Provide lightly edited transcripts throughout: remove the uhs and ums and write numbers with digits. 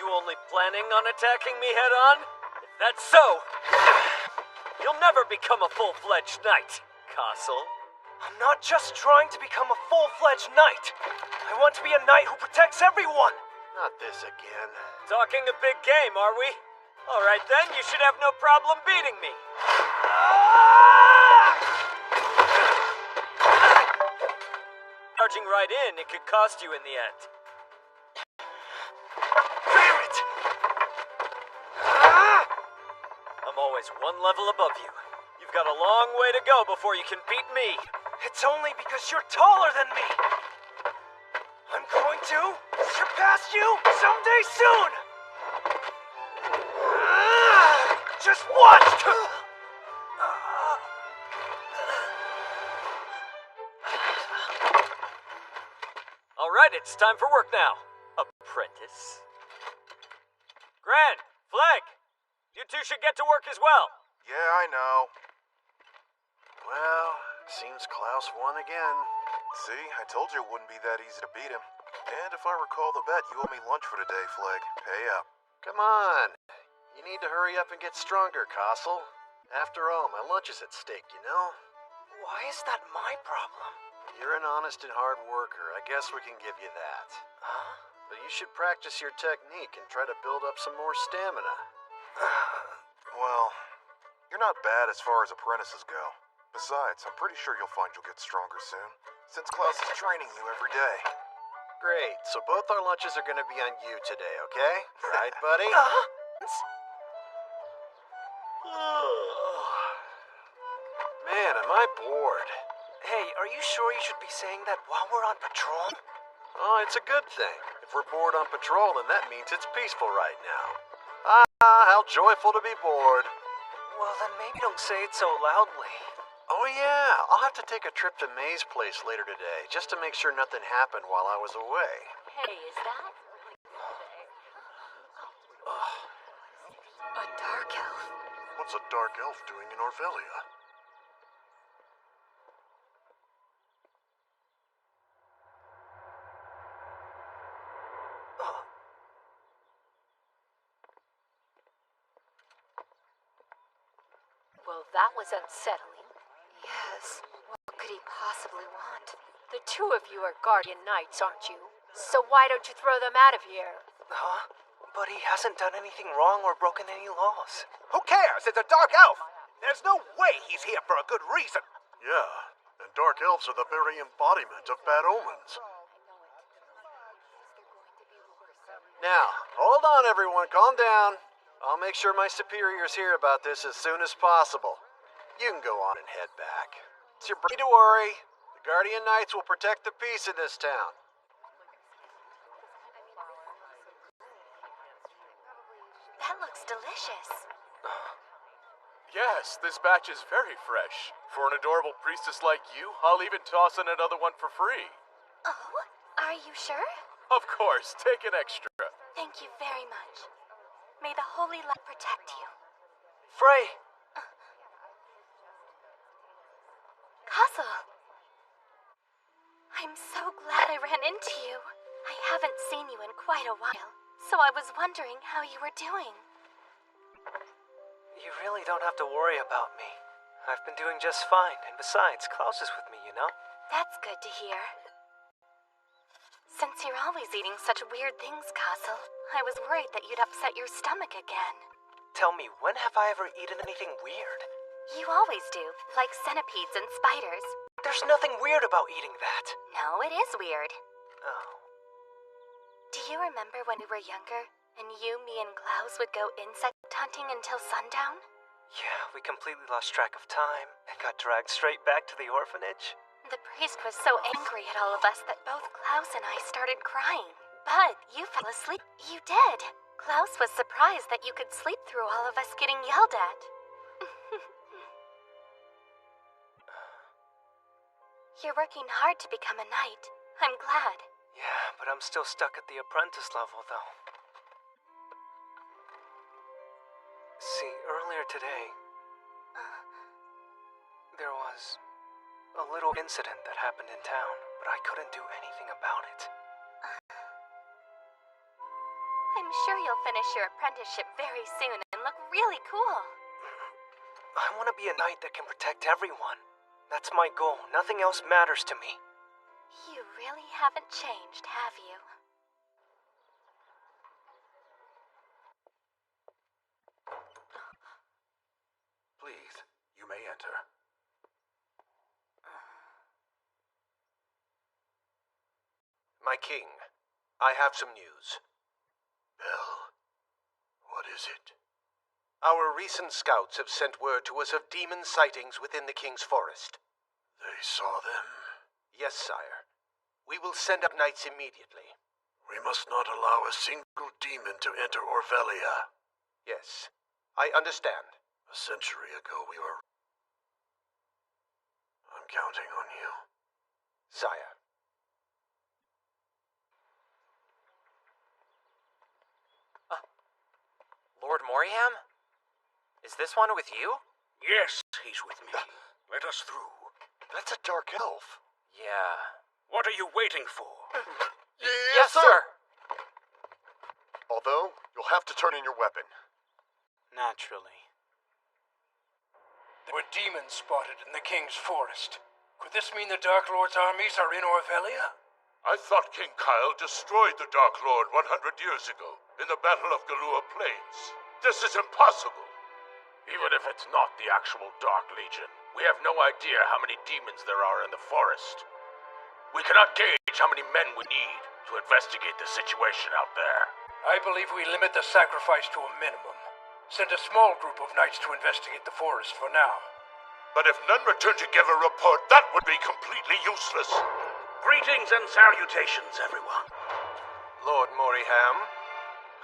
You only planning on attacking me head-on? If that's so, you'll never become a full-fledged knight, Castle. I'm not just trying to become a full-fledged knight. I want to be a knight who protects everyone. Not this again. Talking a big game, are we? All right then, you should have no problem beating me. Charging right in, it could cost you in the end. Damn it! I'm always one level above you. You've got a long way to go before you can beat me. It's only because you're taller than me. I'm going to surpass you someday soon. Just watch! All right, it's time for work now, apprentice. Gran, Flag, you two should get to work as well. Yeah, I know. Well, seems Klaus won again. See, I told you it wouldn't be that easy to beat him. And if I recall the bet, you owe me lunch for today, Flag. Pay up. Come on. You need to hurry up and get stronger, Castle. After all, my lunch is at stake, you know? Why is that my problem? You're an honest and hard worker. I guess we can give you that. Huh? But you should practice your technique and try to build up some more stamina. Well, you're not bad as far as apprentices go. Besides, I'm pretty sure you'll find you'll get stronger soon, since Klaus is training you every day. Great, so both our lunches are gonna be on you today, okay? Right, buddy? Man, am I bored. Hey, are you sure you should be saying that while we're on patrol? Oh, it's a good thing. If we're bored on patrol, then that means it's peaceful right now. How joyful to be bored. Well, then maybe don't say it so loudly. Oh yeah, I'll have to take a trip to May's place later today, just to make sure nothing happened while I was away. Hey, is that? A dark elf. What's a dark elf doing in Orvelia? Well, that was unsettling. Yes, what could he possibly want? The two of you are guardian knights, aren't you? So why don't you throw them out of here? Huh? But he hasn't done anything wrong or broken any laws. Who cares? It's a dark elf. There's no way he's here for a good reason. Yeah, and dark elves are the very embodiment of bad omens. Now, hold on everyone, calm down. I'll make sure my superiors hear about this as soon as possible. You can go on and head back. It's your break to worry. The Guardian Knights will protect the peace in this town. That looks delicious. Yes, this batch is very fresh. For an adorable priestess like you, I'll even toss in another one for free. Oh, are you sure? Of course, take an extra. Thank you very much. May the holy light protect you. Frey! Castle! I'm so glad I ran into you. I haven't seen you in quite a while, so I was wondering how you were doing. You really don't have to worry about me. I've been doing just fine, and besides, Klaus is with me, you know? That's good to hear. Since you're always eating such weird things, Castle, I was worried that you'd upset your stomach again. Tell me, when have I ever eaten anything weird? You always do, like centipedes and spiders. There's nothing weird about eating that. No, it is weird. Oh. Do you remember when we were younger, and you, me, and Klaus would go insect hunting until sundown? Yeah, we completely lost track of time and got dragged straight back to the orphanage. The priest was so angry at all of us that both Klaus and I started crying. But you fell asleep. You did. Klaus was surprised that you could sleep through all of us getting yelled at. You're working hard to become a knight. I'm glad. Yeah, but I'm still stuck at the apprentice level, though. today. There was a little incident that happened in town, but I couldn't do anything about it. I'm sure you'll finish your apprenticeship very soon and look really cool. I want to be a knight that can protect everyone. That's my goal. Nothing else matters to me. You really haven't changed, have you? Please, you may enter. My king, I have some news. Bell, what is it? Our recent scouts have sent word to us of demon sightings within the king's forest. They saw them? Yes, sire. We will send up knights immediately. We must not allow a single demon to enter Orvelia. Yes, I understand. A century ago we were... I'm counting on you. Sire. Lord Moriham? Is this one with you? Yes, he's with me. Let us through. That's a dark elf. Yeah. What are you waiting for? Yes, sir! Although, you'll have to turn in your weapon. Naturally. There were demons spotted in the king's forest. Could this mean the Dark Lord's armies are in Orvelia? I thought King Kyle destroyed the Dark Lord 100 years ago in the Battle of Galua Plains. This is impossible. Even if it's not the actual Dark Legion, we have no idea how many demons there are in the forest. We cannot gauge how many men we need to investigate the situation out there. I believe we limit the sacrifice to a minimum. Send a small group of knights to investigate the forest for now. But if none return to give a report, that would be completely useless. Greetings and salutations, everyone. Lord Moriham,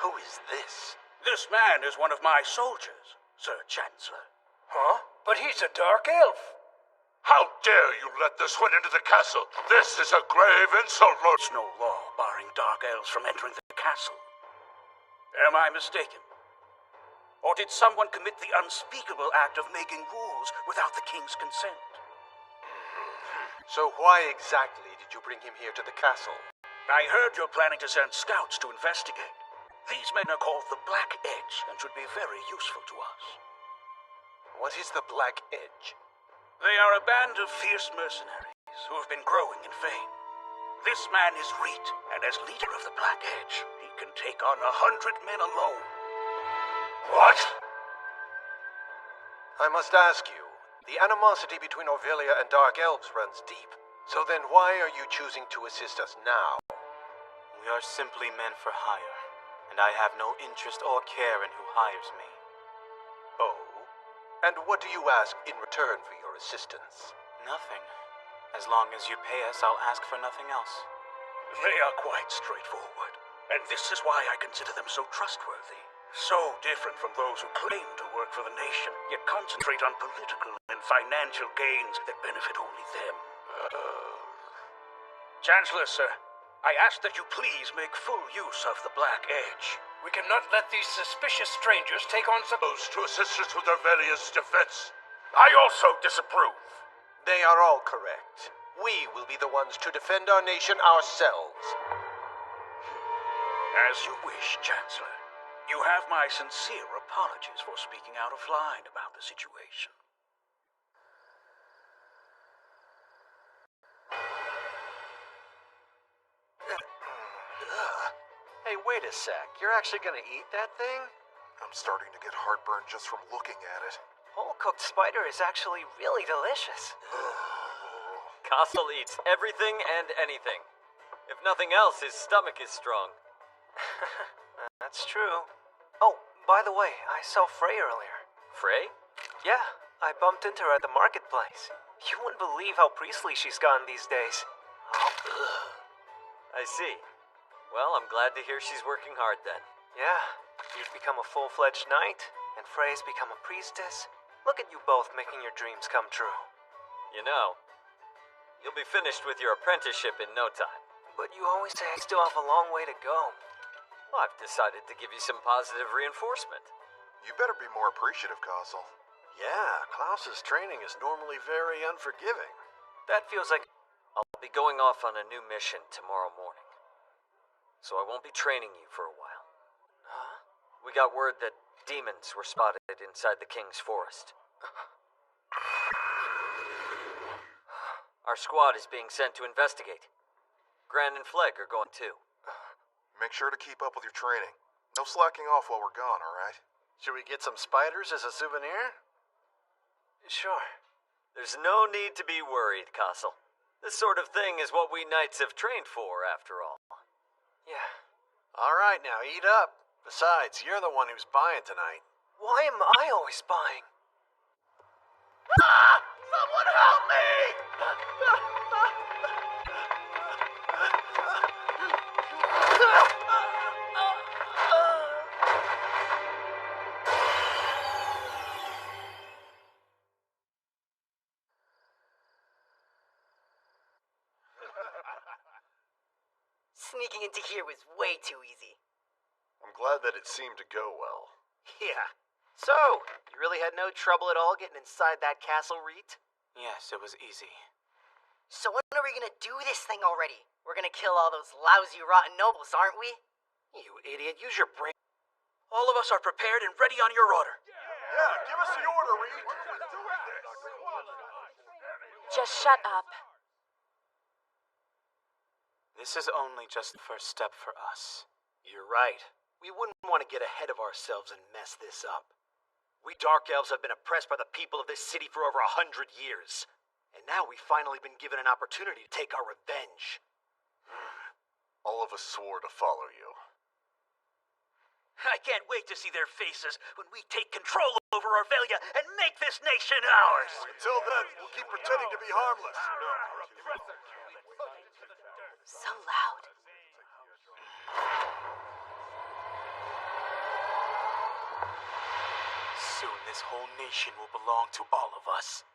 who is this? This man is one of my soldiers, Sir Chancellor. Huh? But he's a dark elf. How dare you let this one into the castle? This is a grave insult, Lord. There's no law barring dark elves from entering the castle. Am I mistaken? Or did someone commit the unspeakable act of making rules without the king's consent? So why exactly did you bring him here to the castle? I heard you're planning to send scouts to investigate. These men are called the Black Edge and should be very useful to us. What is the Black Edge? They are a band of fierce mercenaries who have been growing in fame. This man is Reet, and as leader of the Black Edge, he can take on 100 men alone. What? I must ask you, the animosity between Orvelia and Dark Elves runs deep. So then why are you choosing to assist us now? We are simply men for hire, and I have no interest or care in who hires me. Oh? And what do you ask in return for your assistance? Nothing. As long as you pay us, I'll ask for nothing else. They are quite straightforward, and this is why I consider them so trustworthy. So different from those who claim to work for the nation, yet concentrate on political and financial gains that benefit only them. Chancellor, sir, I ask that you please make full use of the Black Edge. We cannot let these suspicious strangers take on some... Those to assist us with Orvelia's defense. I also disapprove. They are all correct. We will be the ones to defend our nation ourselves. As you wish, Chancellor. You have my sincere apologies for speaking out of line about the situation. Hey, wait a sec. You're actually gonna eat that thing? I'm starting to get heartburn just from looking at it. Whole-cooked spider is actually really delicious. Castle eats everything and anything. If nothing else, his stomach is strong. That's true. Oh, by the way, I saw Frey earlier. Frey? Yeah, I bumped into her at the marketplace. You wouldn't believe how priestly she's gotten these days. I see. Well, I'm glad to hear she's working hard then. Yeah, you've become a full-fledged knight, and Frey's become a priestess. Look at you both making your dreams come true. You know, you'll be finished with your apprenticeship in no time. But you always say I still have a long way to go. Well, I've decided to give you some positive reinforcement. You better be more appreciative, Castle. Yeah, Klaus's training is normally very unforgiving. That feels like I'll be going off on a new mission tomorrow morning. So I won't be training you for a while. Huh? We got word that demons were spotted inside the King's Forest. Our squad is being sent to investigate. Gran and Flegg are going too. Make sure to keep up with your training. No slacking off while we're gone, alright? Should we get some spiders as a souvenir? Sure. There's no need to be worried, Castle. This sort of thing is what we knights have trained for, after all. Yeah. All right, now eat up. Besides, you're the one who's buying tonight. Why am I always buying? Someone help me! Sneaking into here was way too easy. I'm glad that it seemed to go well. Yeah. So, you really had no trouble at all getting inside that castle, Reet? Yes, it was easy. So when are we gonna do this thing already? We're gonna kill all those lousy, rotten nobles, aren't we? You idiot, use your brain. All of us are prepared and ready on your order. Yeah, give us the order, Reed. Just shut up. This is only just the first step for us. You're right. We wouldn't want to get ahead of ourselves and mess this up. We Dark Elves have been oppressed by the people of this city for over 100 years. And now we've finally been given an opportunity to take our revenge. All of us swore to follow you. I can't wait to see their faces when we take control over Orvelia and make this nation ours! Until then, we'll keep pretending to be harmless. So loud. Soon this whole nation will belong to all of us.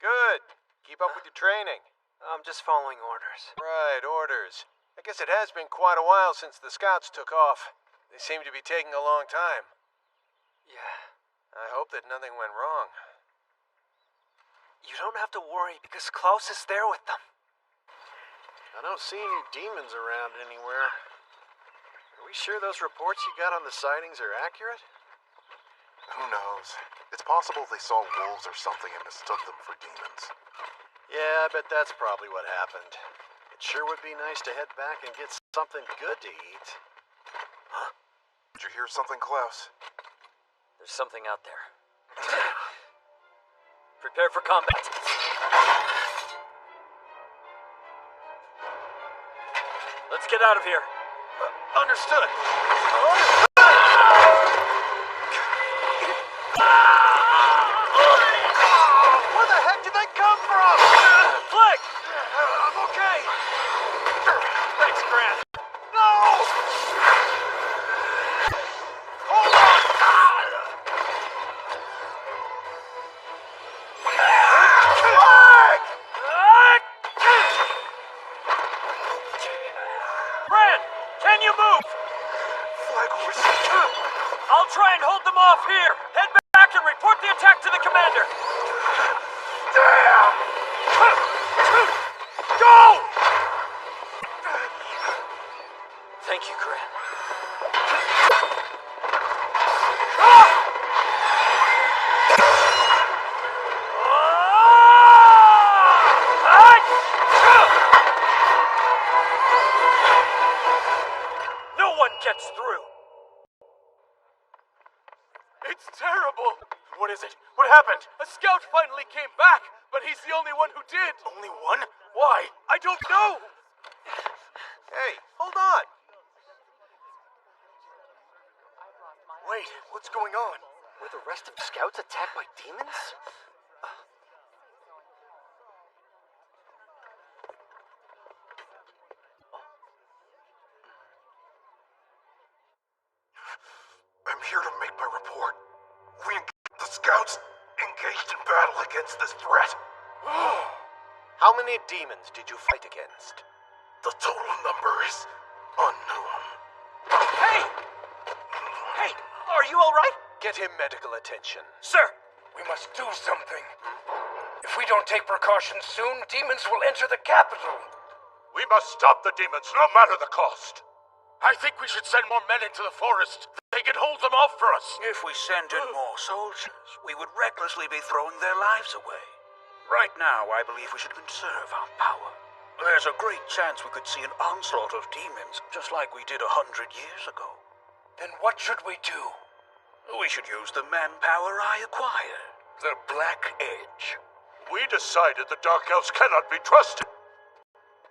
Good. Keep up with your training. I'm just following orders. Right, orders. I guess it has been quite a while since the scouts took off. They seem to be taking a long time. Yeah. I hope that nothing went wrong. You don't have to worry because Klaus is there with them. I don't see any demons around anywhere. Are we sure those reports you got on the sightings are accurate? Who knows? It's possible they saw wolves or something and mistook them for demons. Yeah, I bet that's probably what happened. It sure would be nice to head back and get something good to eat. Huh? Did you hear something, Klaus? There's something out there. Prepare for combat. Let's get out of here. Understood. Where the heck did they come from? Flick! I'm okay. Thanks, Grant. No! Hold on! Grant, can you move? Flag horse. I'll try and hold them off here. Head back and report the attack to the commander. Damn! Go! Thank you, Grant. No one gets through. is it? What happened? A scout finally came back, but he's the only one who did. Only one? Why? I don't know. Hey, hold on. Wait, what's going on? Were the rest of the scouts attacked by demons? I'm here to make my report. The scouts engaged in battle against this threat. How many demons did you fight against? The total number is unknown. Hey! Hey, are you alright? Get him medical attention. Sir, we must do something. If we don't take precautions soon, demons will enter the capital. We must stop the demons, no matter the cost. I think we should send more men into the forest. They can hold them off for us. If we send in more soldiers, we would recklessly be throwing their lives away. Right now, I believe we should conserve our power. There's a great chance we could see an onslaught of demons, just like we did 100 years ago. Then what should we do? We should use the manpower I acquired. The Black Edge. We decided the Dark Elves cannot be trusted.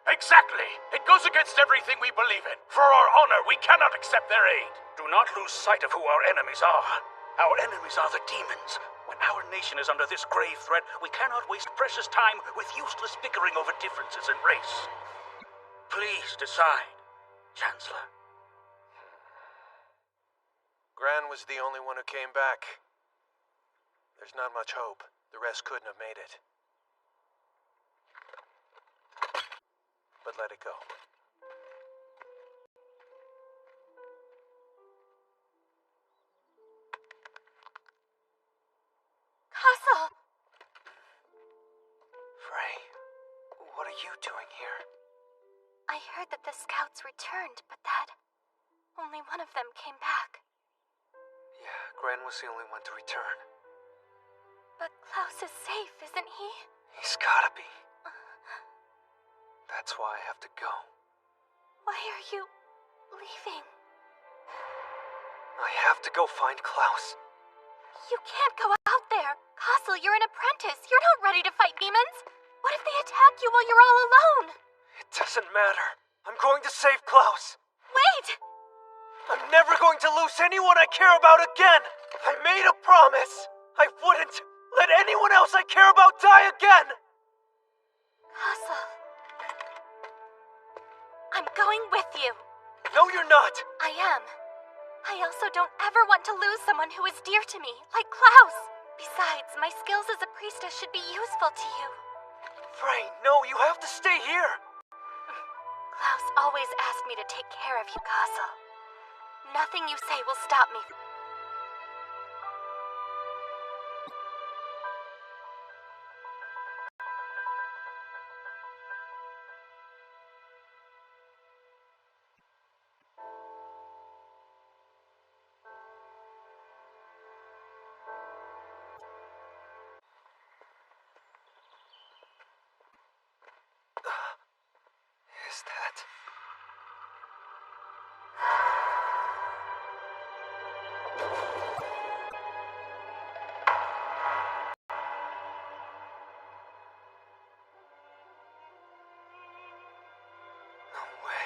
Exactly! It goes against everything we believe in. For our honor, we cannot accept their aid. Do not lose sight of who our enemies are. Our enemies are the demons. When our nation is under this grave threat, we cannot waste precious time with useless bickering over differences in race. Please decide, Chancellor. Gran was the only one who came back. There's not much hope. The rest couldn't have made it. But let it go. Castle! Frey, what are you doing here? I heard that the scouts returned, but that only one of them came back. Yeah, Gran was the only one to return. But Klaus is safe, isn't he? He's gotta be. That's why I have to go. Why are you leaving? I have to go find Klaus. You can't go out there. Castle, you're an apprentice. You're not ready to fight demons. What if they attack you while you're all alone? It doesn't matter. I'm going to save Klaus. Wait! I'm never going to lose anyone I care about again. I made a promise. I wouldn't let anyone else I care about die again. Castle. I'm going with you. No, you're not. I am. I also don't ever want to lose someone who is dear to me, like Klaus. Besides, my skills as a priestess should be useful to you. Frey, no, you have to stay here. Klaus always asked me to take care of you, Castle. Nothing you say will stop me. Is that... No way.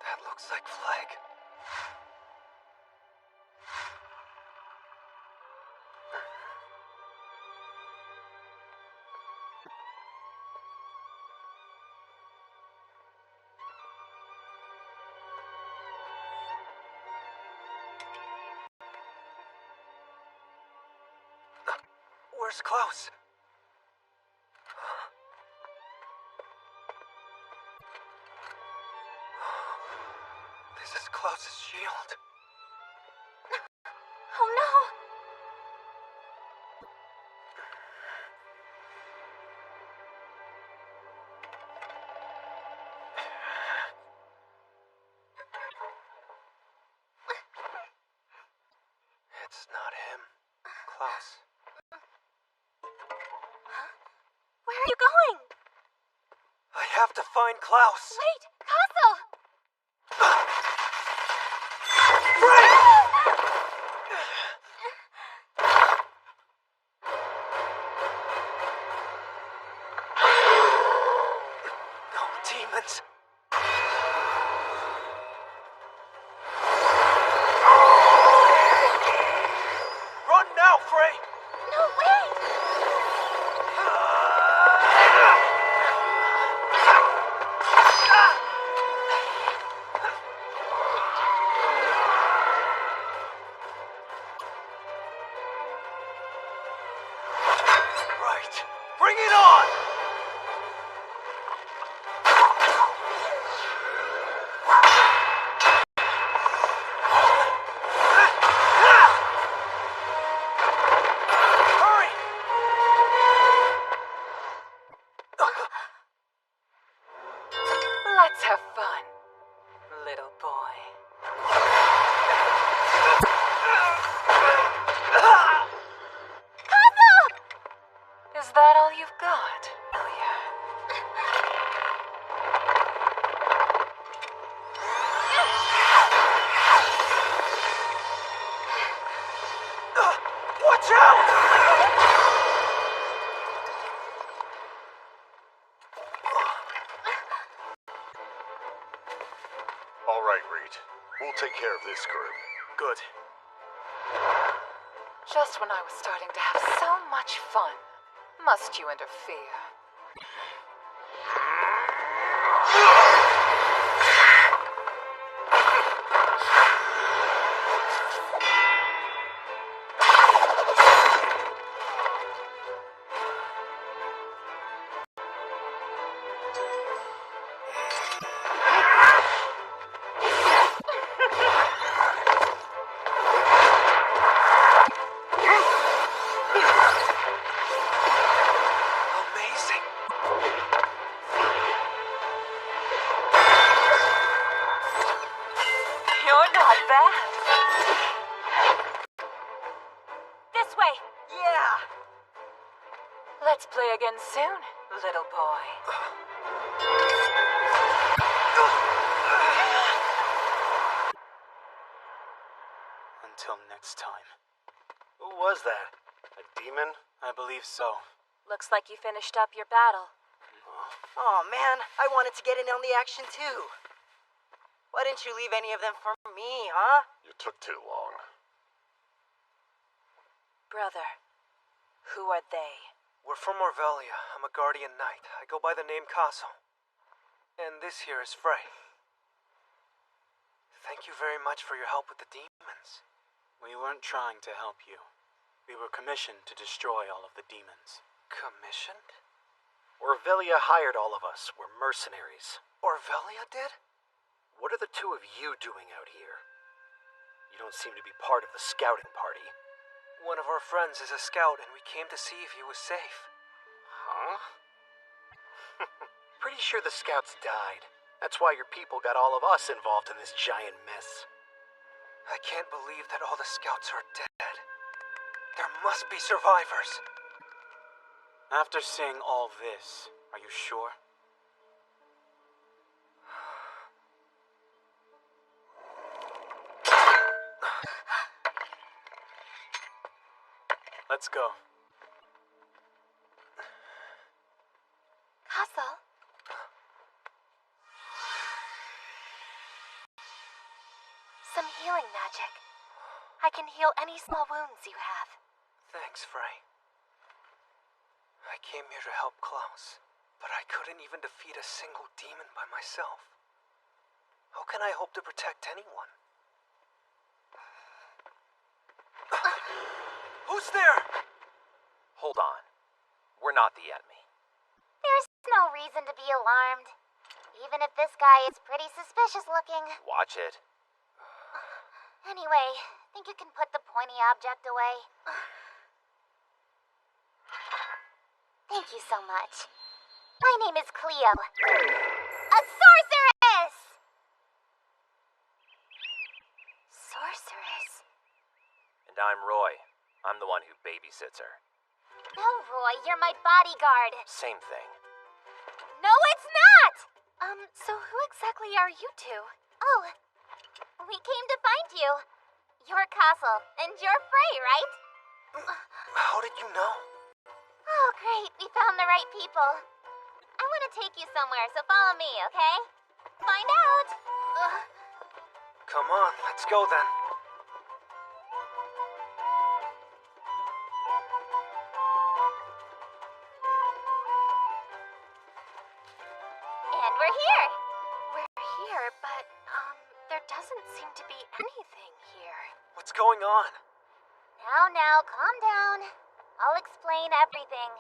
That looks like Flag. Where's Klaus? This is Klaus's shield. Oh no! It's not him. Klaus. Where are you going? I have to find Klaus. Wait! Castle! Watch out! All right, Reed. We'll take care of this group. Good. Just when I was starting to have so much fun, must you interfere? Amazing. You're not bad. This way. Yeah. Let's play again soon, little boy. Until next time. Who was that? A demon? I believe so. Looks like you finished up your battle. Oh man, I wanted to get in on the action too. Why didn't you leave any of them for me, huh? You took too long. Brother, who are they? We're from Orvelia. I'm a guardian knight. I go by the name Castle. And this here is Frey. Thank you very much for your help with the demons. We weren't trying to help you. We were commissioned to destroy all of the demons. Commissioned? Orvelia hired all of us. We're mercenaries. Orvelia did? What are the two of you doing out here? You don't seem to be part of the scouting party. One of our friends is a scout, and we came to see if he was safe. Huh? Pretty sure the scouts died. That's why your people got all of us involved in this giant mess. I can't believe that all the scouts are dead. There must be survivors. After seeing all this, are you sure? Let's go. Castle? Some healing magic. I can heal any small wounds you have. Thanks, Frey. I came here to help Klaus, but I couldn't even defeat a single demon by myself. How can I hope to protect anyone? Who's there? Hold on. We're not the enemy. There's no reason to be alarmed. Even if this guy is pretty suspicious looking. Watch it. Anyway, think you can put the pointy object away? Thank you so much. My name is Cleo. A sorceress! Sorceress? And I'm Roy. I'm the one who babysits her. No, Roy, you're my bodyguard. Same thing. No, it's not! So who exactly are you two? Oh, we came to find you. You're Castle, and you're Frey, right? How did you know? Oh, great. We found the right people. I want to take you somewhere, so follow me, okay? Find out. Come on, let's go then. And we're here. We're here, but, there doesn't seem to be anything here. What's going on? Now, calm down. I'll explain everything.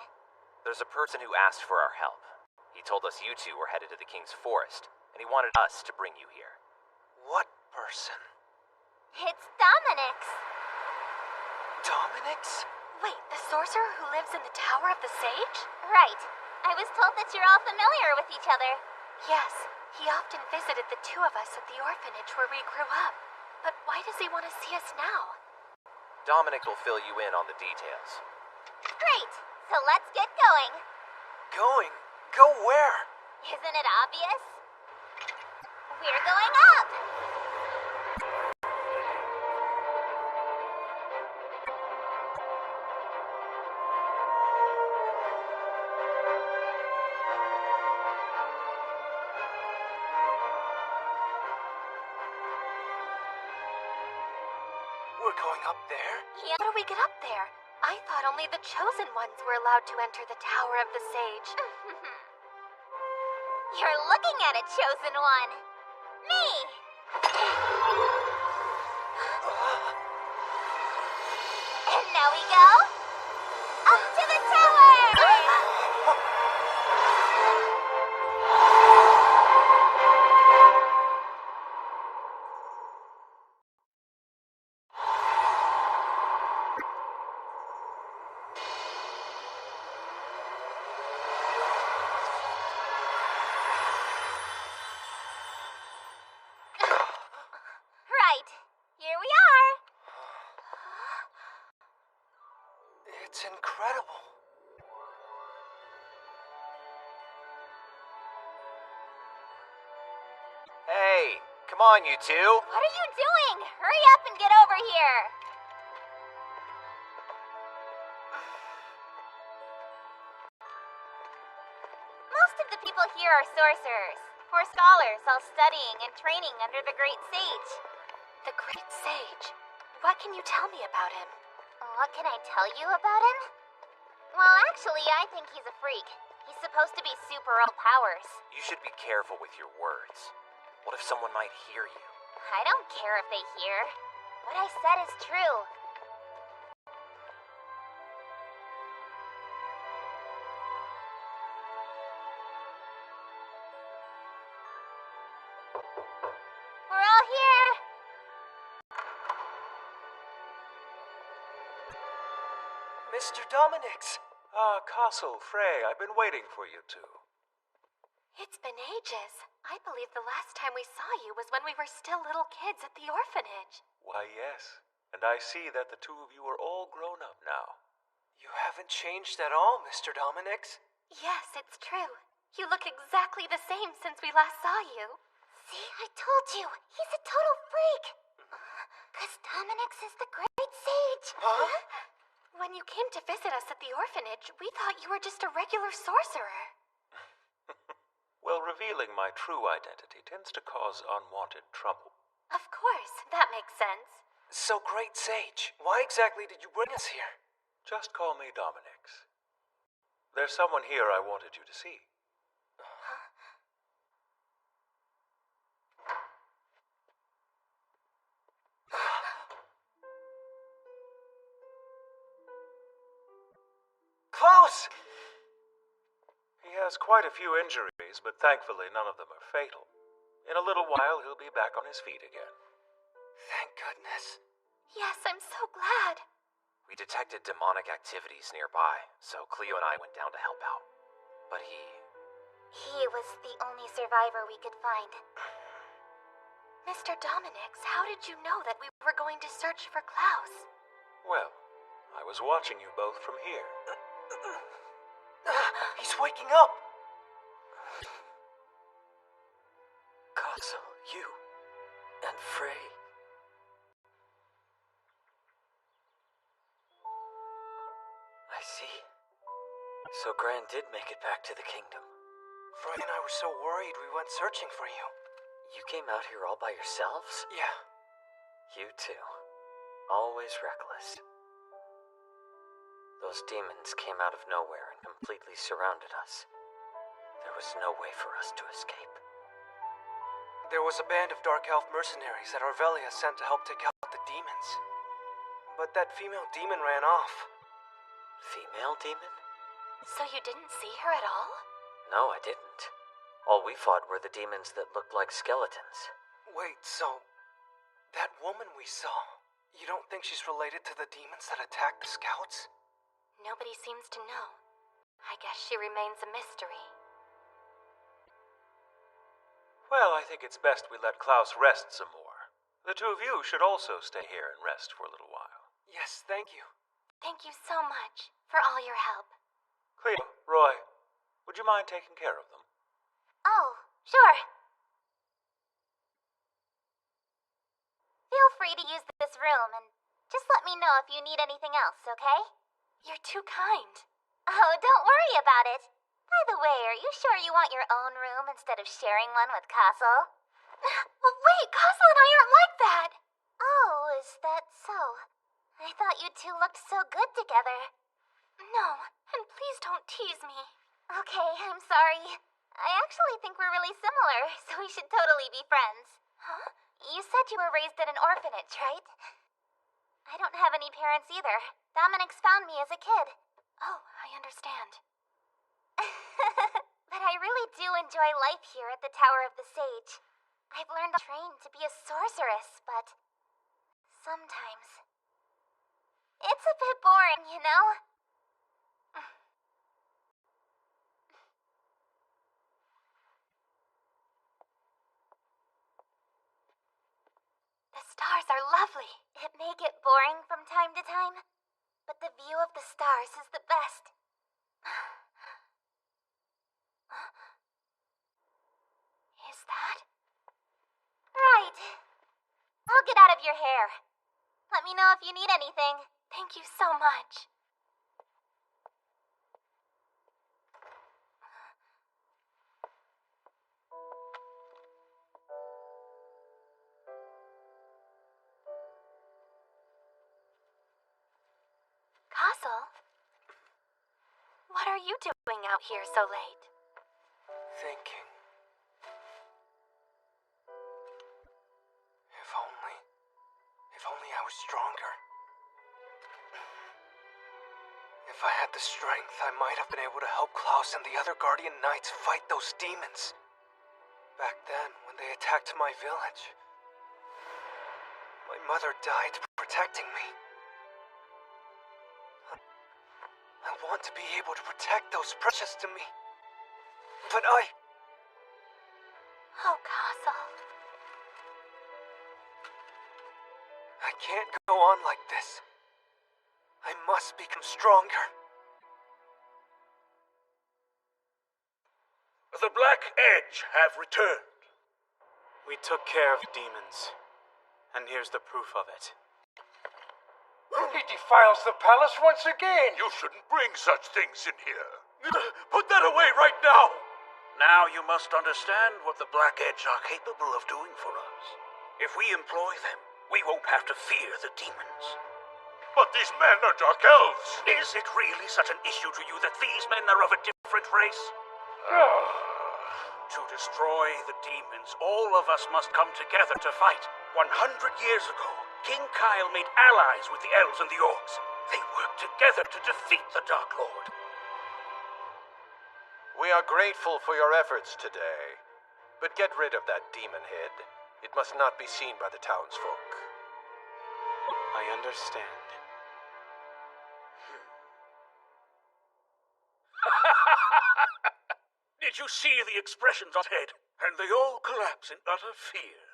There's a person who asked for our help. He told us you two were headed to the King's Forest, and he wanted us to bring you here. What person? It's Dominic's. Dominic's? Wait, the sorcerer who lives in the Tower of the Sage? Right. I was told that you're all familiar with each other. Yes, he often visited the two of us at the orphanage where we grew up. But why does he want to see us now? Dominic will fill you in on the details. Great, so let's get going. Going? Go where? Isn't it obvious? We're going up! we're going up there? Yeah. How do we get up there? I thought only the chosen ones were allowed to enter the Tower of the Sage. You're looking at a chosen one. Me! And now we go up to the tower! Right. Here we are. It's incredible. Hey, come on, you two. What are you doing? Hurry up and get over here. Most of the people here are sorcerers, or scholars all studying and training under the Great Sage. The Great Sage? What can you tell me about him? What can I tell you about him? Well, actually, I think he's a freak. He's supposed to be super old powers. You should be careful with your words. What if someone might hear you? I don't care if they hear. What I said is true. We're all here. Mr. Dominix. Castle, Frey, I've been waiting for you two. It's been ages. I believe the last time we saw you was when we were still little kids at the orphanage. Why, yes. And I see that the two of you are all grown up now. You haven't changed at all, Mr. Dominix. Yes, it's true. You look exactly the same since we last saw you. See, I told you. He's a total freak. 'Cause Dominix is the Great Sage. Huh? When you came to visit us at the orphanage, we thought you were just a regular sorcerer. Well, revealing my true identity tends to cause unwanted trouble. Of course, that makes sense. So, Great Sage, why exactly did you bring us here? Just call me Dominix. There's someone here I wanted you to see. Klaus! He has quite a few injuries, but thankfully none of them are fatal. In a little while, he'll be back on his feet again. Thank goodness. Yes, I'm so glad. We detected demonic activities nearby, so Cleo and I went down to help out. But He was the only survivor we could find. Mr. Dominix, how did you know that we were going to search for Klaus? Well, I was watching you both from here. He's waking up! Castle, you, and Frey. I see. So Gran did make it back to the kingdom. Frey and I were so worried we went searching for you. You came out here all by yourselves? Yeah. You too. Always reckless. Those demons came out of nowhere and completely surrounded us. There was no way for us to escape. There was a band of Dark Elf mercenaries that Arvelia sent to help take out the demons. But that female demon ran off. Female demon? So you didn't see her at all? No, I didn't. All we fought were the demons that looked like skeletons. Wait, so... that woman we saw, you don't think she's related to the demons that attacked the scouts? Nobody seems to know. I guess she remains a mystery. Well, I think it's best we let Klaus rest some more. The two of you should also stay here and rest for a little while. Yes, thank you. Thank you so much for all your help. Cleo, Roy, would you mind taking care of them? Oh, sure. Feel free to use this room, and just let me know if you need anything else, okay? You're too kind. Oh, don't worry about it. By the way, are you sure you want your own room instead of sharing one with Castle? Well, wait, Castle and I aren't like that. Oh, is that so? I thought you two looked so good together. No, and please don't tease me. Okay, I'm sorry. I actually think we're really similar, so we should totally be friends. Huh? You said you were raised in an orphanage, right? I don't have any parents either. Dominic's found me as a kid. Oh, I understand. But I really do enjoy life here at the Tower of the Sage. I've learned to train to be a sorceress, but sometimes it's a bit boring, you know? The stars are lovely. It may get boring from time to time, but the view of the stars is the best. Is that? Right. I'll get out of your hair. Let me know if you need anything. Thank you so much. Castle? What are you doing out here so late? Thinking. If only I was stronger. If I had the strength, I might have been able to help Klaus and the other Guardian Knights fight those demons. Back then, when they attacked my village, my mother died protecting me. I want to be able to protect those precious to me. But Oh, Castle. I can't go on like this. I must become stronger. The Black Edge have returned. We took care of demons, and here's the proof of it. He defiles the palace once again. You shouldn't bring such things in here. Put that away right now! Now you must understand what the Black Edge are capable of doing for us. If we employ them, we won't have to fear the demons. But these men are Dark Elves. Is it really such an issue to you that these men are of a different race? To destroy the demons, all of us must come together to fight. 100 years ago, King Kyle made allies with the elves and the orcs. They worked together to defeat the Dark Lord. We are grateful for your efforts today, but get rid of that demon head. It must not be seen by the townsfolk. I understand. Did you see the expressions on his head? And they all collapse in utter fear.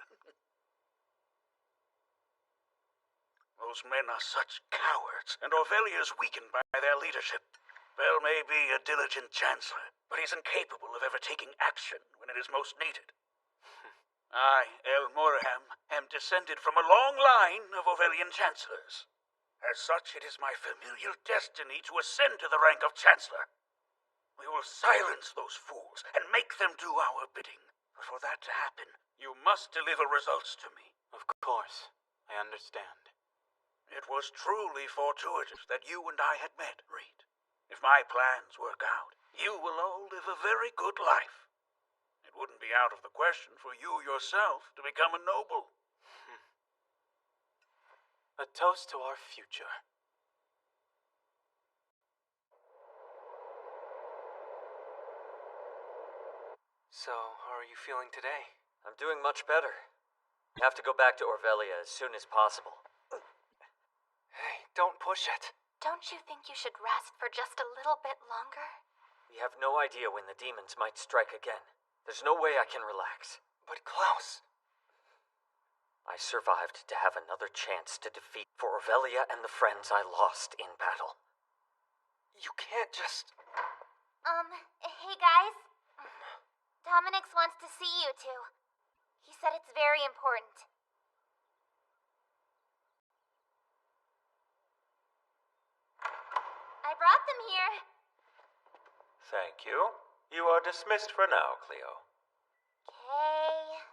Those men are such cowards, and Orvelia's weakened by their leadership. Bell may be a diligent chancellor, but he's incapable of ever taking action when it is most needed. I, El Moraham, am descended from a long line of Orvelian chancellors. As such, it is my familial destiny to ascend to the rank of chancellor. We will silence those fools and make them do our bidding. But for that to happen, you must deliver results to me. Of course, I understand. It was truly fortuitous that you and I had met, Reed. If my plans work out, you will all live a very good life. It wouldn't be out of the question for you yourself to become a noble. A toast to our future. So, how are you feeling today? I'm doing much better. I have to go back to Orvelia as soon as possible. Hey, don't push it. Don't you think you should rest for just a little bit longer? We have no idea when the demons might strike again. There's no way I can relax. But Klaus... I survived to have another chance to defeat for Orvelia and the friends I lost in battle. You can't just... Hey guys. Dominix wants to see you two. He said it's very important. I brought them here. Thank you. You are dismissed for now, Cleo. Okay.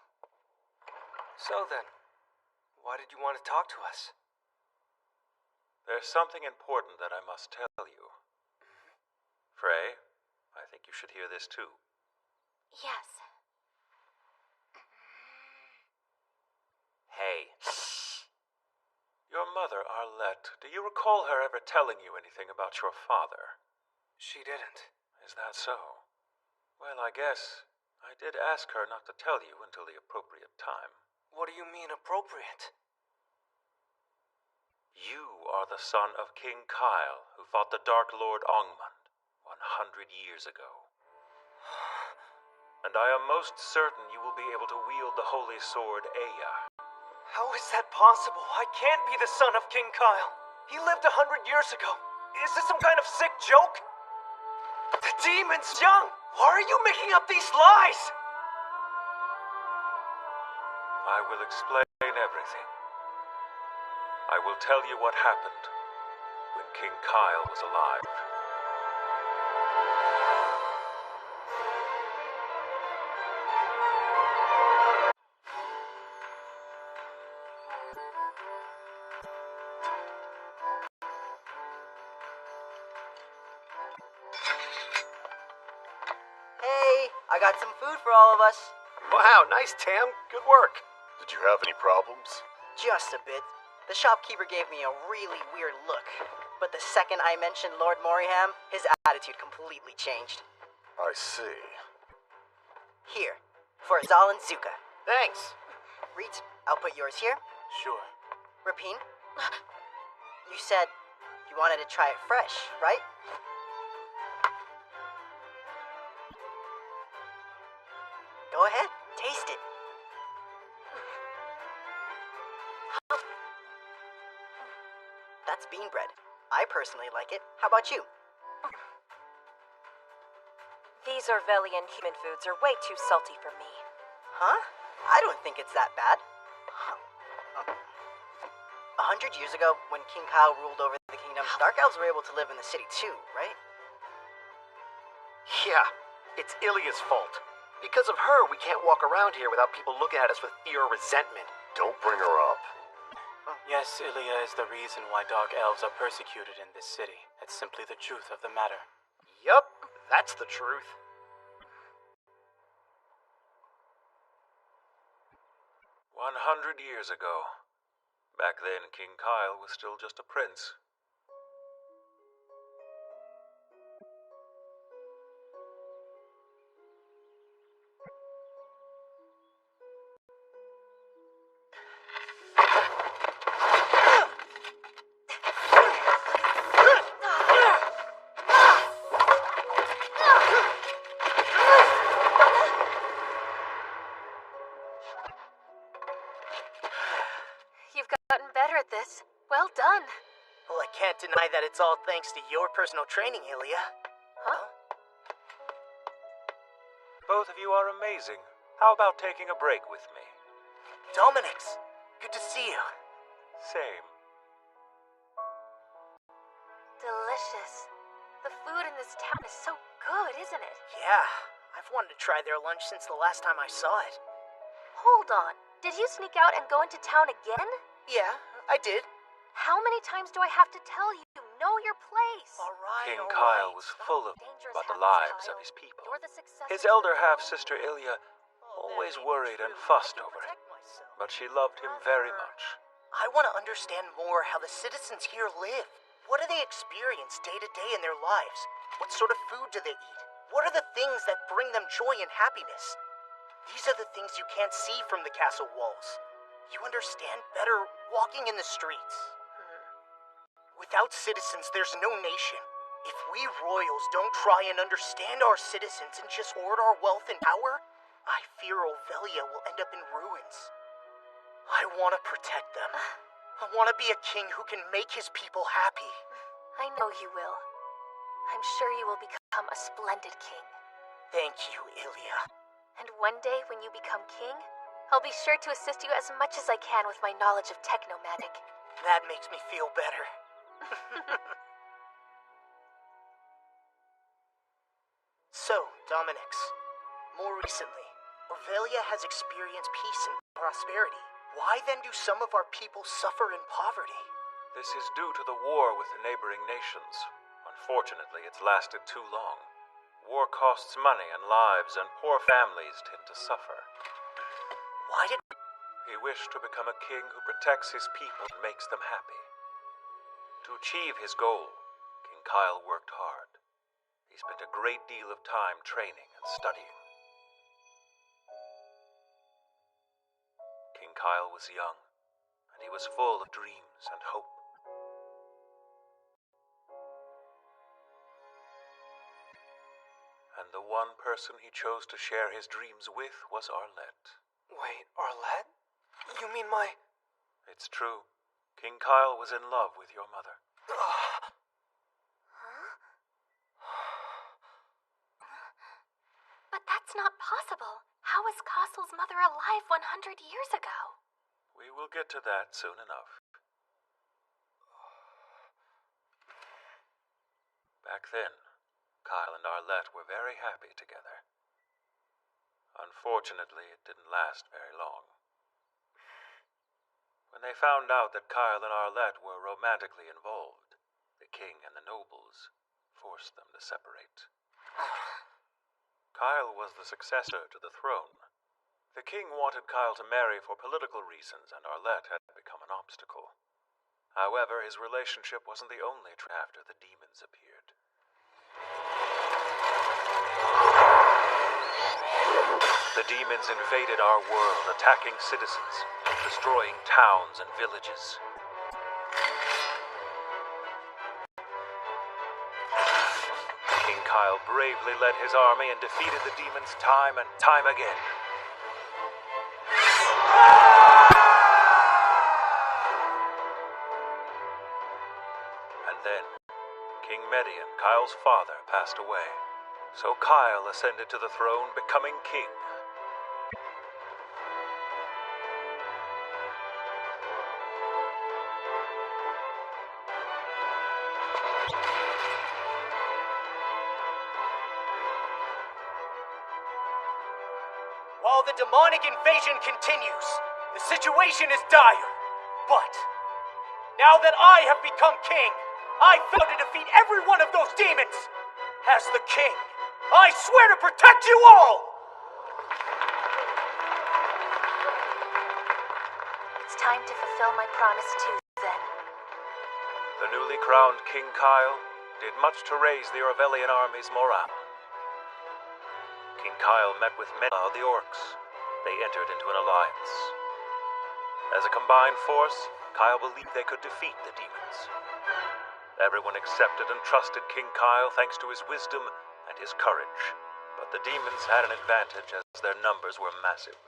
So then, Why did you want to talk to us? There's something important that I must tell you. Frey, I think you should hear this too. Yes. Hey. Your mother, Arlette, do you recall her ever telling you anything about your father? She didn't. Is that so? Well, I guess I did ask her not to tell you until the appropriate time. What do you mean, appropriate? You are the son of King Kyle, who fought the Dark Lord Ongmund 100 years ago. And I am most certain you will be able to wield the holy sword Aya. How is that possible? I can't be the son of King Kyle. He lived 100 years ago. Is this some kind of sick joke? The demon's young! Why are you making up these lies? I will explain everything. I will tell you what happened when King Kyle was alive. Hey, I got some food for all of us. Wow, nice, Tam. Good work. Did you have any problems? Just a bit. The shopkeeper gave me a really weird look. But the second I mentioned Lord Moriham, his attitude completely changed. I see. Here, for Zal and Zuka. Thanks. Reet, I'll put yours here. Sure. Rapine, you said you wanted to try it fresh, right? Go ahead, taste it. That's bean bread. I personally like it. How about you? These Orvelian human foods are way too salty for me. Huh? I don't think it's that bad. 100 years ago, when King Kyle ruled over the kingdom, Dark Elves were able to live in the city too, right? Yeah, it's Ilya's fault. Because of her, we can't walk around here without people looking at us with fear or resentment. Don't bring her up. Yes, Ilya is the reason why Dark Elves are persecuted in this city. It's simply the truth of the matter. Yup, that's the truth. "100 years ago. Back then, King Kyle was still just a prince. You've gotten better at this. Well done. Well, I can't deny that it's all thanks to your personal training, Ilya. Huh? Both of you are amazing. How about taking a break with me? Dominix, good to see you. Same. Delicious. The food in this town is so good, isn't it? Yeah, I've wanted to try their lunch since the last time I saw it. Hold on. Did you sneak out and go into town again? Yeah, I did. How many times do I have to tell you? Know your place. King Kyle was full of about the lives of his people. His elder half-sister Ilya always worried and fussed over it, but she loved him very much. I want to understand more how the citizens here live. What do they experience day to day in their lives? What sort of food do they eat? What are the things that bring them joy and happiness? These are the things you can't see from the castle walls. You understand better walking in the streets. Without citizens, there's no nation. If we royals don't try and understand our citizens and just hoard our wealth and power, I fear Orvelia will end up in ruins. I want to protect them. I want to be a king who can make his people happy. I know you will. I'm sure you will become a splendid king. Thank you, Ilya. And one day when you become king, I'll be sure to assist you as much as I can with my knowledge of technomagic. That makes me feel better. So, Dominix, more recently, Orvelia has experienced peace and prosperity. Why then do some of our people suffer in poverty? This is due to the war with the neighboring nations. Unfortunately, it's lasted too long. War costs money and lives, and poor families tend to suffer. Why did... He wished to become a king who protects his people and makes them happy. To achieve his goal, King Kyle worked hard. He spent a great deal of time training and studying. King Kyle was young, and he was full of dreams and hope. And the one person he chose to share his dreams with was Arlette. Wait, Arlette? You mean my... It's true. King Kyle was in love with your mother. But that's not possible. How was Castle's mother alive 100 years ago? We will get to that soon enough. Back then, Kyle and Arlette were very happy together. Unfortunately, it didn't last very long. When they found out that Kyle and Arlette were romantically involved, the king and the nobles forced them to separate. Kyle was the successor to the throne. The king wanted Kyle to marry for political reasons, and Arlette had become an obstacle. However, his relationship wasn't the only after the demons appeared. The demons invaded our world, attacking citizens, destroying towns and villages. King Kyle bravely led his army and defeated the demons time and time again. And then, King Median, Kyle's father, passed away. So Kyle ascended to the throne, becoming king. While the demonic invasion continues, the situation is dire. But now that I have become king, I vow to defeat every one of those demons. As the king, I swear to protect you all! It's time to fulfill my promise too, then. The newly crowned King Kyle did much to raise the Orvelian army's morale. King Kyle met with many of the orcs. They entered into an alliance. As a combined force, Kyle believed they could defeat the demons. Everyone accepted and trusted King Kyle thanks to his wisdom and his courage. But the demons had an advantage as their numbers were massive.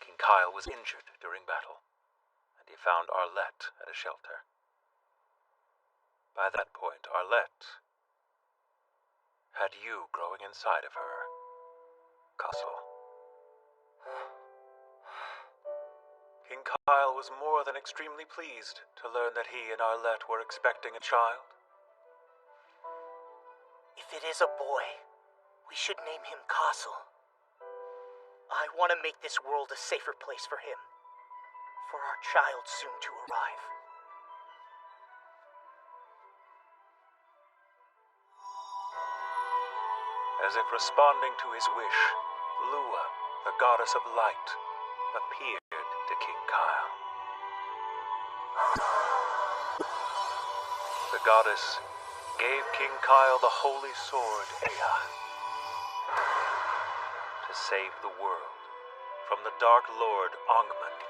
King Kyle was injured during battle, and he found Arlette at a shelter. By that point, Arlette had you growing inside of her, Castle. King Kyle was more than extremely pleased to learn that he and Arlette were expecting a child. If it is a boy, we should name him Castle. I want to make this world a safer place for him, for our child soon to arrive. As if responding to his wish, Lua, the goddess of light, appeared to King Kyle. The goddess gave King Kyle the holy sword Ea to save the world from the Dark Lord Ongmund.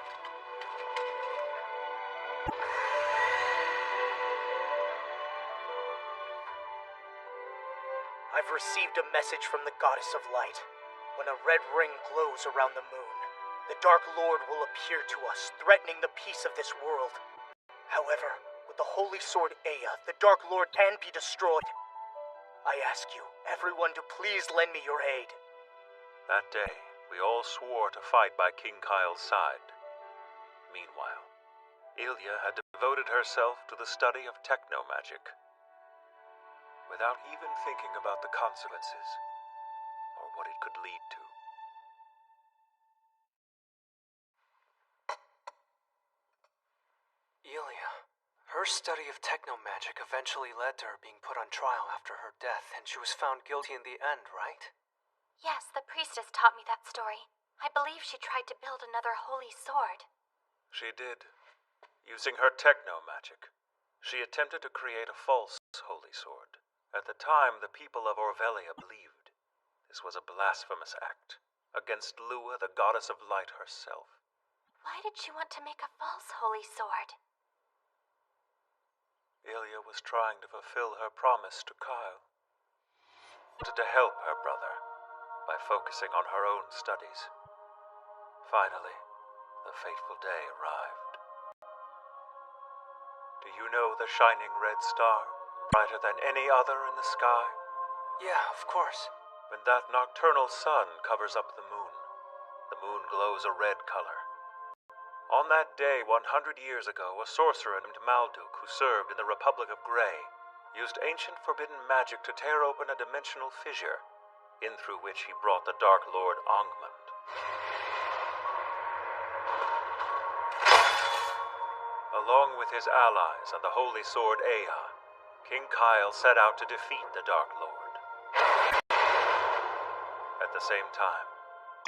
I've received a message from the Goddess of Light. When a red ring glows around the moon, the Dark Lord will appear to us, threatening the peace of this world. However, with the Holy Sword Ea, the Dark Lord can be destroyed. I ask you, everyone, to please lend me your aid. That day, we all swore to fight by King Kyle's side. Meanwhile, Ilya had devoted herself to the study of techno-magic, without even thinking about the consequences, or what it could lead to. Ilya. Her study of technomagic eventually led to her being put on trial after her death, and she was found guilty in the end, right? Yes, the priestess taught me that story. I believe she tried to build another holy sword. She did. Using her techno-magic, she attempted to create a false holy sword. At the time, the people of Orvelia believed this was a blasphemous act against Lua, the goddess of light herself. Why did she want to make a false holy sword? Ilya was trying to fulfill her promise to Kyle. Wanted to help her brother by focusing on her own studies. Finally, the fateful day arrived. Do you know the shining red star, brighter than any other in the sky? Yeah, of course. When that nocturnal sun covers up the moon glows a red color. On that day, 100 years ago, a sorcerer named Malduk, who served in the Republic of Grey, used ancient forbidden magic to tear open a dimensional fissure, in through which he brought the Dark Lord Ongmund. Along with his allies and the holy sword Ea, King Kyle set out to defeat the Dark Lord. At the same time,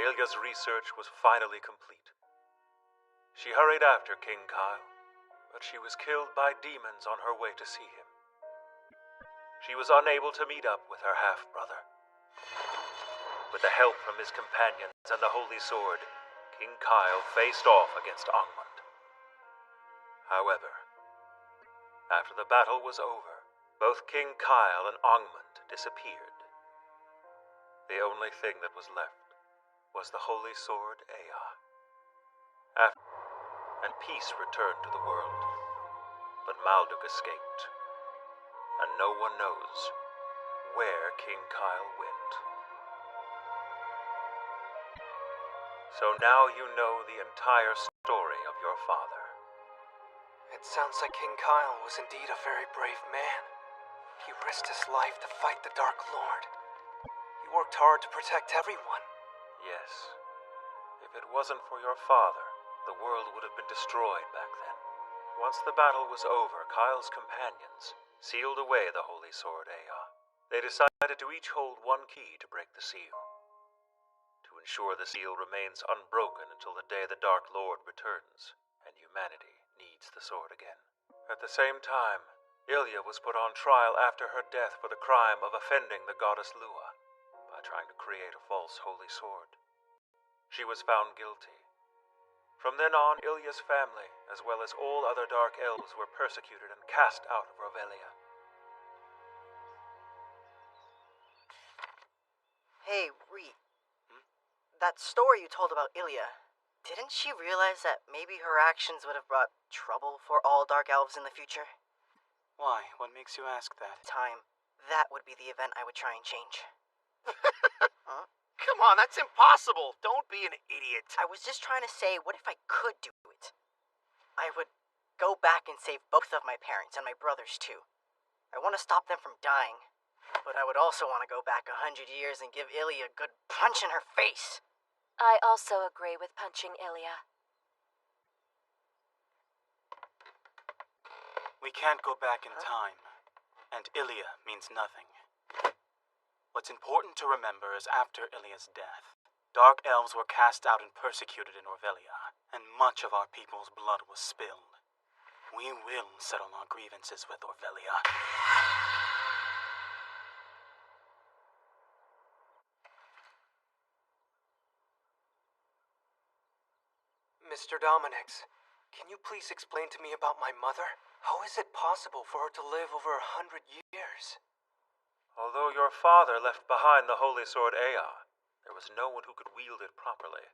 Ilya's research was finally complete. She hurried after King Kyle, but she was killed by demons on her way to see him. She was unable to meet up with her half-brother. With the help from his companions and the Holy Sword, King Kyle faced off against Ongmund. However, after the battle was over, both King Kyle and Ongmund disappeared. The only thing that was left was the Holy Sword Ea. And peace returned to the world. But Malduk escaped, and no one knows where King Kyle went. So now you know the entire story of your father. It sounds like King Kyle was indeed a very brave man. He risked his life to fight the Dark Lord. He worked hard to protect everyone. Yes. If it wasn't for your father, the world would have been destroyed back then. Once the battle was over, Kyle's companions sealed away the Holy Sword Ea. They decided to each hold one key to break the seal. To ensure the seal remains unbroken until the day the Dark Lord returns, and humanity needs the sword again. At the same time, Ilya was put on trial after her death for the crime of offending the goddess Lua by trying to create a false holy sword. She was found guilty. From then on, Ilya's family, as well as all other Dark Elves, were persecuted and cast out of Orvelia. Hey, Reed. That story you told about Ilya, didn't she realize that maybe her actions would have brought trouble for all Dark Elves in the future? Why? What makes you ask that? Time. That would be the event I would try and change. Huh? Come on, that's impossible. Don't be an idiot. I was just trying to say, what if I could do it? I would go back and save both of my parents and my brothers too. I want to stop them from dying. But I would also want to go back 100 years and give Ilya a good punch in her face. I also agree with punching Ilya. We can't go back in time, and Ilya means nothing. What's important to remember is after Ilya's death, Dark Elves were cast out and persecuted in Orvelia, and much of our people's blood was spilled. We will settle our grievances with Orvelia. Mr. Dominix, can you please explain to me about my mother? How is it possible for her to live over 100 years? Although your father left behind the Holy Sword Ea, there was no one who could wield it properly.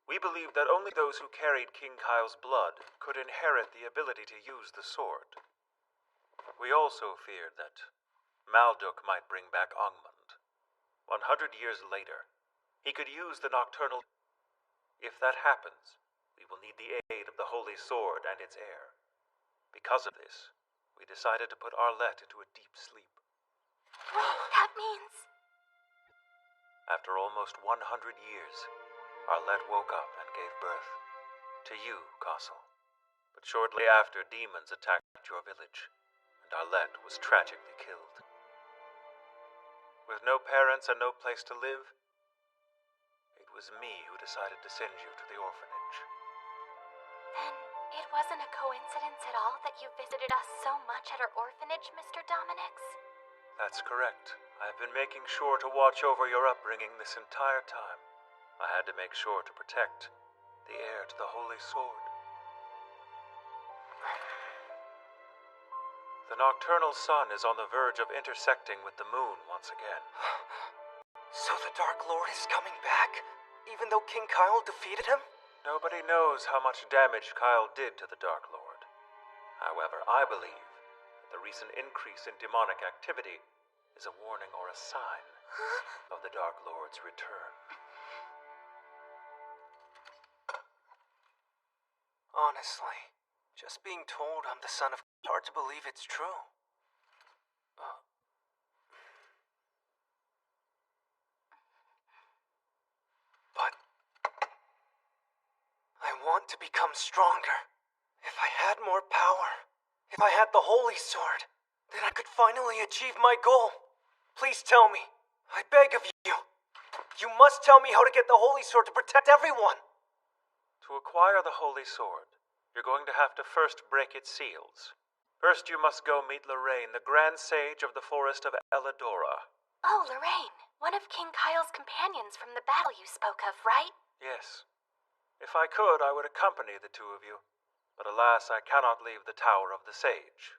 We believed that only those who carried King Kyle's blood could inherit the ability to use the sword. We also feared that Malduk might bring back Ongmund. 100 years later, he could use the nocturnal... If that happens, we will need the aid of the Holy Sword and its heir. Because of this, we decided to put Arlette into a deep sleep. That means... After almost 100 years, Arlette woke up and gave birth to you, Castle. But But shortly after, demons attacked your village, and Arlette was tragically killed. With no parents and no place to live, it was me who decided to send you to the orphanage. Then it wasn't a coincidence at all that you visited us so much at our orphanage, Mr. Dominix? That's correct. I have been making sure to watch over your upbringing this entire time. I had to make sure to protect the heir to the Holy Sword. The nocturnal sun is on the verge of intersecting with the moon once again. So the Dark Lord is coming back? Even though King Kyle defeated him? Nobody knows how much damage Kyle did to the Dark Lord. However, I believe that the recent increase in demonic activity is a warning or a sign of the Dark Lord's return. Honestly, just being told I'm the son of... hard to believe it's true. But... I want to become stronger. If I had more power, if I had the Holy Sword, then I could finally achieve my goal. Please tell me. I beg of you. You must tell me how to get the Holy Sword to protect everyone. To acquire the Holy Sword, you're going to have to first break its seals. First, you must go meet Lorraine, the Grand Sage of the Forest of Elidora. Oh, Lorraine, one of King Kyle's companions from the battle you spoke of, right? Yes. If I could, I would accompany the two of you. But alas, I cannot leave the Tower of the Sage.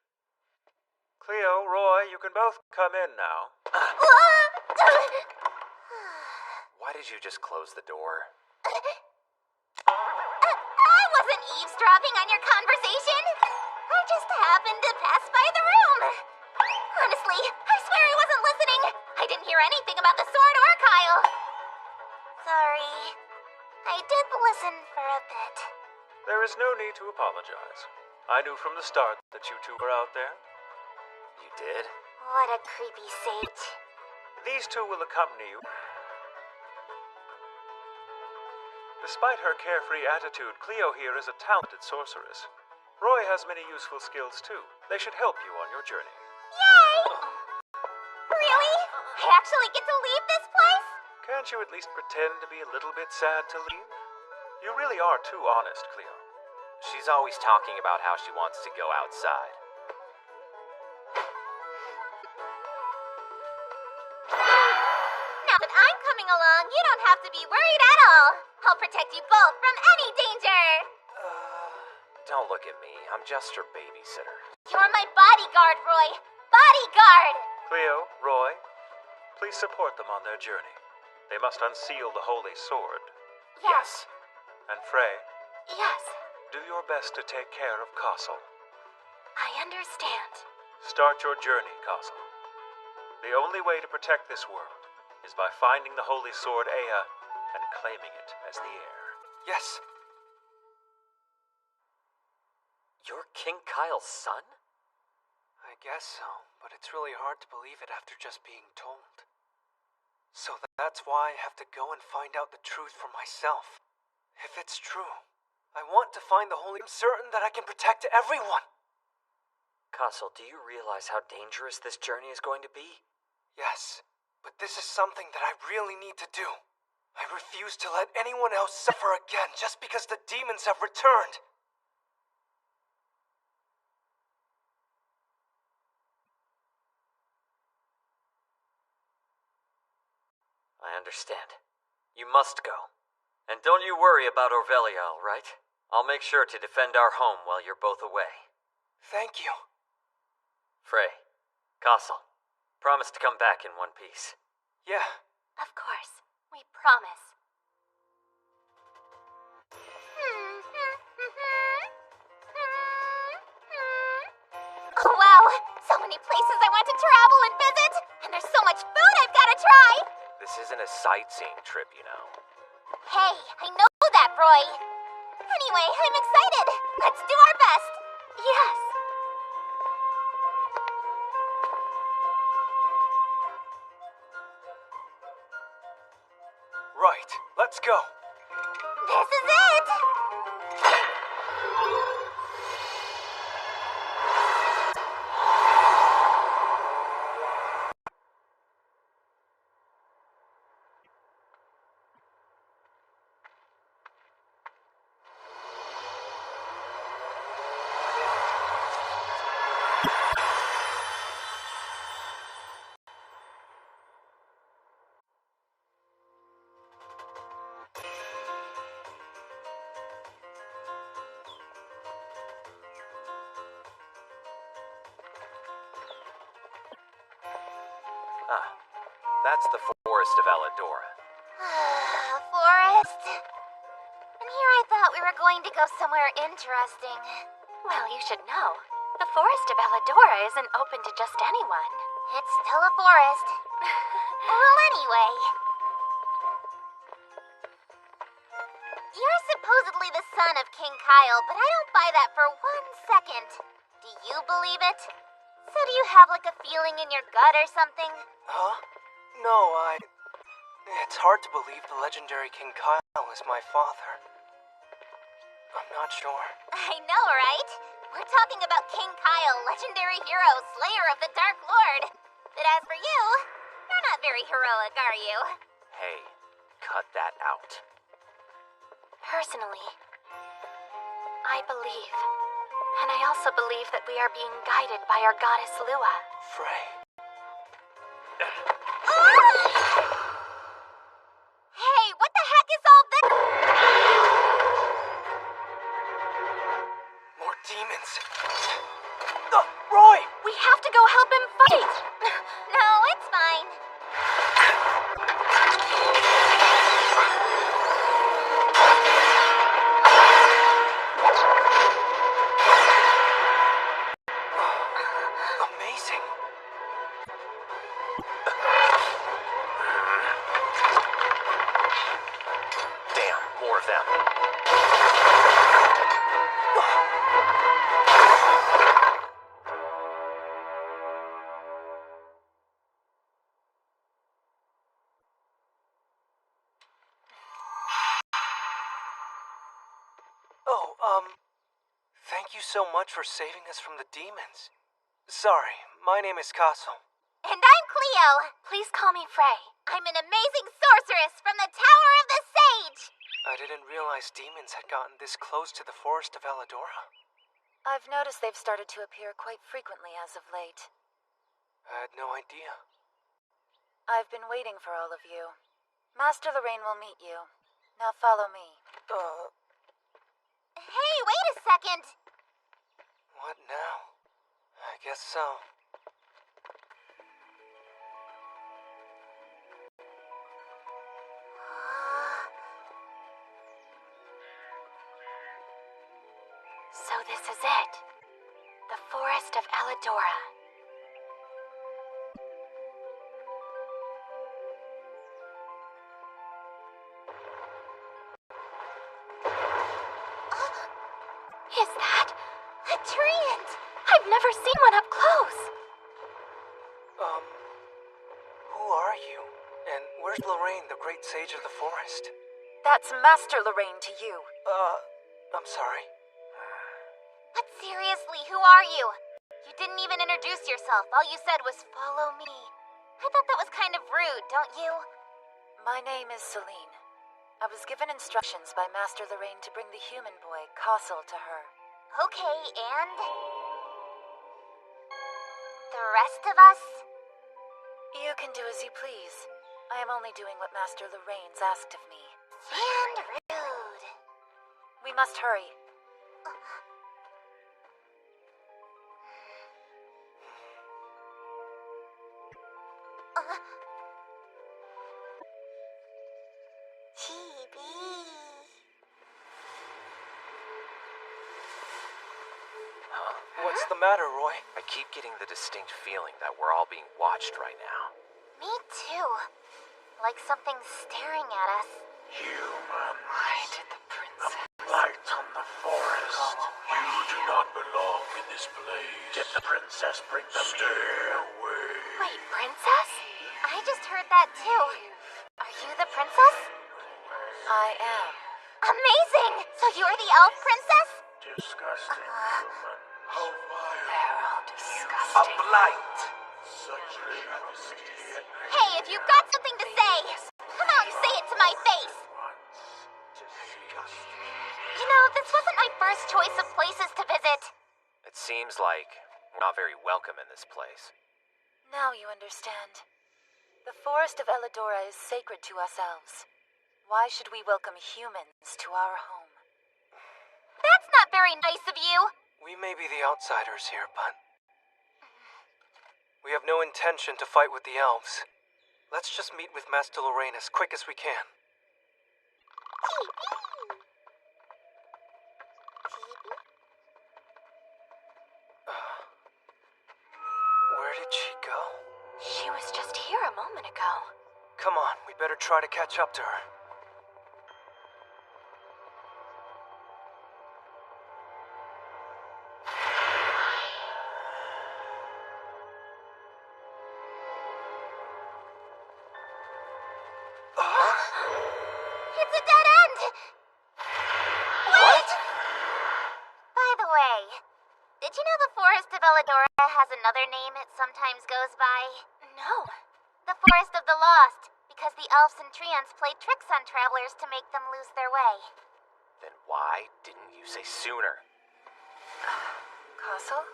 Cleo, Roy, you can both come in now. Why did you just close the door? I wasn't eavesdropping on your conversation. I just happened to pass by the room. Honestly, I swear I wasn't listening. I didn't hear anything about the sword or Kyle. Sorry. I did listen for a bit. There is no need to apologize. I knew from the start that you two were out there. You did? What a creepy sage. These two will accompany you. Despite her carefree attitude, Cleo here is a talented sorceress. Roy has many useful skills too. They should help you on your journey. Yay! Really? I actually get to leave this place? Can't you at least pretend to be a little bit sad to leave? You really are too honest, Cleo. She's always talking about how she wants to go outside. Now that I'm coming along, you don't have to be worried at all. I'll protect you both from any danger. Don't look at me. I'm just her babysitter. You're my bodyguard, Roy. Bodyguard! Cleo, Roy, please support them on their journey. They must unseal the Holy Sword. Yes. And Frey, Yes, do your best to take care of Castle. I understand. Start your journey, Castle. The only way to protect this world is by finding the Holy Sword Ea and claiming it as the heir. Yes. You're King Kyle's son? I guess so, but it's really hard to believe it after just being told. So that's why I have to go and find out the truth for myself. If it's true, I want to find the Holy... I'm certain that I can protect everyone. Castle, do you realize how dangerous this journey is going to be? Yes, but this is something that I really need to do. I refuse to let anyone else suffer again just because the demons have returned. I understand. You must go. And don't you worry about Orvelia, all right? I'll make sure to defend our home while you're both away. Thank you. Frey, Castle, promise to come back in one piece. Yeah. Of course. We promise. Oh, wow! So many places I want to travel and visit! And there's so much food I've got to try! This isn't a sightseeing trip, you know. Hey, I know that, Roy. Anyway, I'm excited. Let's do our best. Yes. Right, let's go. This is it! Ah, that's the Forest of Aladora. Forest. And here I thought we were going to go somewhere interesting. Well, you should know. The Forest of Aladora isn't open to just anyone. It's still a forest. Well, anyway. You're supposedly the son of King Kyle, but I don't buy that for 1 second. Do you believe it? So do you have like a feeling in your gut or something? Huh? No, It's hard to believe the legendary King Kyle is my father. I'm not sure. I know, right? We're talking about King Kyle, legendary hero, slayer of the Dark Lord. But as for you, you're not very heroic, are you? Hey, cut that out. Personally, I believe. And I also believe that we are being guided by our goddess Lua. Frey. Hey, what the heck is all this? More demons. Roy! We have to go help him fight! No, it's fine. Amazing. Damn, more of them. Thank you so much for saving us from the demons. Sorry, my name is Castle. And I'm Cleo. Please call me Frey. I'm an amazing sorceress from the Tower of the Sage. I didn't realize demons had gotten this close to the Forest of Aladora. I've noticed they've started to appear quite frequently as of late. I had no idea. I've been waiting for all of you. Master Lorraine will meet you. Now follow me. Hey, wait a second. What now? I guess so. So this is it. The Forest of Aladora. Is that a treant? I've never seen one up close. Who are you? And where's Lorraine, the great sage of the forest? That's Master Lorraine to you. I'm sorry. But seriously, who are you? You didn't even introduce yourself. All you said was, follow me. I thought that was kind of rude, don't you? My name is Celine. I was given instructions by Master Lorraine to bring the human boy, Castle, to her. Okay, and? The rest of us? You can do as you please. I am only doing what Master Lorraine's asked of me. And rude. We must hurry. What's the matter, Roy? I keep getting the distinct feeling that we're all being watched right now. Me too. Like something's staring at us. Human. Why did the princess... Light on the forest. You do not belong in this place. Did the princess bring them here? Stay away. Wait, princess? I just heard that too. Are you the princess? I am. Amazing! So you're the elf princess? Disgusting human. How vile. They're all A disgusting. blight. Such travesty. Hey, if you've got something to say, come out and say it to my face. You know, this wasn't my first choice of places to visit. It seems like we're not very welcome in this place. Now you understand. The Forest of Aladora is sacred to us elves. Why should we welcome humans to our home? That's not very nice of you. We may be the outsiders here, but We have no intention to fight with the elves. Let's just meet with Master Lorraine as quick as we can. Where did she go? She was just here a moment ago. Come on, we better try to catch up to her. It's a dead end! What? By the way, did you know the Forest of Elidora has another name it sometimes goes by? No. The Forest of the Lost, because the elves and treants played tricks on travelers to make them lose their way. Then why didn't you say sooner? Castle?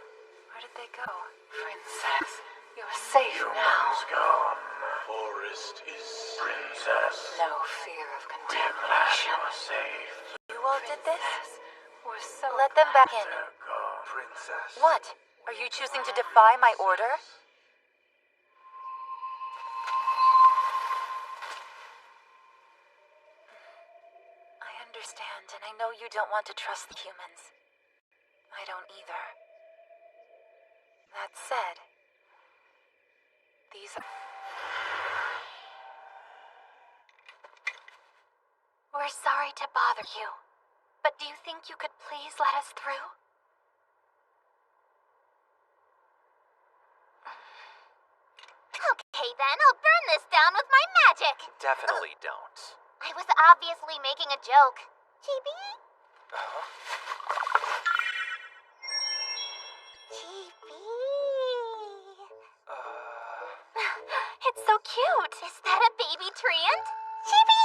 Where did they go? Princess, you're safe now. Gone. Forest is princess. No fear of Glad contamination. you're safe. You all did this? We're so Let them back in. Gone. Princess. What? Are you choosing to defy my order? I understand, and I know you don't want to trust the humans. I don't either. That said, these are... We're sorry to bother you, but do you think you could please let us through? Okay then, I'll burn this down with my magic! Definitely don't. I was obviously making a joke. Chibi? Chibi? It's so cute. Is that a baby treant? Chibi?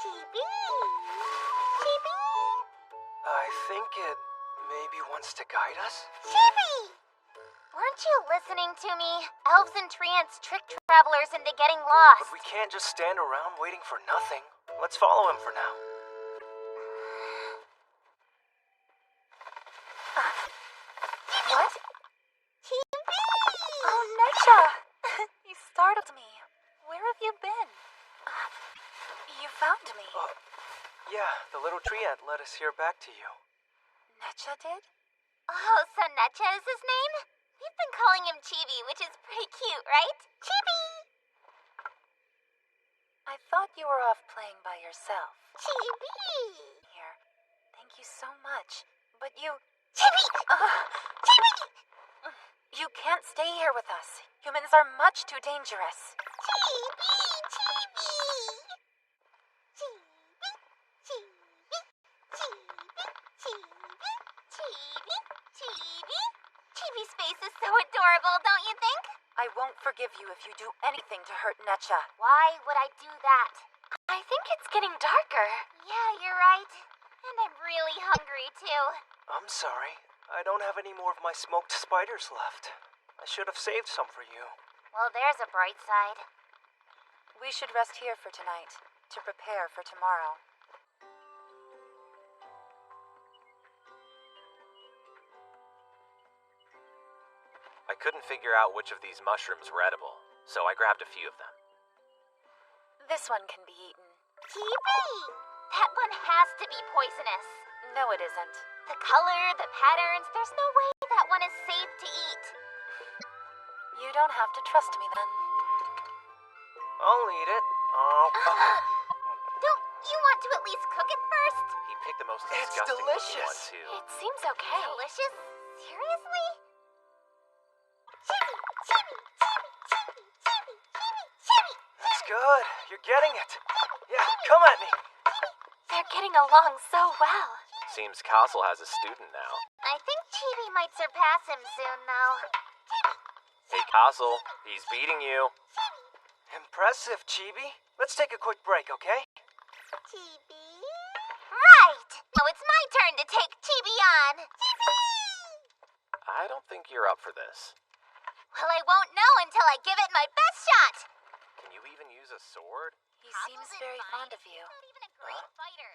Chibi? Chibi? I think it maybe wants to guide us. Chibi! Weren't you listening to me? Elves and treants trick travelers into getting lost. But we can't just stand around waiting for nothing. Let's follow him for now. What? Chibi! Oh, Necha! You startled me. Where have you been? You found me. Yeah, the little treant led us here back to you. Necha did? Oh, so Necha is his name? We've been calling him Chibi, which is pretty cute, right? Chibi! I thought you were off playing by yourself. Chibi! Here. Thank you so much. But you... Chibi! Chibi! You can't stay here with us. Humans are much too dangerous. Chibi! Chibi! Chibi! Chibi! Chibi! Chibi! Chibi! Chibi's face is so adorable, don't you think? I won't forgive you if you do anything to hurt Necha. Why would I do that? I think it's getting darker. Yeah, you're right. And I'm really hungry, too. I'm sorry. I don't have any more of my smoked spiders left. I should have saved some for you. Well, there's a bright side. We should rest here for tonight, to prepare for tomorrow. I couldn't figure out which of these mushrooms were edible, so I grabbed a few of them. This one can be eaten. Chibi! That one has to be poisonous. No, it isn't. The color, the patterns, there's no way that one is safe to eat. You don't have to trust me then. I'll eat it. Oh. Don't you want to at least cook it first? He picked the most It's disgusting looking one, delicious. too. It seems okay. Delicious? Seriously? Chibi! Chibi! Chibi! Chibi! Chibi! Chibi! Chibi! That's good. You're getting it. Yeah, come at me. They're getting along so well. Seems Castle has a student now. I think Chibi might surpass him soon, though. Hey, Castle, he's beating you. Impressive, Chibi. Let's take a quick break, okay? Chibi? Right! Now it's my turn to take Chibi on. Chibi! I don't think you're up for this. Well, I won't know until I give it my best shot. Can you even use a sword? He seems very fond of you. Not even a great fighter.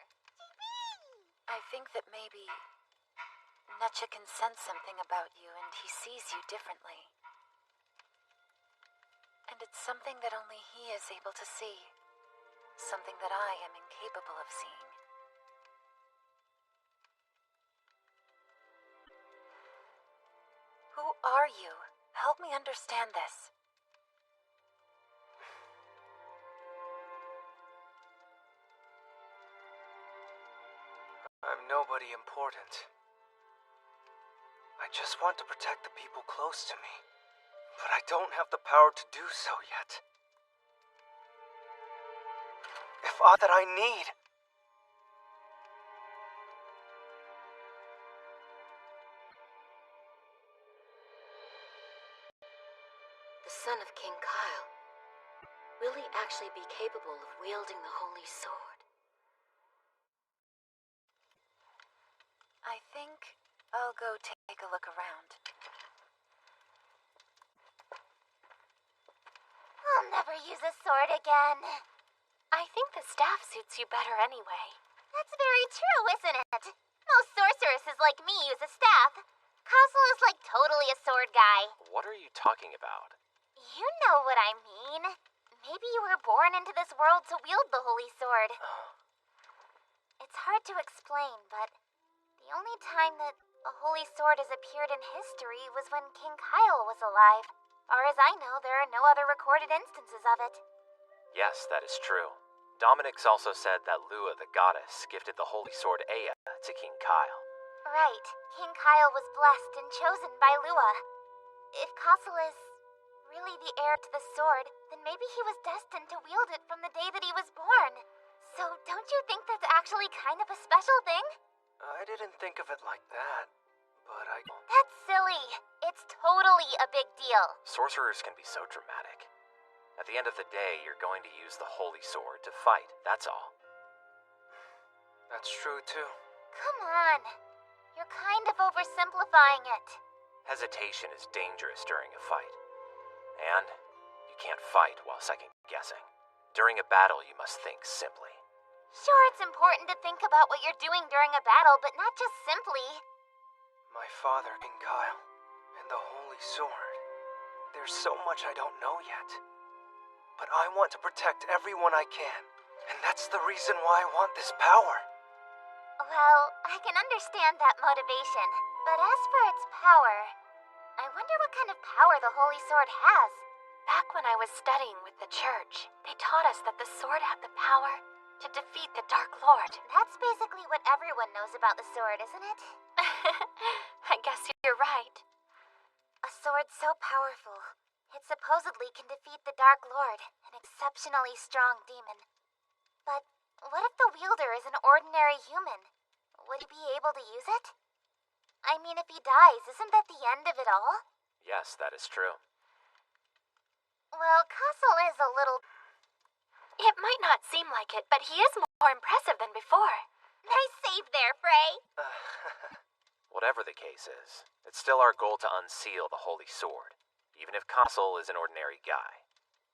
I think that maybe Necha can sense something about you and he sees you differently. Something that only he is able to see. Something that I am incapable of seeing. Who are you? Help me understand this. I'm nobody important. I just want to protect the people close to me. But I don't have the power to do so yet. If all that I need. The son of King Kyle. Will he actually be capable of wielding the holy sword? I think I'll go take a look around. I'll never use a sword again. I think the staff suits you better anyway. That's very true, isn't it? Most sorceresses like me use a staff. Castle is like totally a sword guy. What are you talking about? You know what I mean. Maybe you were born into this world to wield the holy sword. It's hard to explain, but the only time that a holy sword has appeared in history was when King Kyle was alive. Far as I know, there are no other recorded instances of it. Yes, that is true. Dominic's also said that Lua the goddess gifted the holy sword Ea to King Kyle. Right. King Kyle was blessed and chosen by Lua. If Castle is really the heir to the sword, then maybe he was destined to wield it from the day that he was born. So don't you think that's actually kind of a special thing? I didn't think of it like that, but I... That's silly. It's totally a big deal. Sorcerers can be so dramatic. At the end of the day, you're going to use the holy sword to fight, that's all. That's true, too. Come on. You're kind of oversimplifying it. Hesitation is dangerous during a fight. And you can't fight while second-guessing. During a battle, you must think simply. Sure, it's important to think about what you're doing during a battle, but not just simply. My father, King Kyle, and the holy sword. There's so much I don't know yet. But I want to protect everyone I can. And that's the reason why I want this power. Well, I can understand that motivation. But as for its power, I wonder what kind of power the holy sword has. Back when I was studying with the church, they taught us that the sword had the power to defeat the Dark Lord. That's basically what everyone knows about the sword, isn't it? I guess you're right. A sword so powerful, it supposedly can defeat the Dark Lord, an exceptionally strong demon. But what if the wielder is an ordinary human? Would he be able to use it? I mean, if he dies, isn't that the end of it all? Yes, that is true. Well, Castle is a little... It might not seem like it, but he is more impressive than before. Nice save there, Frey. Whatever the case is, it's still our goal to unseal the holy sword, even if Castle is an ordinary guy.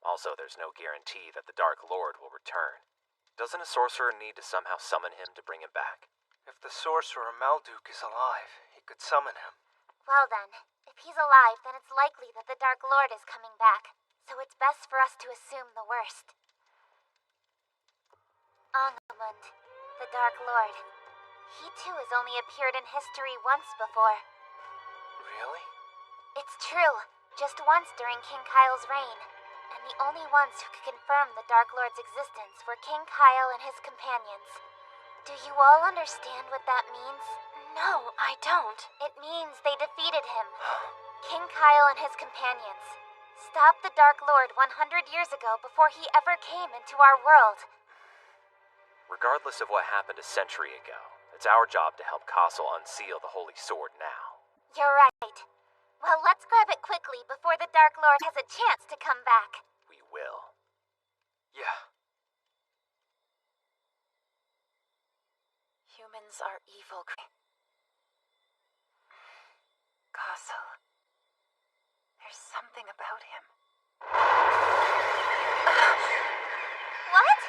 Also, there's no guarantee that the Dark Lord will return. Doesn't a sorcerer need to somehow summon him to bring him back? If the sorcerer Malduk is alive, he could summon him. Well then, if he's alive, then it's likely that the Dark Lord is coming back. So it's best for us to assume the worst. Angemund, the Dark Lord. He too has only appeared in history once before. Really? It's true. Just once during King Kyle's reign. And the only ones who could confirm the Dark Lord's existence were King Kyle and his companions. Do you all understand what that means? No, I don't. It means they defeated him. King Kyle and his companions stopped the Dark Lord 100 years ago before he ever came into our world. Regardless of what happened a century ago, it's our job to help Castle unseal the holy sword now. You're right. Well, let's grab it quickly before the Dark Lord has a chance to come back. We will. Yeah. Humans are evil. Castle. There's something about him. What?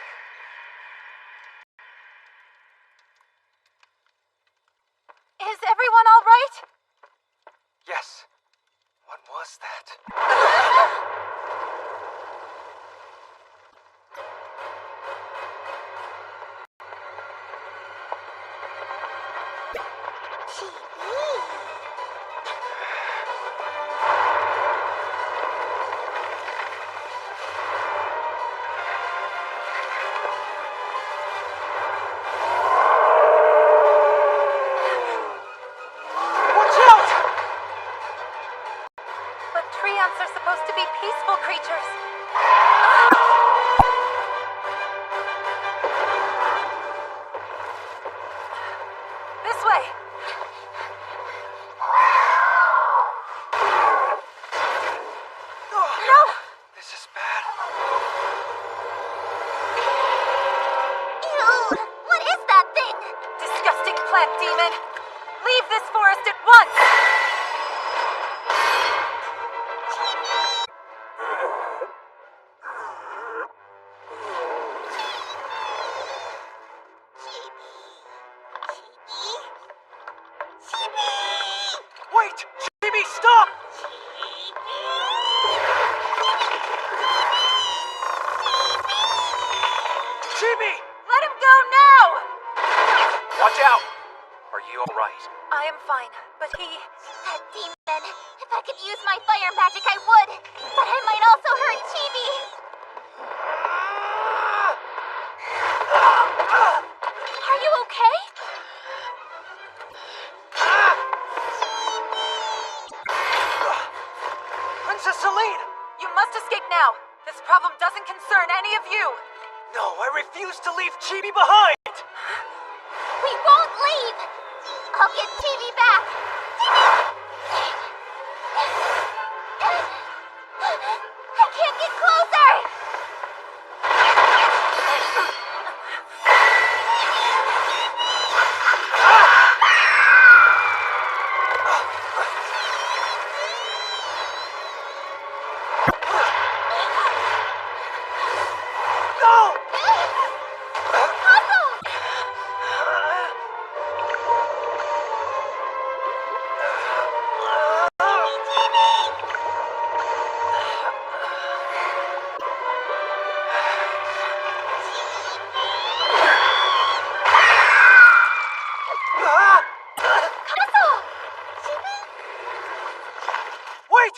Is everyone all right? Yes. What was that? treants are supposed to be peaceful creatures. This way. No! This is bad. Ew! What is that thing? Disgusting plant demon! Leave this forest at once! Wait! Chibi, stop! Chibi! Let him go now! Watch out! Are you alright? I am fine, but he... That demon. If I could use my fire magic, I would. But I might also hurt Chibi. Are you okay? Princess Celine! You must escape now. This problem doesn't concern any of you. No, I refuse to leave Chibi behind! We won't leave. I'll get Chibi back. I can't get closer. Wait!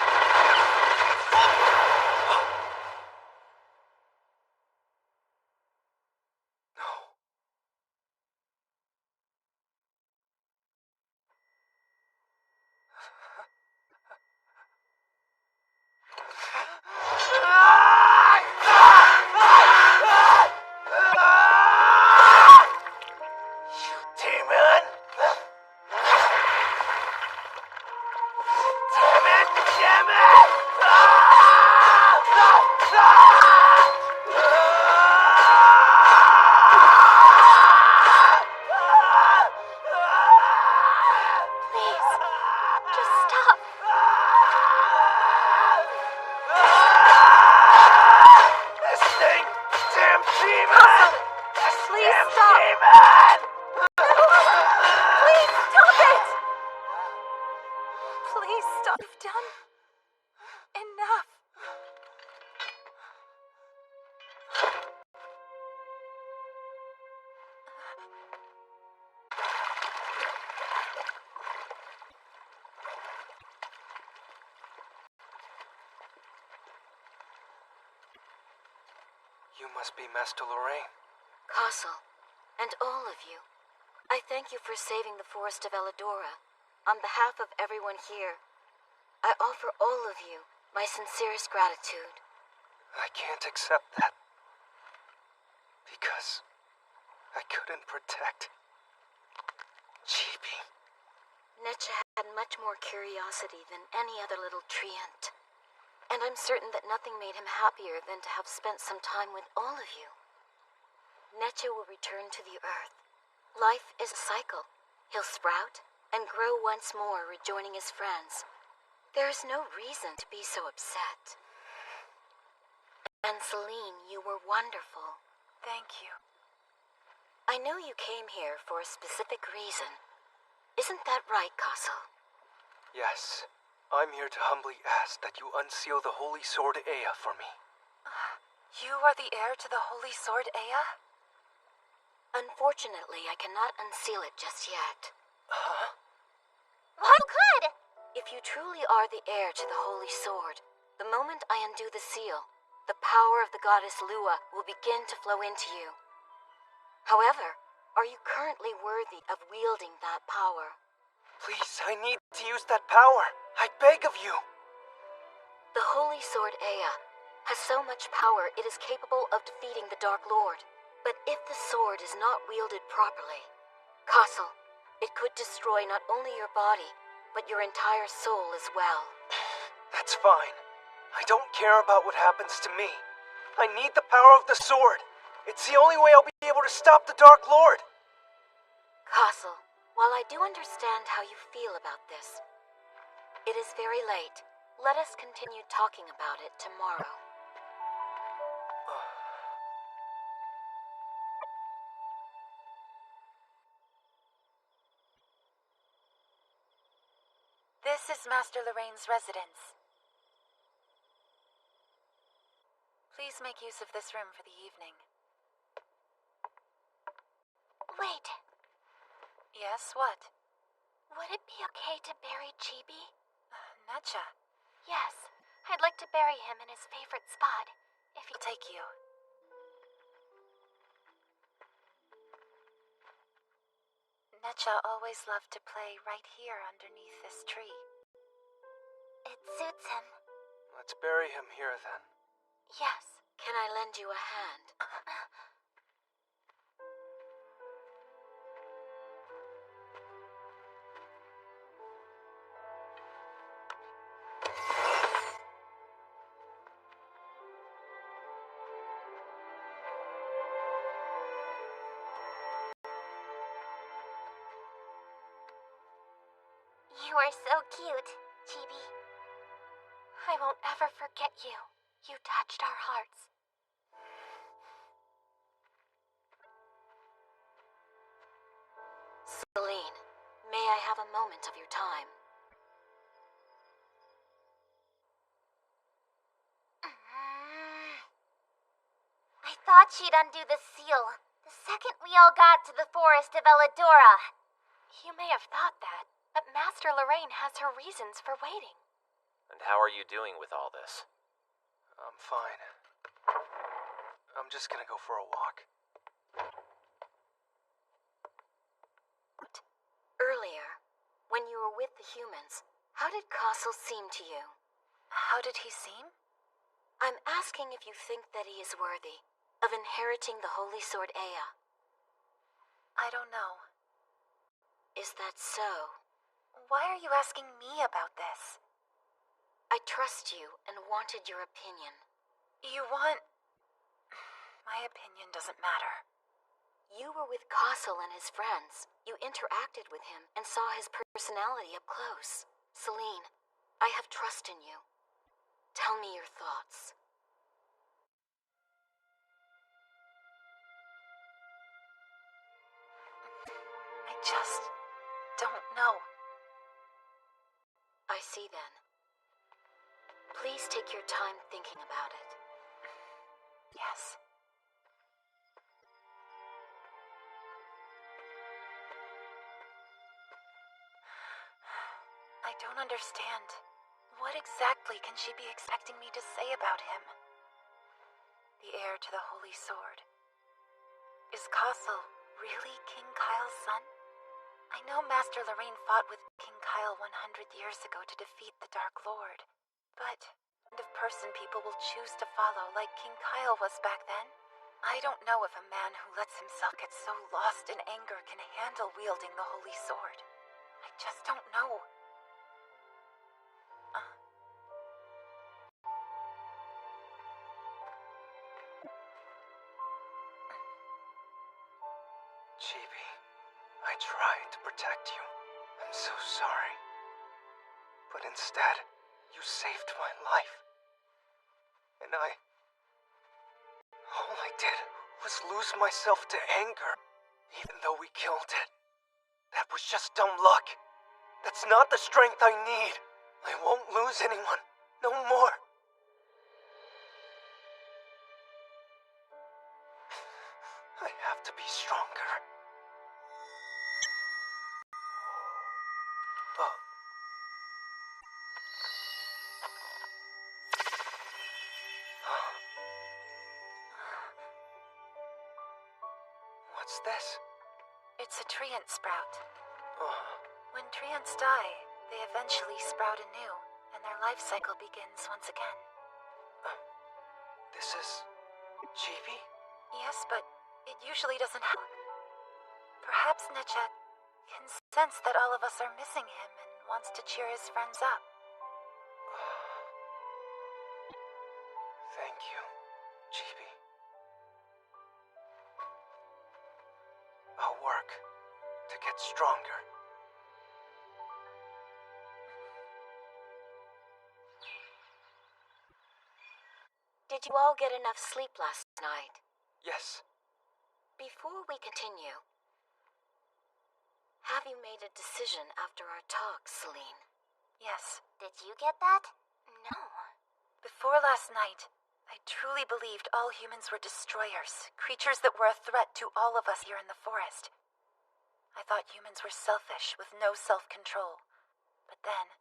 Demon! Damn it! Please, just stop. This thing! Damn demon! Please Damn stop. demon! Please stop it! Please stop. You've done enough. You must be Master Lorraine. Castle, and all of you, I thank you for saving the forest of Elidora. On behalf of everyone here, I offer all of you my sincerest gratitude. I can't accept that. Because I couldn't protect Chibi. Necha had much more curiosity than any other little treant. And I'm certain that nothing made him happier than to have spent some time with all of you. Necha will return to the earth. Life is a cycle. He'll sprout and grow once more, rejoining his friends. There is no reason to be so upset. And Celine, you were wonderful. Thank you. I know you came here for a specific reason. Isn't that right, Castle? Yes. I'm here to humbly ask that you unseal the Holy Sword Ea for me. You are the heir to the Holy Sword Ea? Unfortunately, I cannot unseal it just yet. Huh? What could? If you truly are the heir to the Holy Sword, the moment I undo the seal, the power of the goddess Lua will begin to flow into you. However, are you currently worthy of wielding that power? Please, I need to use that power. I beg of you. Holy Sword Ea has so much power it is capable of defeating the Dark Lord. But if the sword is not wielded properly, Castle, it could destroy not only your body, but your entire soul as well. That's fine. I don't care about what happens to me. I need the power of the sword. It's the only way I'll be able to stop the Dark Lord. Castle, while I do understand how you feel about this, it is very late. Let us continue talking about it tomorrow. This is Master Lorraine's residence. Please make use of this room for the evening. Wait, Yes, what? would it be okay to bury Chibi? Necha. Yes, I'd like to bury him in his favorite spot. If he... I'll take you. Necha always loved to play right here underneath this tree. It suits him. Let's bury him here then. Yes. Can I lend you a hand? You are so cute, Chibi. I won't ever forget you. You touched our hearts. Celine, may I have a moment of your time? I thought she'd undo the seal the second we all got to the forest of Elidora. You may have thought that, but Master Lorraine has her reasons for waiting. And how are you doing with all this? I'm fine. I'm just gonna go for a walk. Earlier, when you were with the humans, how did Castle seem to you? How did he seem? I'm asking if you think that he is worthy of inheriting the Holy Sword Ea. I don't know. Is that so? Why are you asking me about this? I trust you and wanted your opinion. You want... My opinion doesn't matter. You were with Castle and his friends. You interacted with him and saw his personality up close. Celine, I have trust in you. Tell me your thoughts. I just don't know. I see then. Please take your time thinking about it. Yes. I don't understand. What exactly can she be expecting me to say about him? The heir to the Holy Sword. Is Castle really King Kyle's son? I know Master Lorraine fought with King Kyle 100 years ago to defeat the Dark Lord. But the kind of person people will choose to follow like King Kyle was back then? I don't know if a man who lets himself get so lost in anger can handle wielding the Holy Sword. I just don't know. Chibi, I tried to protect you. I'm so sorry. But instead, you saved my life. And all I did was lose myself to anger, even though we killed it. That was just dumb luck. That's not the strength I need. I won't lose anyone. No more. I have to be stronger. What's this? It's a treant sprout. When treants die, they eventually sprout anew. and their life cycle begins once again. This is... Chibi? Yes, but it usually doesn't help. Perhaps Nietzsche can sense that all of us are missing him and wants to cheer his friends up. Thank you, Chibi. I'll work to get stronger. Did you all get enough sleep last night? Yes. Before we continue, have you made a decision after our talk, Celine? Yes. Did you get that? No. Before last night, I truly believed all humans were destroyers, creatures that were a threat to all of us here in the forest. I thought humans were selfish, with no self-control. But then,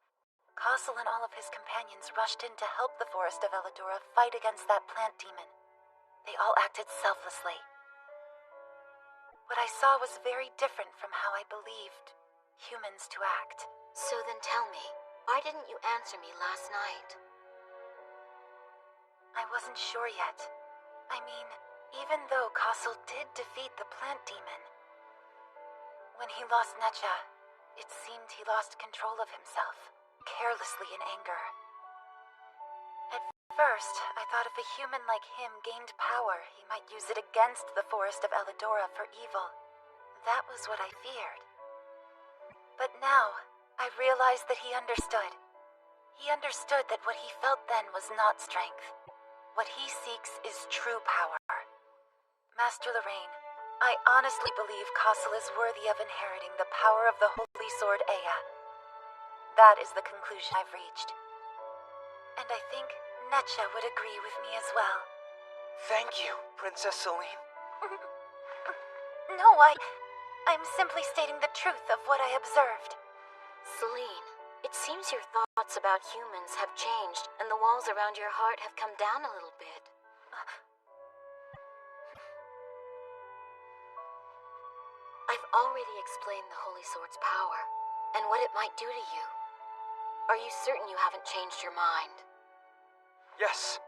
Castle and all of his companions rushed in to help the forest of Elidora fight against that plant demon. They all acted selflessly. What I saw was very different from how I believed humans to act. So then tell me, why didn't you answer me last night? I wasn't sure yet. I mean, even though Castle did defeat the plant demon, when he lost Necha, it seemed he lost control of himself, carelessly in anger. At first, I thought if a human like him gained power, he might use it against the forest of Elidora for evil. That was what I feared. But now, I realized that he understood. He understood that what he felt then was not strength. What he seeks is true power. Master Lorraine, I honestly believe Castle is worthy of inheriting the power of the Holy Sword Ea. That is the conclusion I've reached. And I think Necha would agree with me as well. Thank you, Princess Celine. No, I'm simply stating the truth of what I observed. Celine, it seems your thoughts about humans have changed and the walls around your heart have come down a little bit. I've already explained the Holy Sword's power and what it might do to you. Are you certain you haven't changed your mind? Yes.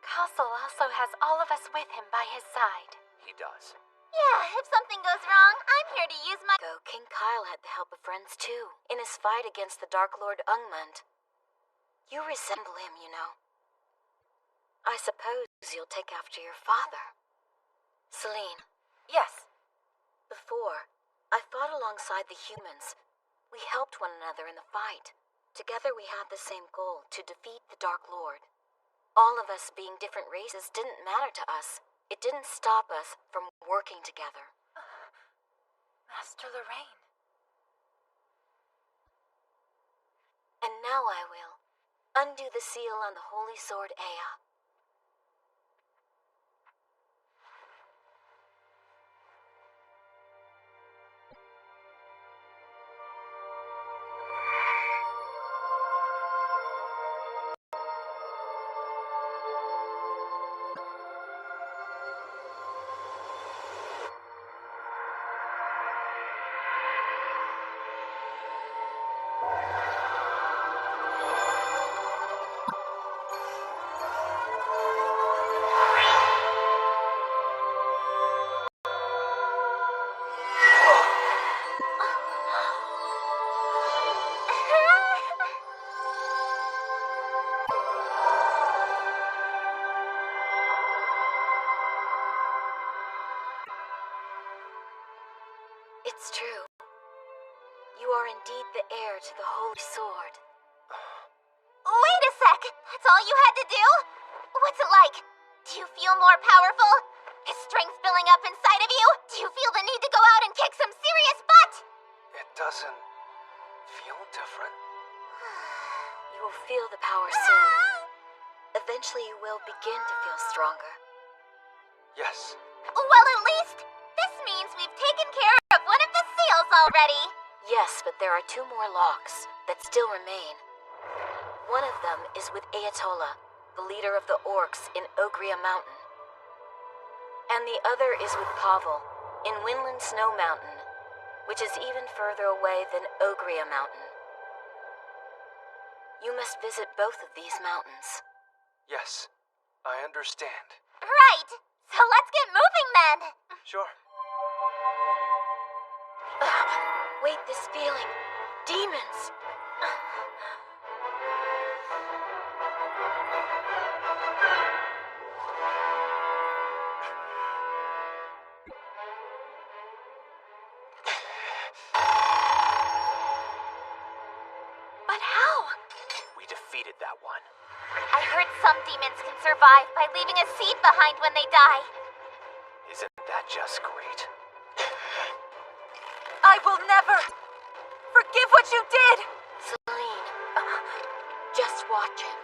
Castle also has all of us with him by his side. He does. Yeah, if something goes wrong, I'm here to use my... King Kyle had the help of friends too, in his fight against the Dark Lord Ungmund. You resemble him, you know. I suppose you'll take after your father. Celine. Yes. Before, I fought alongside the humans. We helped one another in the fight. Together we had the same goal, to defeat the Dark Lord. All of us being different races didn't matter to us. It didn't stop us from working together. Master Lorraine. And now I will undo the seal on the Holy Sword Ea. It's true. You are indeed the heir to the Holy Sword. Wait a sec! That's all you had to do? What's it like? Do you feel more powerful? Is strength building up inside of you? Do you feel the need to go out and kick some serious butt? It doesn't feel different. You will feel the power soon. Eventually you will begin to feel stronger. Yes. Well, at least this means we've taken care of one of the seals already. Yes, but there are 2 more locks that still remain. One of them is with Ayatollah, the leader of the orcs in Ogria Mountain. and the other is with Pavel, in Winland Snow Mountain, which is even further away than Ogria Mountain. You must visit both of these mountains. Yes, I understand. Right! So let's get moving then! Sure. Wait, this feeling. Demons! But how? We defeated that one. I heard some demons can survive by leaving a seed behind when they die. Isn't that just great? I will never forgive what you did! Celine, just watch him.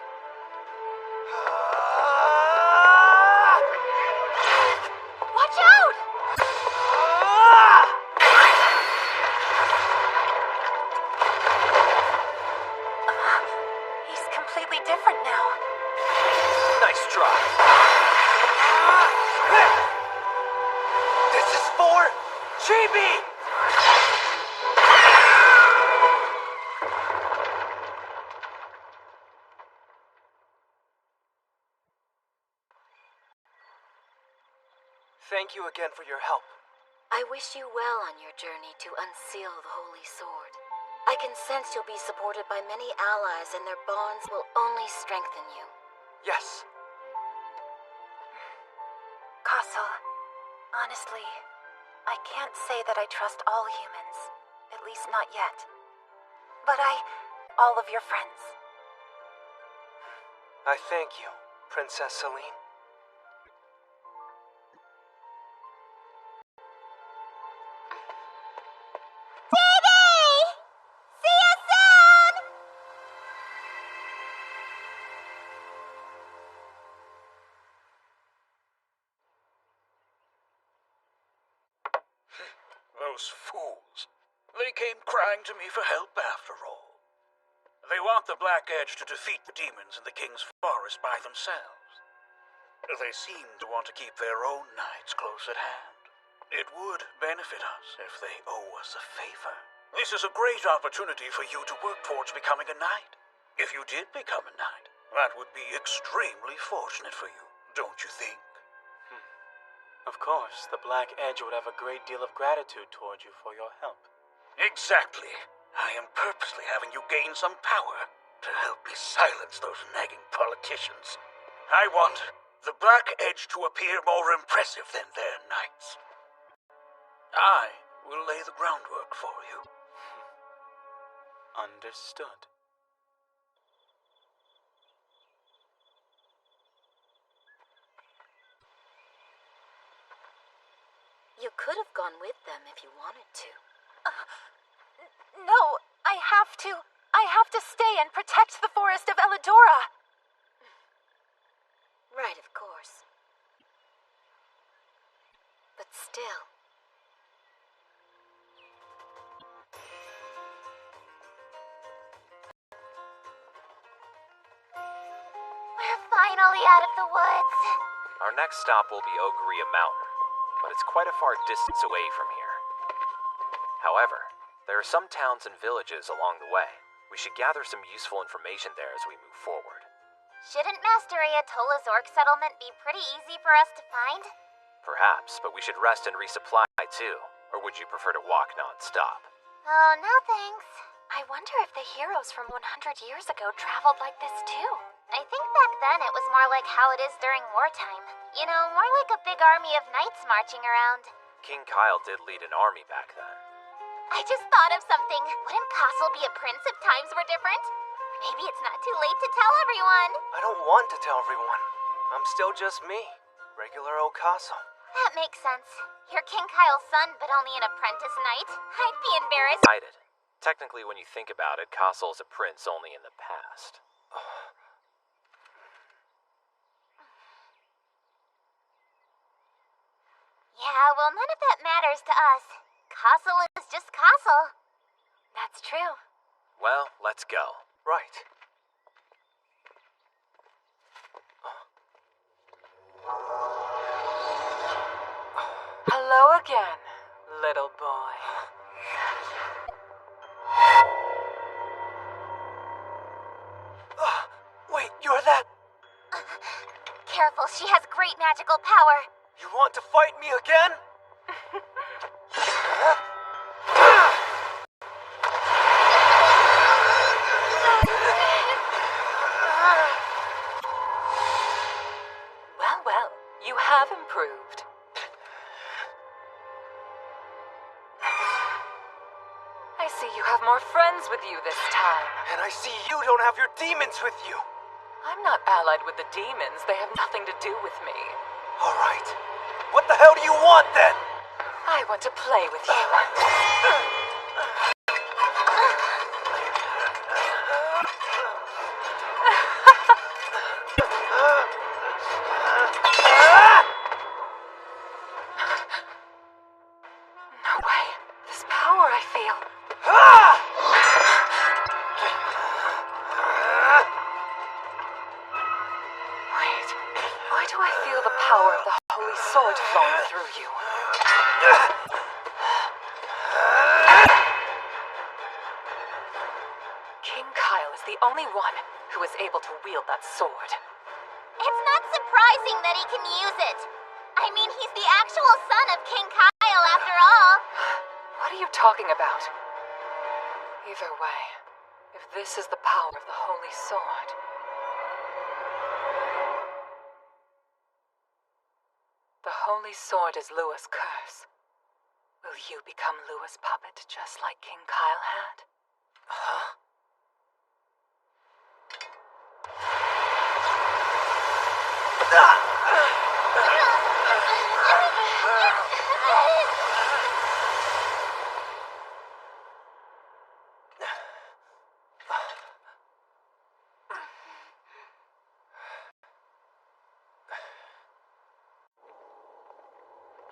Watch out! He's completely different now. Nice try. This is for Chibi! Thank you again for your help. I wish you well on your journey to unseal the Holy Sword. I can sense you'll be supported by many allies, and their bonds will only strengthen you. Yes. Castle, honestly, I can't say that I trust all humans. At least not yet. But all of your friends. I thank you, Princess Celine. See you soon! Those fools. They came crying to me for help after all. They want the Black Edge to defeat the demons in the King's Forest by themselves. They seem to want to keep their own knights close at hand. It would benefit us if they owe us a favor. This is a great opportunity for you to work towards becoming a knight. If you did become a knight, that would be extremely fortunate for you, don't you think? Of course, the Black Edge would have a great deal of gratitude toward you for your help. Exactly. I am purposely having you gain some power to help me silence those nagging politicians. I want the Black Edge to appear more impressive than their knights. I will lay the groundwork for you. Understood. You could have gone with them if you wanted to. No, I have to. I have to stay and protect the forest of Elidora. Right, of course. But still. We're finally out of the woods. Our next stop will be Ogria Mountain, but it's quite a far distance away from here. However, there are some towns and villages along the way. We should gather some useful information there as we move forward. Shouldn't Masteria Tola's orc settlement be pretty easy for us to find? Perhaps, but we should rest and resupply too. Or would you prefer to walk non-stop? Oh, no thanks. I wonder if the heroes from 100 years ago traveled like this too. I think back then it was more like how it is during wartime. You know, more like a big army of knights marching around. King Kyle did lead an army back then. I just thought of something. Wouldn't Castle be a prince if times were different? Maybe it's not too late to tell everyone. I don't want to tell everyone. I'm still just me. Regular old Castle. That makes sense. You're King Kyle's son, but only an apprentice knight. I'd be embarrassed. United. Technically, when you think about it, Castle is a prince only in the past. Yeah, well, none of that matters to us. Castle is just Castle. That's true. Well, let's go. Right. Hello again, little boy. Wait, you're that... Careful, she has great magical power. You want to fight me again? Well, you have improved. I see you have more friends with you this time. And I see you don't have your demons with you. I'm not allied with the demons. They have nothing to do with me. All right. What the hell do you want, then? I want to play with you. No way. This power I feel. Wait. Why do I feel the power of the Holy Sword flowing through you? King Kyle is the only one who is able to wield that sword. It's not surprising that he can use it. I mean, he's the actual son of King Kyle, after all. What are you talking about? Either way, if this is the power of the Holy Sword... The Holy Sword is Lua's curse. Will you become Lua's puppet just like King Kyle had? Huh?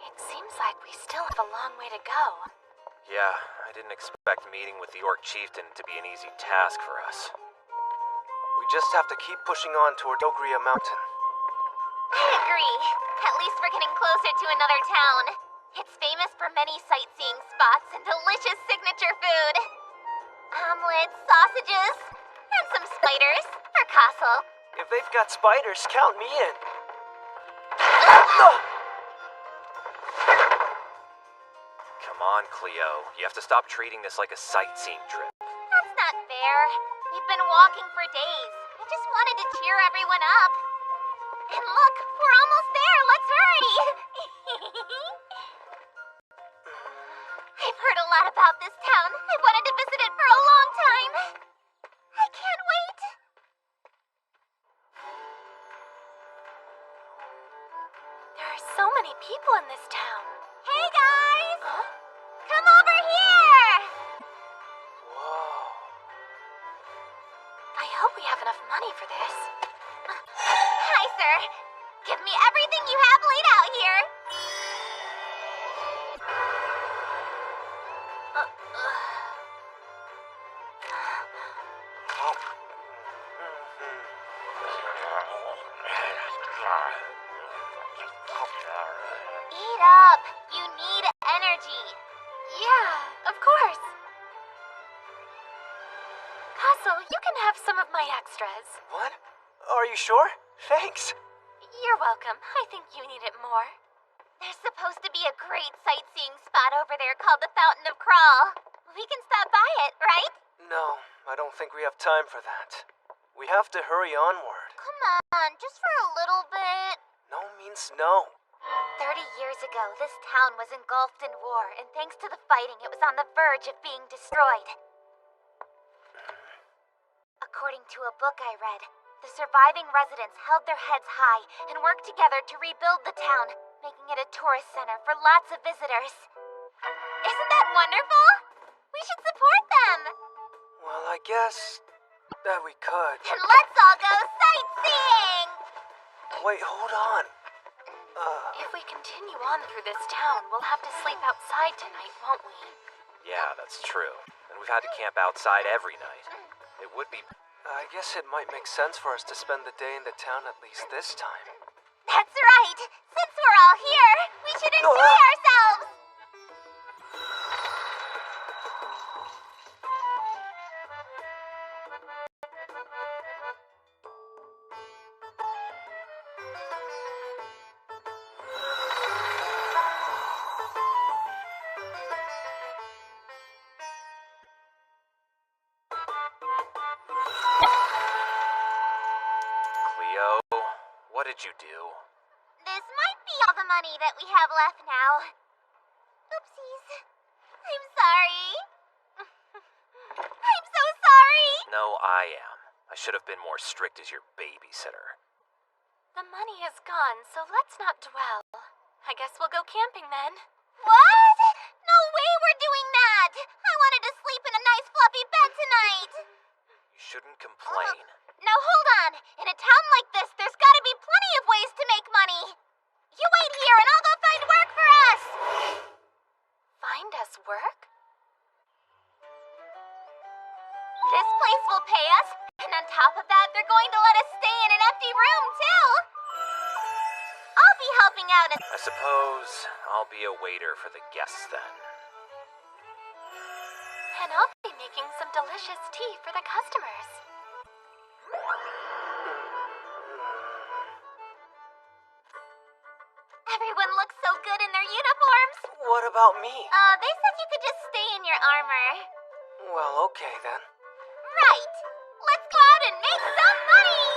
It seems like we still have a long way to go. Yeah, I didn't expect meeting with the Orc Chieftain to be an easy task for us. We just have to keep pushing on toward Ogria Mountain. I agree. At least we're getting closer to another town. It's famous for many sightseeing spots and delicious signature food. Omelets, sausages, and some spiders for Castle. If they've got spiders, count me in. Come on, Cleo. You have to stop treating this like a sightseeing trip. That's not fair. We've been walking for days. I just wanted to cheer everyone up. And look, we're almost there. Let's hurry. I've heard a lot about this town. I've wanted to visit it for a long time. I can't wait. There are so many people in this town. Hey, guys! Huh? Come over here! Whoa. I hope we have enough money for this. Hi, sir. Give me everything you have laid out here. Eat up. You need energy. Yeah, of course. Castle, you can have some of my extras. What? Are you sure? Thanks. You're welcome. I think you need it more. There's supposed to be a great sightseeing spot over there called the Fountain of Crawl. We can stop by it, right? No, I don't think we have time for that. We have to hurry onward. Come on, just for a little bit. No means no. 30 years ago, this town was engulfed in war, and thanks to the fighting, it was on the verge of being destroyed. According to a book I read, the surviving residents held their heads high and worked together to rebuild the town, making it a tourist center for lots of visitors. Isn't that wonderful? We should support them! Well, I guess that we could. And let's all go sightseeing! Wait, hold on. If we continue on through this town, we'll have to sleep outside tonight, won't we? Yeah, that's true. And we've had to camp outside every night. It would be... I guess it might make sense for us to spend the day in the town at least this time. That's right! Since we're all here, we should enjoy ourselves! What did you do? This might be all the money that we have left now. Oopsies. I'm sorry. I'm so sorry. No, I am. I should have been more strict as your babysitter. The money is gone, so let's not dwell. I guess we'll go camping then. What? No way we're doing that. I wanted to sleep in a nice fluffy bed tonight. You shouldn't complain. Now hold on. In a town like this, there's gotta be plenty of ways to make money. You wait here and I'll go find work for us. Find us work? This place will pay us, and on top of that, they're going to let us stay in an empty room, too. I'll be helping out at... I suppose I'll be a waiter for the guests then. And I'll be making some delicious tea for the customers. Everyone looks so good in their uniforms. What about me? They said you could just stay in your armor. Well, okay then. Right. Let's go out and make some money.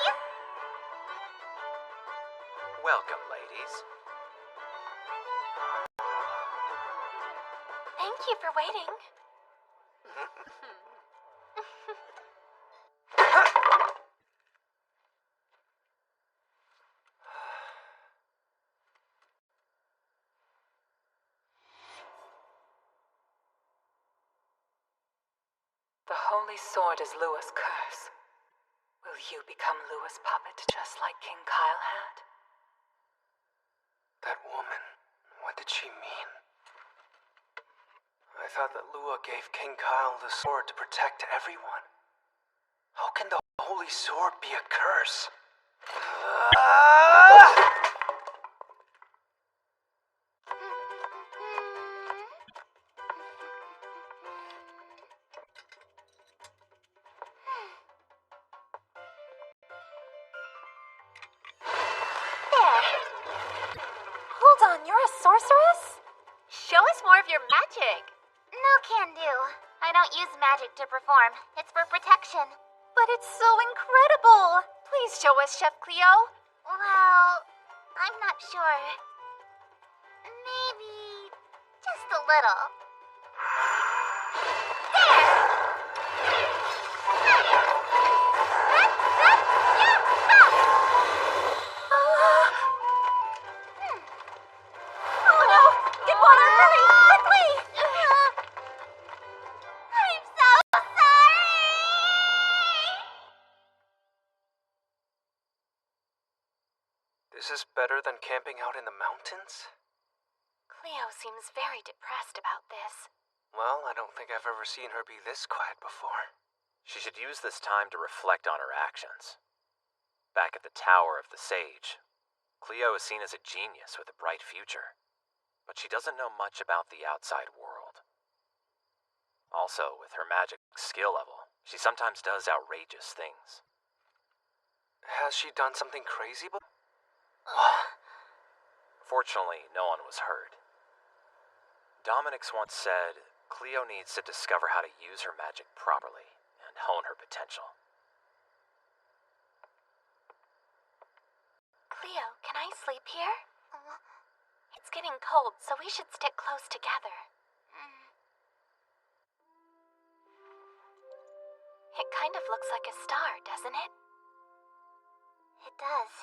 Welcome, ladies. Thank you for waiting. The holy sword is Lua's curse. Will you become Lua's puppet just like King Kyle had? That woman, what did she mean? I thought that Lua gave King Kyle the sword to protect everyone. How can the holy sword be a curse? Hold on, you're a sorceress? Show us more of your magic. No can do. I don't use magic to perform. It's for protection. But it's so incredible. Please show us, Chef Cleo. Well, I'm not sure. Maybe just a little. Oh no! Get water, hurry! Quickly! I'm so sorry! This is better than camping out in the mountains? Cleo seems very depressed about this. Well, I don't think I've ever seen her be this quiet before. She should use this time to reflect on her actions. Back at the Tower of the Sage, Cleo is seen as a genius with a bright future, but she doesn't know much about the outside world. Also, with her magic skill level, she sometimes does outrageous things. Has she done something crazy? Fortunately, no one was hurt. Dominix once said, Cleo needs to discover how to use her magic properly and hone her potential. Cleo, can I sleep here? It's getting cold, so we should stick close together. It kind of looks like a star, doesn't it? It does.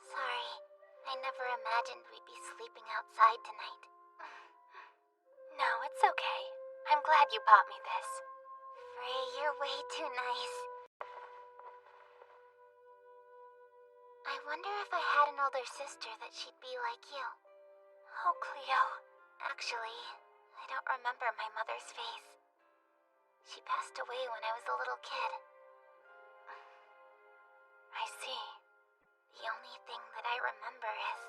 Sorry, I never imagined we'd be sleeping outside tonight. No, it's okay. I'm glad you bought me this. Frey, you're way too nice. I wonder if I had an older sister that she'd be like you. Oh, Cleo. Actually, I don't remember my mother's face. She passed away when I was a little kid. I see. The only thing that I remember is...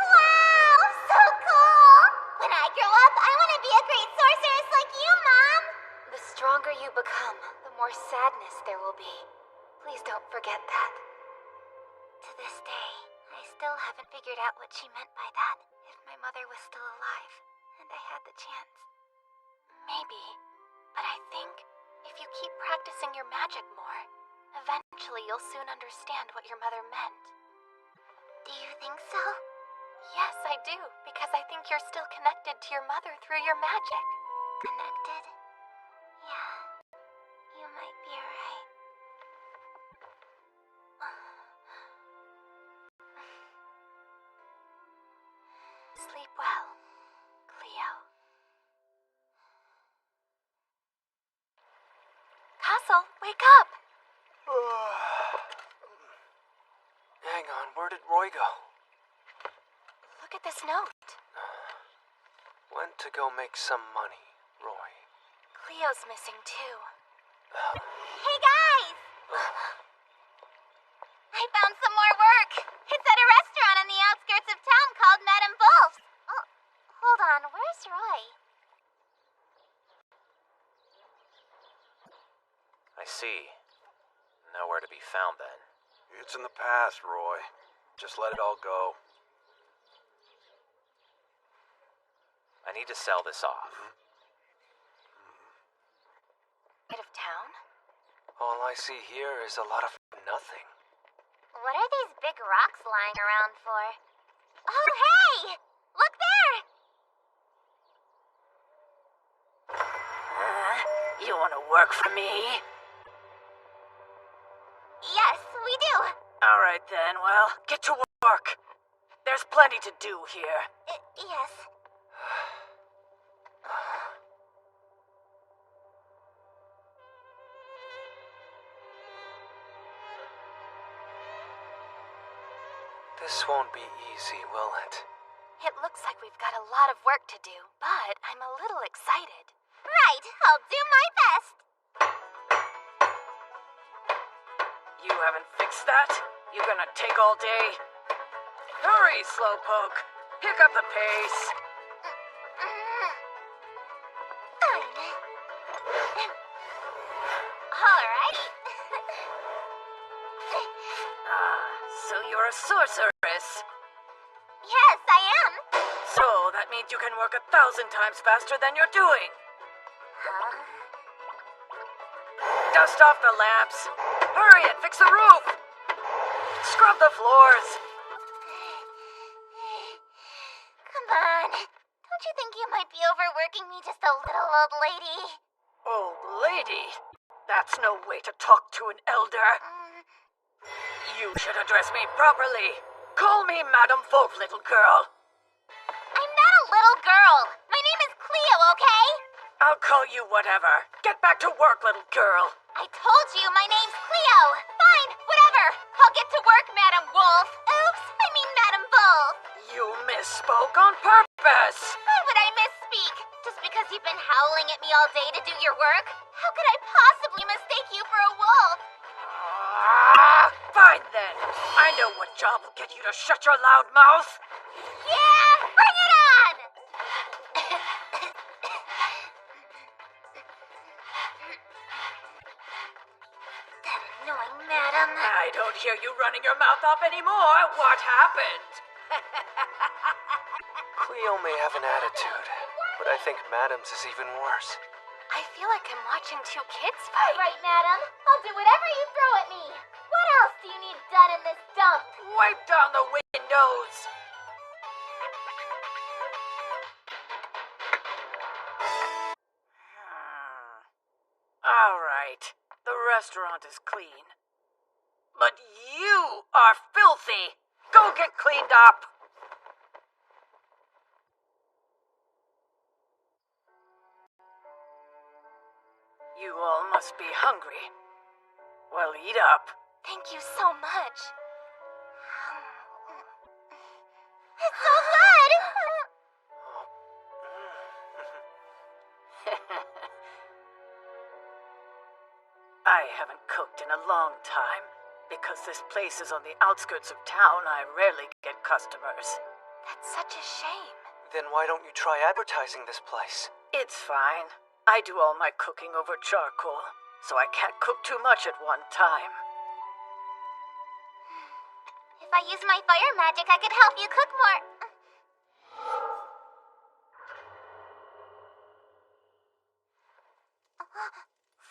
Wow! So cool! When I grow up, I want to be a great sorceress like you, Mom! The stronger you become, the more sadness there will be. Please don't forget that. To this day, I still haven't figured out what she meant by that. If my mother was still alive, and I had the chance. Maybe. But I think if you keep practicing your magic more, Eventually, you'll soon understand what your mother meant. Do you think so? Yes, I do, because I think you're still connected to your mother through your magic. Connected? Yeah, you might be right. Sleep well, Cleo. Castle, wake up! Hang on, where did Roy go? Look at this note. Went to go make some money, Roy. Cleo's missing too. Hey guys! I found some more work. It's at a restaurant on the outskirts of town called Madame Wolf's. Oh, hold on, where's Roy? I see. Nowhere to be found then. It's in the past, Roy. Just let it all go. I need to sell this off. Out of town? All I see here is a lot of nothing. What are these big rocks lying around for? Oh, hey! Look there! You want to work for me? Yes, we do. All right then, well, get to work. There's plenty to do here. Yes. This won't be easy, will it? It looks like we've got a lot of work to do, but I'm a little excited. Right, I'll do my best. You haven't fixed that? You gonna take all day? Hurry, Slowpoke. Pick up the pace. Fine. All right. So you're a sorceress. Yes, I am. So that means you can work 1,000 times faster than you're doing. Huh? Dust off the lamps. Hurry and fix the roof. Scrub the floors. Come on. Don't you think you might be overworking me just a little, old lady? Old lady? That's no way to talk to an elder. You should address me properly. Call me Madam Wolf, little girl. I'm not a little girl. My name is Cleo, okay? I'll call you whatever. Get back to work, little girl. I told you my name's Cleo. Fine, whatever. I'll get to work, Madam Wolf. Oops, I mean Madam Wolf. You misspoke on purpose. Why would I misspeak? Just because you've been howling at me all day to do your work? How could I possibly mistake you for a wolf? Fine then. I know what job will get you to shut your loud mouth. Yeah, bring it on! That annoying madam. I don't hear you running your mouth off anymore. What happened? Cleo may have an attitude, but I think Madam's is even worse. I feel like I'm watching two kids fight. All right, madam. I'll do whatever you throw at me. What else do you need done in this dump? Wipe down the windows. All right. The restaurant is clean. But you are filthy. Go get cleaned up. You all must be hungry. Well, eat up. Thank you so much. It's so good! I haven't cooked in a long time. Because this place is on the outskirts of town, I rarely get customers. That's such a shame. Then why don't you try advertising this place? It's fine. I do all my cooking over charcoal, so I can't cook too much at one time. If I use my fire magic, I could help you cook more.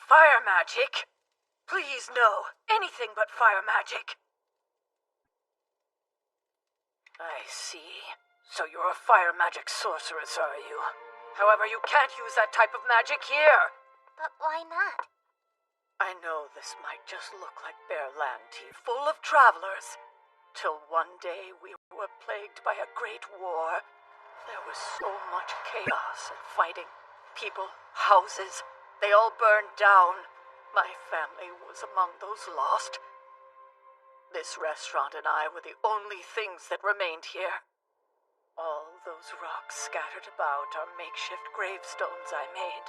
Fire magic? Please, no. Anything but fire magic. I see. So you're a fire magic sorceress, are you? However, you can't use that type of magic here. But why not? I know this might just look like bare land to you, full of travelers. Till one day we were plagued by a great war. There was so much chaos and fighting. People, houses, they all burned down. My family was among those lost. This restaurant and I were the only things that remained here. All those rocks scattered about are makeshift gravestones I made.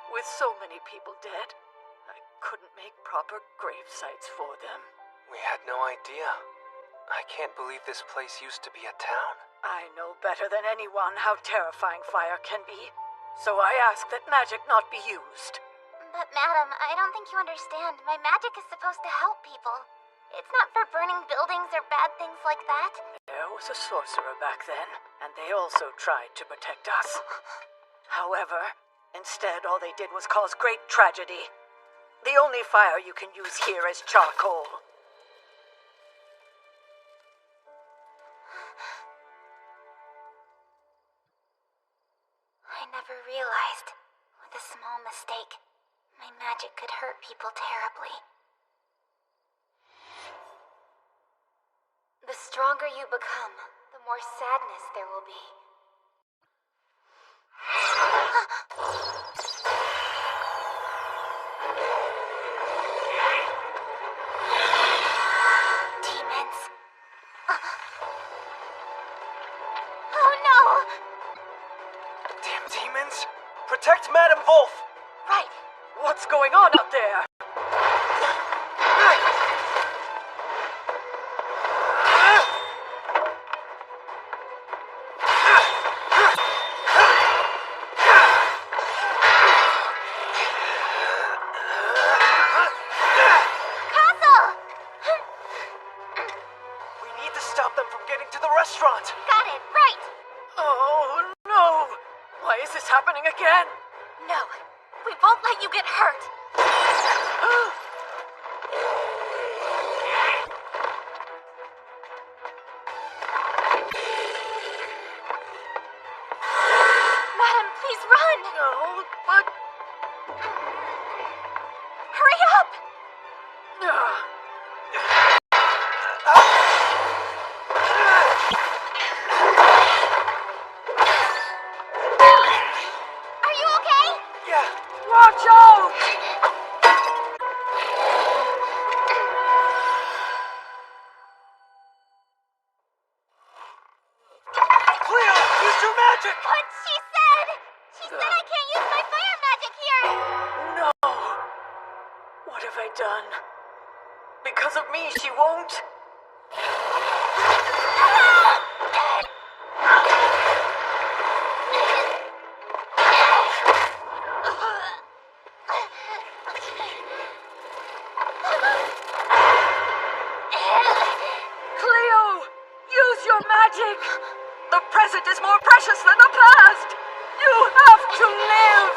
With so many people dead, I couldn't make proper grave sites for them. We had no idea. I can't believe this place used to be a town. I know better than anyone how terrifying fire can be, so I ask that magic not be used. But madam, I don't think you understand. My magic is supposed to help people. It's not for burning buildings or bad things like that. There was a sorcerer back then, and they also tried to protect us. However, instead all they did was cause great tragedy. The only fire you can use here is charcoal. I never realized, with a small mistake, my magic could hurt people terribly. The stronger you become, the more sadness there will be. Demons. Oh no! Damn demons! Protect Madame Wolf! Right. What's going on out there? Restaurant! Got it, right! Oh, no! Why is this happening again? No, we won't let you get hurt! Madam, please run! No, but... Hurry up! Watch out! Cleo, use your magic! What she said! She said I can't use my fire magic here! No! What have I done? Because of me, she won't? Magic! The present is more precious than the past! You have to live!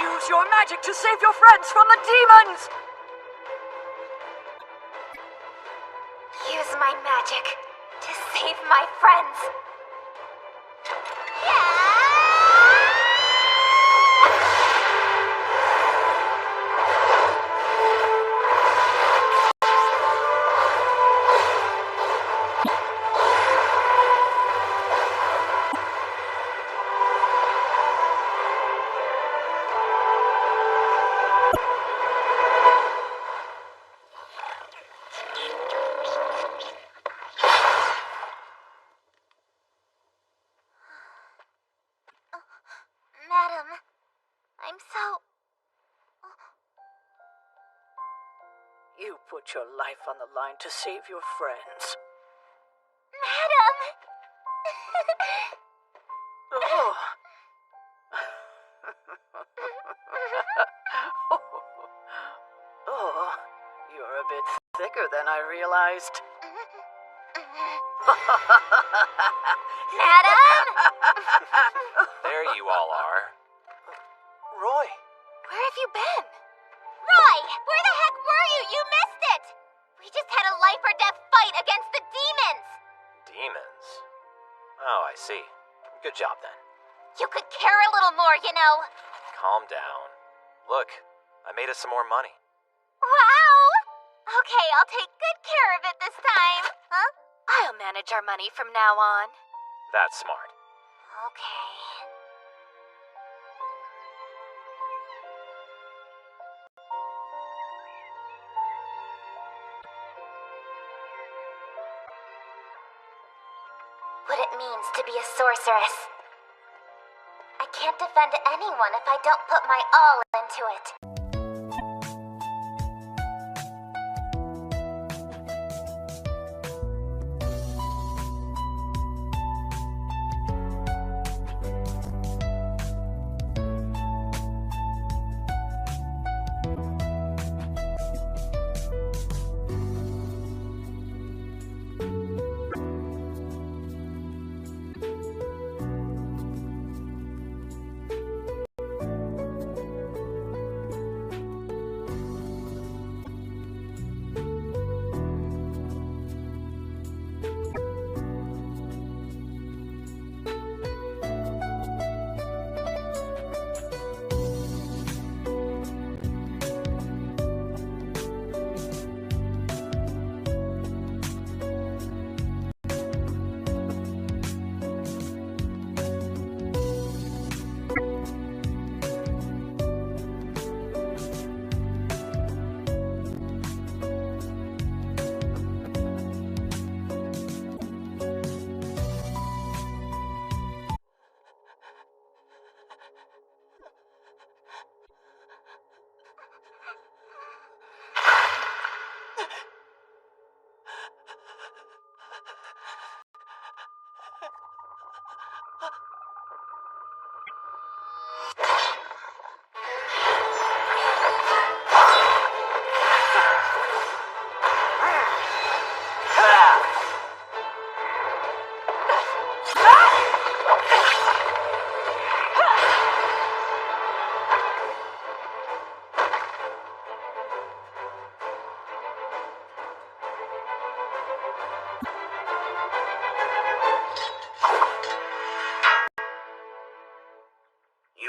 Use your magic to save your friends from the demons! Use my magic to save my friends! Madam, I'm so... You put your life on the line to save your friends. Madam! Oh. Oh, you're a bit thicker than I realized. Adam? There you all are. Roy. Where have you been? Roy, where the heck were you? You missed it! We just had a life or death fight against the demons! Demons? Oh, I see. Good job then. You could care a little more, you know. Calm down. Look, I made us some more money. Wow! Okay, I'll take good care of it this time. Huh? I'll manage our money from now on. That's smart. Okay. What it means to be a sorceress. I can't defend anyone if I don't put my all into it.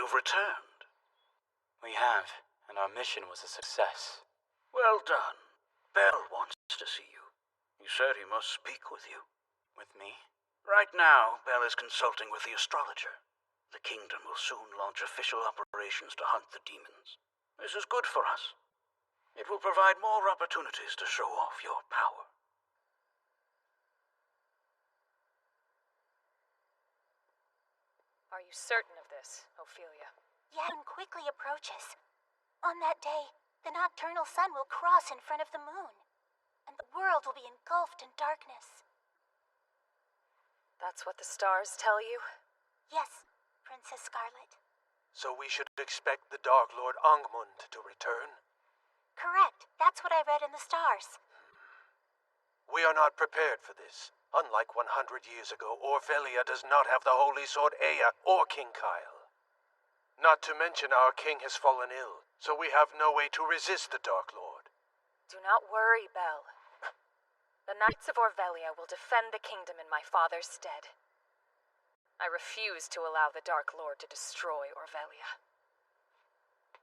You've returned. We have, and our mission was a success. Well done. Bell wants to see you. He said he must speak with you. With me? Right now, Bell is consulting with the astrologer. The kingdom will soon launch official operations to hunt the demons. This is good for us. It will provide more opportunities to show off your power. Are you certain of this, Ophelia? Yavin quickly approaches. On that day, the nocturnal sun will cross in front of the moon, and the world will be engulfed in darkness. That's what the stars tell you? Yes, Princess Scarlet. So we should expect the Dark Lord Angmund to return? Correct. That's what I read in the stars. We are not prepared for this. Unlike 100 years ago, Orvelia does not have the Holy Sword Ea or King Kyle. Not to mention our king has fallen ill, so we have no way to resist the Dark Lord. Do not worry, Belle. The Knights of Orvelia will defend the kingdom in my father's stead. I refuse to allow the Dark Lord to destroy Orvelia.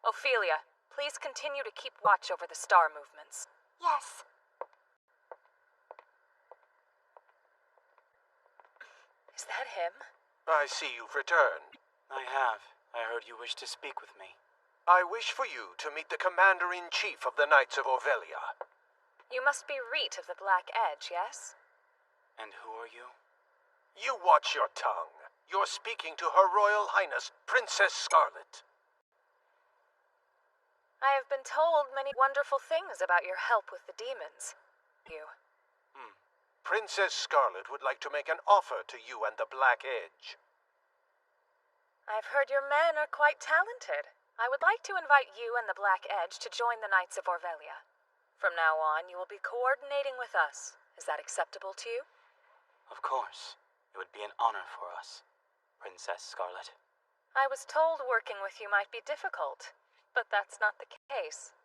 Ophelia, please continue to keep watch over the star movements. Yes. Is that him? I see you've returned. I have. I heard you wish to speak with me. I wish for you to meet the Commander-in-Chief of the Knights of Orvelia. You must be Reet of the Black Edge, yes? And who are you? You watch your tongue. You're speaking to Her Royal Highness, Princess Scarlet. I have been told many wonderful things about your help with the demons. Princess Scarlet would like to make an offer to you and the Black Edge. I've heard your men are quite talented. I would like to invite you and the Black Edge to join the Knights of Orvelia. From now on, you will be coordinating with us. Is that acceptable to you? Of course. It would be an honor for us, Princess Scarlet. I was told working with you might be difficult, but that's not the case.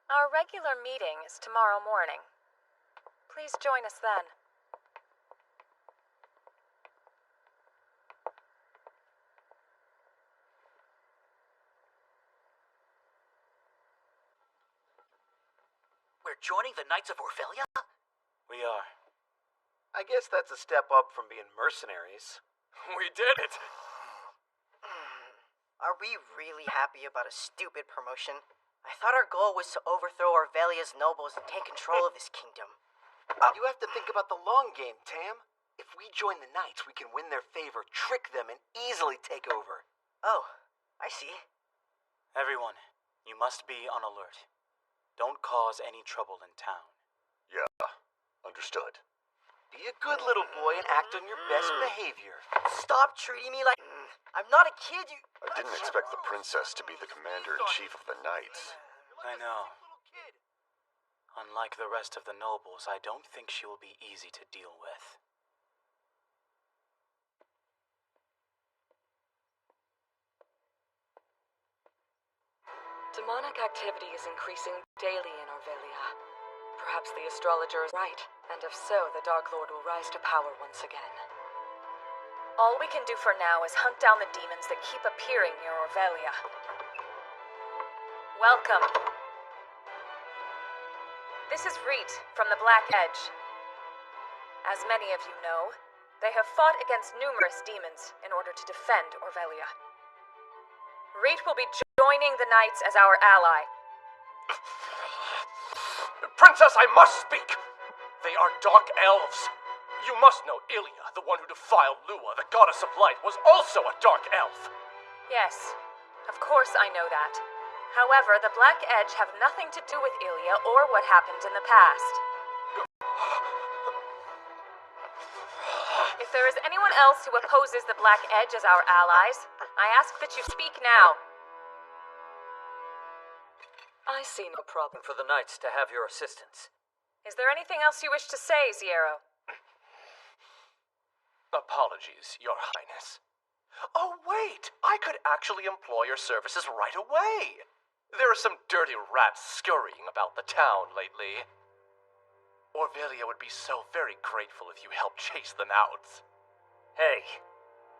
Our regular meeting is tomorrow morning. Please join us then. We're joining the Knights of Orvelia? We are. I guess that's a step up from being mercenaries. We did it! Are we really happy about a stupid promotion? I thought our goal was to overthrow Orvelia's nobles and take control of this kingdom. You have to think about the long game, Tam. If we join the Knights, we can win their favor, trick them, and easily take over. Oh, I see. Everyone, you must be on alert. Don't cause any trouble in town. Yeah, understood. Be a good little boy and act on your best behavior. Stop treating me like... I'm not a kid, you... I didn't expect the princess to be the commander-in-chief of the Knights. I know. Unlike the rest of the nobles, I don't think she will be easy to deal with. Demonic activity is increasing daily in Orvelia. Perhaps the astrologer is right, and if so, the Dark Lord will rise to power once again. All we can do for now is hunt down the demons that keep appearing near Orvelia. Welcome. This is Reet from the Black Edge. As many of you know, they have fought against numerous demons in order to defend Orvelia. Reet will be joining the Knights as our ally. Princess, I must speak! They are dark elves. You must know Ilya, the one who defiled Lua, the goddess of light, was also a dark elf. Yes, of course I know that. However, the Black Edge have nothing to do with Ilya or what happened in the past. If there is anyone else who opposes the Black Edge as our allies, I ask that you speak now. I see no problem for the Knights to have your assistance. Is there anything else you wish to say, Ziero? Apologies, Your Highness. Oh, wait! I could actually employ your services right away! There are some dirty rats scurrying about the town lately. Orvelia would be so very grateful if you helped chase them out. Hey.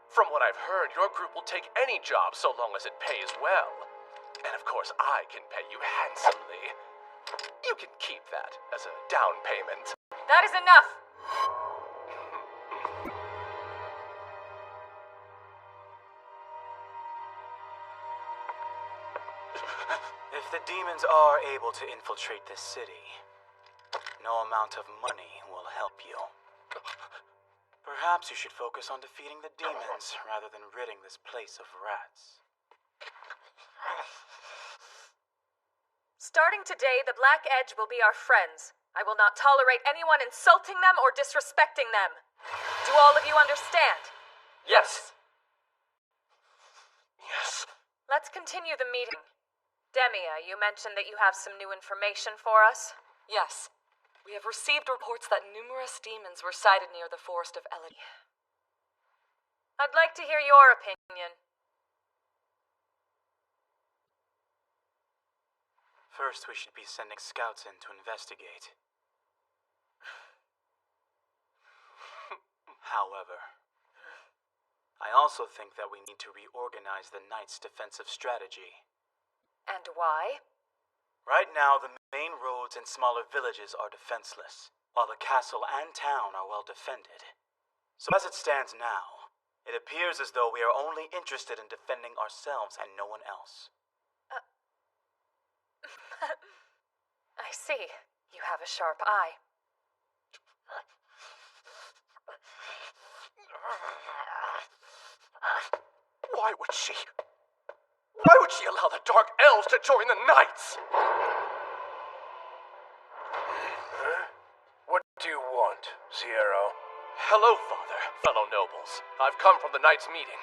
From what I've heard, your group will take any job so long as it pays well. And of course, I can pay you handsomely. You can keep that as a down payment. That is enough! If the demons are able to infiltrate this city, no amount of money will help you. Perhaps you should focus on defeating the demons rather than ridding this place of rats. Starting today, the Black Edge will be our friends. I will not tolerate anyone insulting them or disrespecting them. Do all of you understand? Yes. Yes. Let's continue the meeting. Demia, you mentioned that you have some new information for us? Yes. We have received reports that numerous demons were sighted near the forest of Elodie. I'd like to hear your opinion. First, we should be sending scouts in to investigate. However, I also think that we need to reorganize the Knights' defensive strategy. And why? Right now, the main roads and smaller villages are defenseless, while the castle and town are well defended. So as it stands now, it appears as though we are only interested in defending ourselves and no one else. I see. You have a sharp eye. Why would she? Why would she allow the Dark Elves to join the Knights? What do you want, Ziero? Hello, Father, fellow nobles. I've come from the Knights' meeting,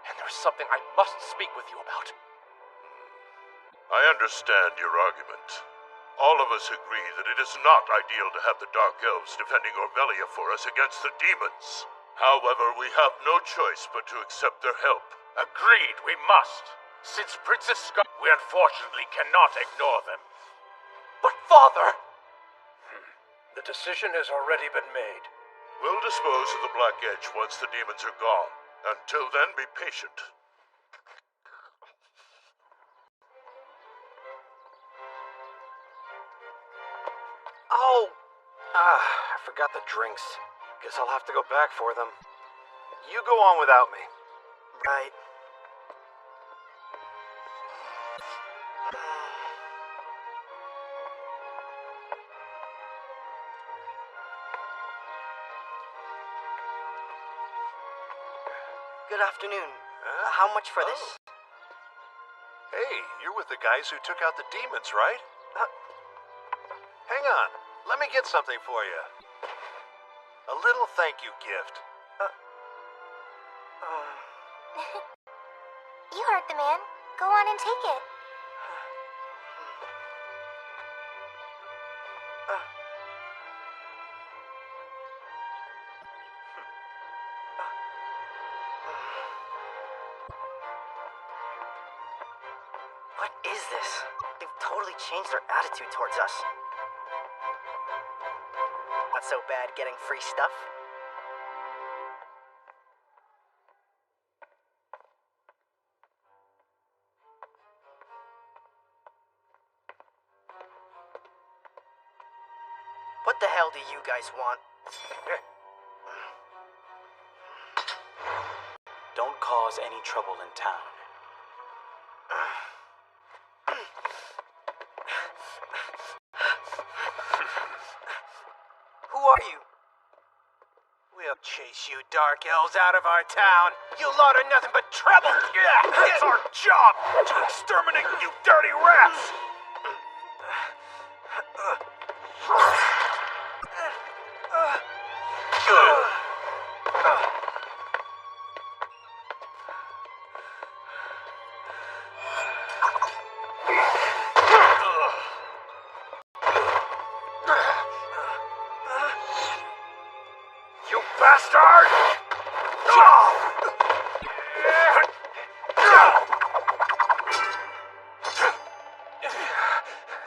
and there's something I must speak with you about. I understand your argument. All of us agree that it is not ideal to have the Dark Elves defending Orvelia for us against the demons. However, we have no choice but to accept their help. Agreed, we must. Since Princess Scar, we unfortunately cannot ignore them. But Father! The decision has already been made. We'll dispose of the Black Edge once the demons are gone. Until then, be patient. Oh! I forgot the drinks. Guess I'll have to go back for them. You go on without me. Right. Good afternoon. How much for this? Hey, you're with the guys who took out the demons, right? Hang on. Let me get something for you. A little thank you gift. You heard the man. Go on and take it. What is this? They've totally changed their attitude towards us. Not so bad getting free stuff. What the hell do you guys want? Don't cause any trouble in town. Who are you? We'll chase you dark elves out of our town. You lot are nothing but trouble. It's our job to exterminate you dirty rats! You bastard!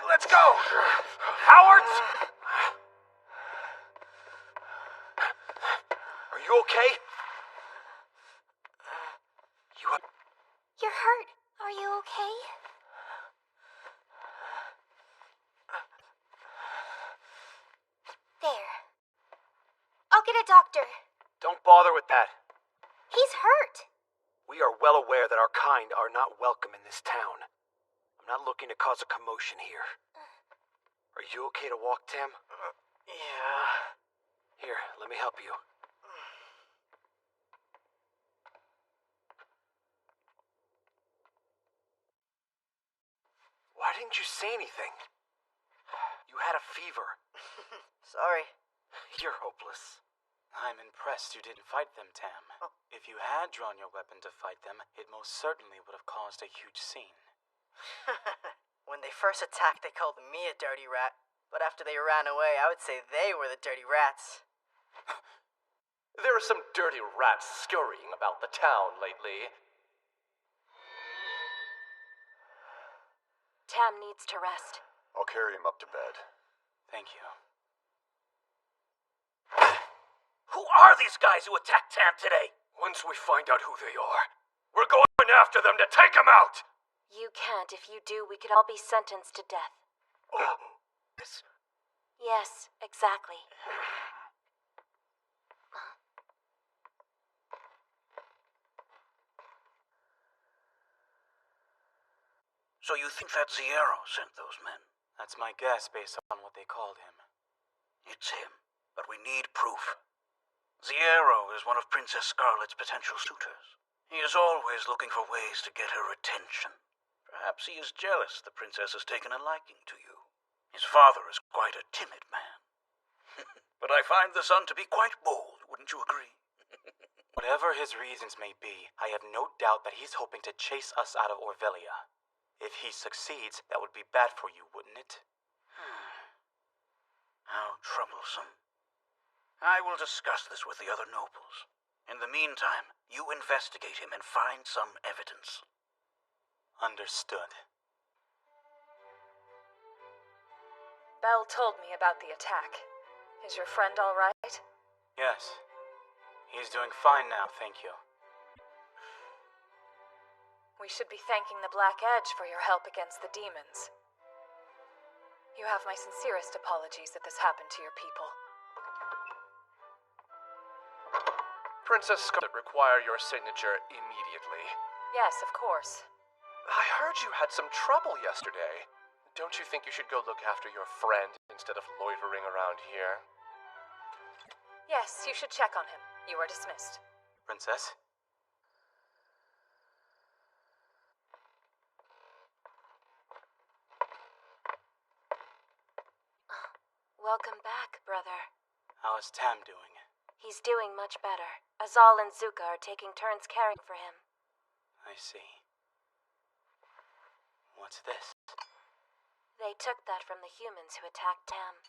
Let's go! Cowards! Are you okay? You're hurt. Are you okay? There. I'll get a doctor. Don't bother with that. He's hurt. We are well aware that our kind are not welcome in this town. I'm not looking to cause a commotion here. Are you okay to walk, Tam? Yeah. Here, let me help you. Why didn't you say anything? You had a fever. Sorry. You're hopeless. I'm impressed you didn't fight them, Tam. If you had drawn your weapon to fight them, it most certainly would have caused a huge scene. When they first attacked, they called me a dirty rat. But after they ran away, I would say they were the dirty rats. There are some dirty rats scurrying about the town lately. Tam needs to rest. I'll carry him up to bed. Thank you. Who are these guys who attacked Tam today? Once we find out who they are, we're going after them to take them out! You can't. If you do, we could all be sentenced to death. Yes, exactly. So you think that Zierro sent those men? That's my guess based on what they called him. It's him, but we need proof. Zierro is one of Princess Scarlet's potential suitors. He is always looking for ways to get her attention. Perhaps he is jealous the princess has taken a liking to you. His father is quite a timid man. But I find the son to be quite bold, wouldn't you agree? Whatever his reasons may be, I have no doubt that he's hoping to chase us out of Orvelia. If he succeeds, that would be bad for you, wouldn't it? How troublesome. I will discuss this with the other nobles. In the meantime, you investigate him and find some evidence. Understood. Belle told me about the attack. Is your friend all right? Yes. He's doing fine now, thank you. We should be thanking the Black Edge for your help against the demons. You have my sincerest apologies that this happened to your people. Princess Scarlet require your signature immediately. Yes, of course. I heard you had some trouble yesterday. Don't you think you should go look after your friend instead of loitering around here? Yes, you should check on him. You are dismissed. Princess? Welcome back, brother. How is Tam doing? He's doing much better. Azal and Zuka are taking turns caring for him. I see. What's this? They took that from the humans who attacked Tam.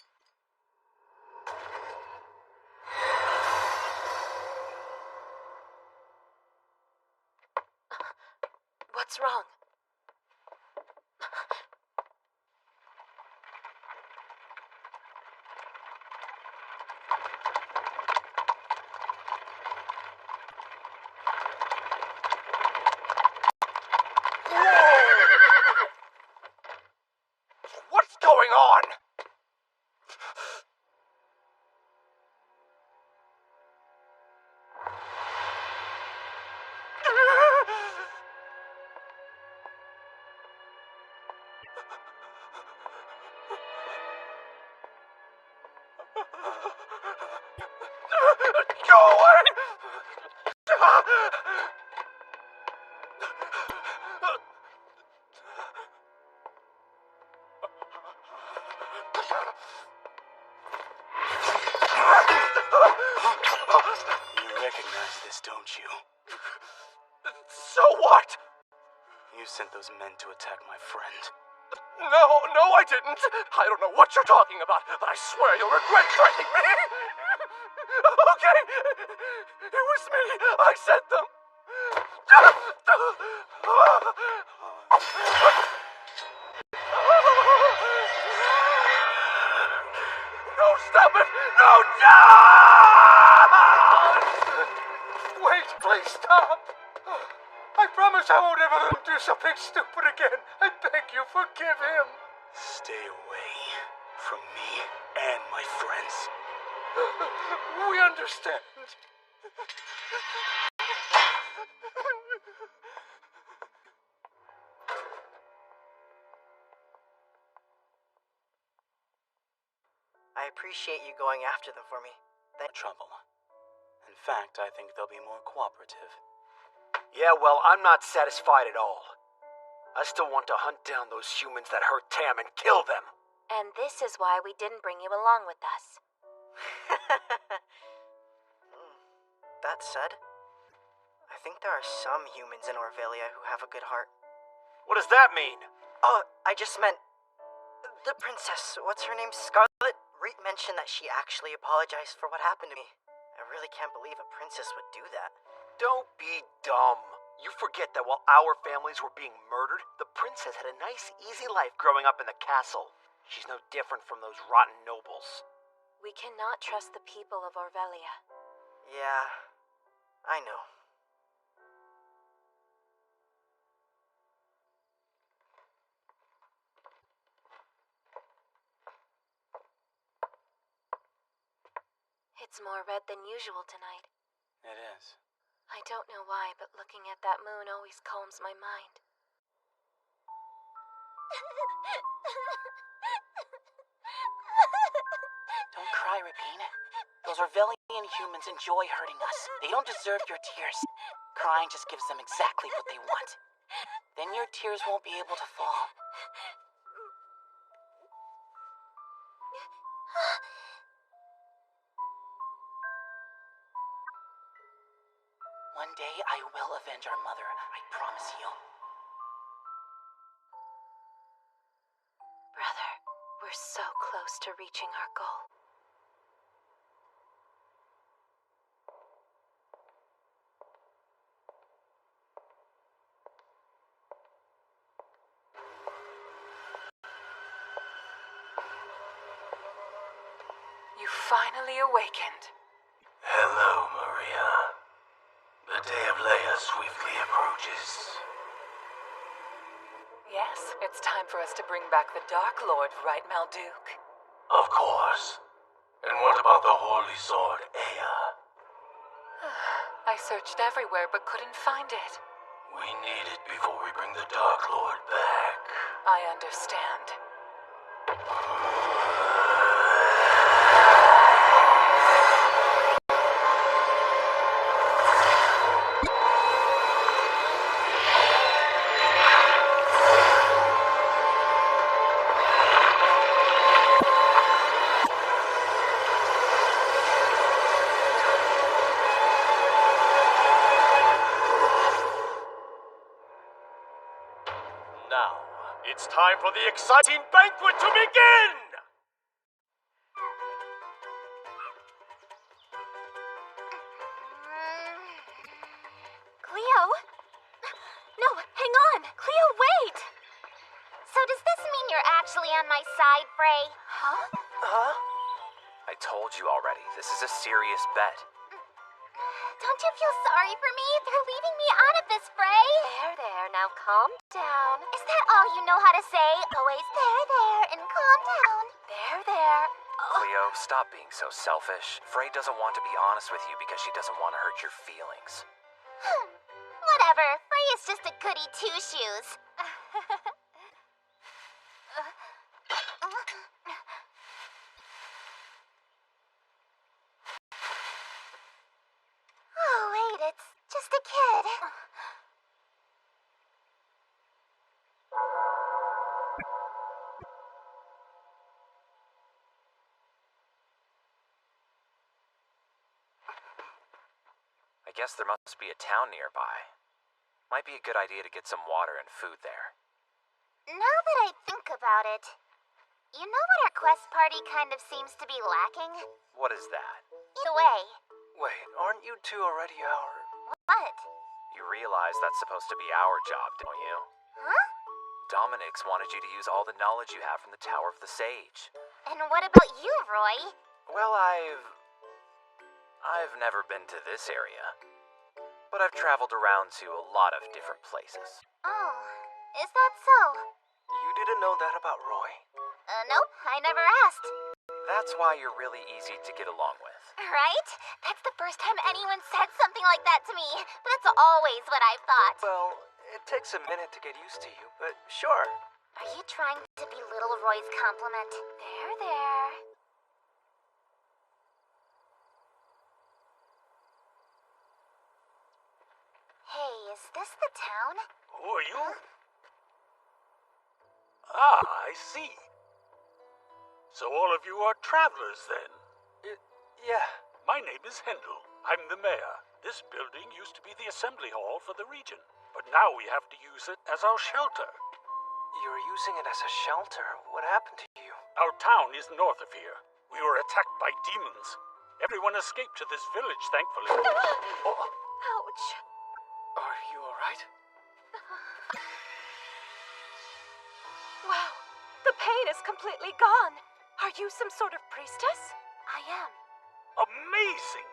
What's wrong? What's going on? Go away! You recognize this, don't you? So what? You sent those men to attack my friend. No, I didn't. I don't know what you're talking about, but I swear you'll regret threatening me. Okay, it was me. I sent them. No, stop it! No, don't! Wait, please stop! I promise I won't ever let him do something stupid again. I beg you, forgive him. Stay away from me and my friends. We understand. I appreciate you going after them for me. Trouble. In fact, I think they'll be more cooperative. Yeah, well, I'm not satisfied at all. I still want to hunt down those humans that hurt Tam and kill them. And this is why we didn't bring you along with us. That said, I think there are some humans in Orvelia who have a good heart. What does that mean? I just meant... the princess, what's her name, Scarlet? Reet mentioned that she actually apologized for what happened to me. I really can't believe a princess would do that. Don't be dumb. You forget that while our families were being murdered, the princess had a nice, easy life growing up in the castle. She's no different from those rotten nobles. We cannot trust the people of Orvelia. Yeah, I know. It's more red than usual tonight. It is. I don't know why, but looking at that moon always calms my mind. Don't cry, Rapine. Those Orvelian humans enjoy hurting us. They don't deserve your tears. Crying just gives them exactly what they want. Then your tears won't be able to fall. One day I will avenge our mother, I promise you. Brother, we're We're so close to reaching our goal. You finally awakened. Hello, Maria. The day of Leia swiftly approaches. Yes, it's time for us to bring back the Dark Lord, right, Malduke? Of course. And what about the Holy Sword, Aya? I searched everywhere but couldn't find it. We need it before we bring the Dark Lord back. I understand. Now, it's time for the exciting banquet to begin! Cleo? No, hang on! Cleo, wait! So does this mean you're actually on my side, Frey? Huh? I told you already, this is a serious bet. Don't you feel sorry for me? They're leaving me out of this, Frey! There, now calm down. Is that all you know how to say? Always there, and calm down. There. Cleo, stop being so selfish. Frey doesn't want to be honest with you because she doesn't want to hurt your feelings. Whatever. Frey is just a goody two-shoes. Oh, wait, it's just a kid. I guess there must be a town nearby. Might be a good idea to get some water and food there. Now that I think about it, you know what our quest party kind of seems to be lacking? What is that? Either way. Wait, aren't you two already our... What? You realize that's supposed to be our job, don't you? Huh? Dominic's wanted you to use all the knowledge you have from the Tower of the Sage. And what about you, Roy? Well, I've never been to this area, but I've traveled around to a lot of different places. Oh, is that so? You didn't know that about Roy? Nope, I never asked. That's why you're really easy to get along with. Right? That's the first time anyone said something like that to me. But that's always what I've thought. Well, it takes a minute to get used to you, but sure. Are you trying to belittle Roy's compliment? There. Hey, is this the town? Who are you? Ah, I see. So all of you are travelers then? Yeah. My name is Hendel. I'm the mayor. This building used to be the assembly hall for the region, but now we have to use it as our shelter. You're using it as a shelter? What happened to you? Our town is north of here. We were attacked by demons. Everyone escaped to this village, thankfully. Oh. Ouch. Are you alright? Wow, the pain is completely gone. Are you some sort of priestess? I am. Amazing!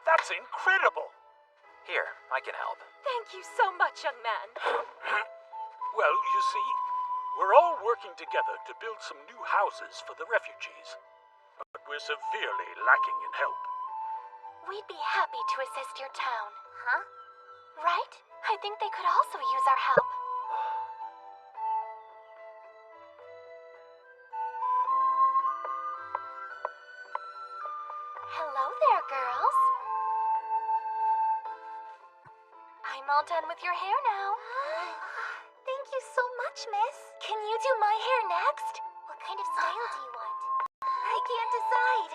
That's incredible! Here, I can help. Thank you so much, young man. Well, you see, we're all working together to build some new houses for the refugees. But we're severely lacking in help. We'd be happy to assist your town. Huh? Right? I think they could also use our help. Hello there, girls. I'm all done with your hair now. Thank you so much, miss. Can you do my hair next? What kind of style do you want? I can't decide.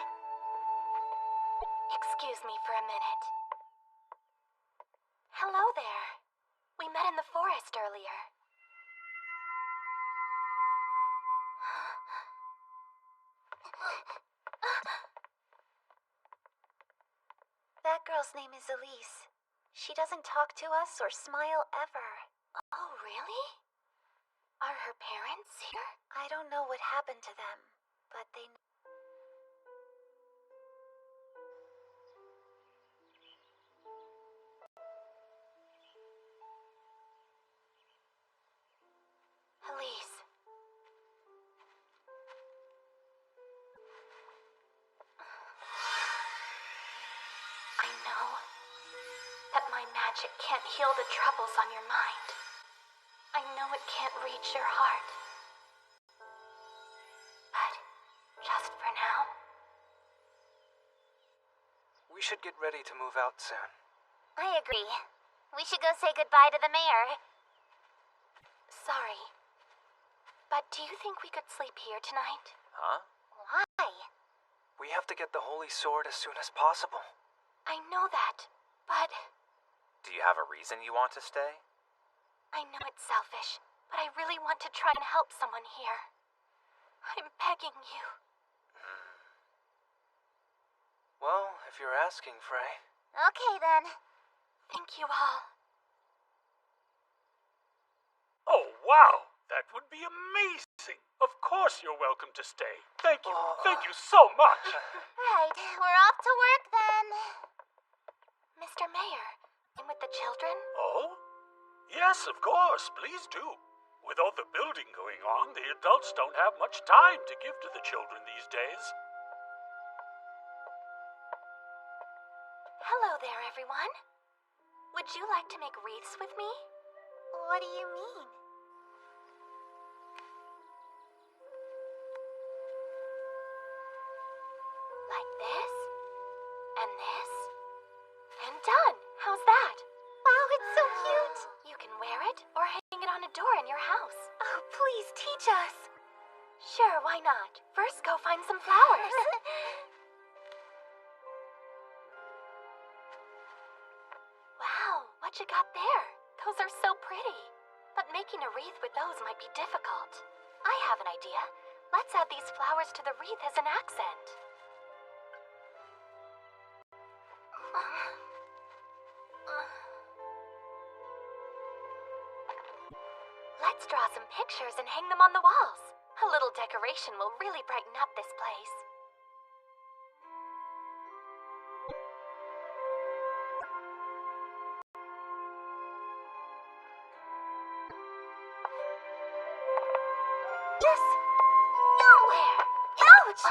Excuse me for a minute. Hello there. We met in the forest earlier. girl's name is Elise. She doesn't talk to us or smile ever. Oh, really? Are her parents here? I don't know what happened to them, but they... Elise. I know that my magic can't heal the troubles on your mind. I know it can't reach your heart. But just for now... We should get ready to move out soon. I agree. We should go say goodbye to the mayor. Sorry. But do you think we could sleep here tonight? Huh? Why? We have to get the Holy Sword as soon as possible. I know that, but... Do you have a reason you want to stay? I know it's selfish, but I really want to try and help someone here. I'm begging you. Well, if you're asking, Frey. Okay, then. Thank you all. Oh, wow! That would be amazing! Of course you're welcome to stay. Thank you. Thank you so much! Right, we're off to work then. Mr. Mayor, I'm with the children? Oh? Yes, of course. Please do. With all the building going on, the adults don't have much time to give to the children these days. Hello there, everyone. Would you like to make wreaths with me? What do you mean? Like this, and this, and done. How's that? Wow, it's so cute. You can wear it or hang it on a door in your house. Oh, please teach us. Sure, why not? First, go find some flowers. Wow, what you got there? Those are so pretty. But making a wreath with those might be difficult. I have an idea. Let's add these flowers to the wreath as an accent. Let's draw some pictures and hang them on the walls. A little decoration will really brighten up this place. Yes! Nowhere! Ouch!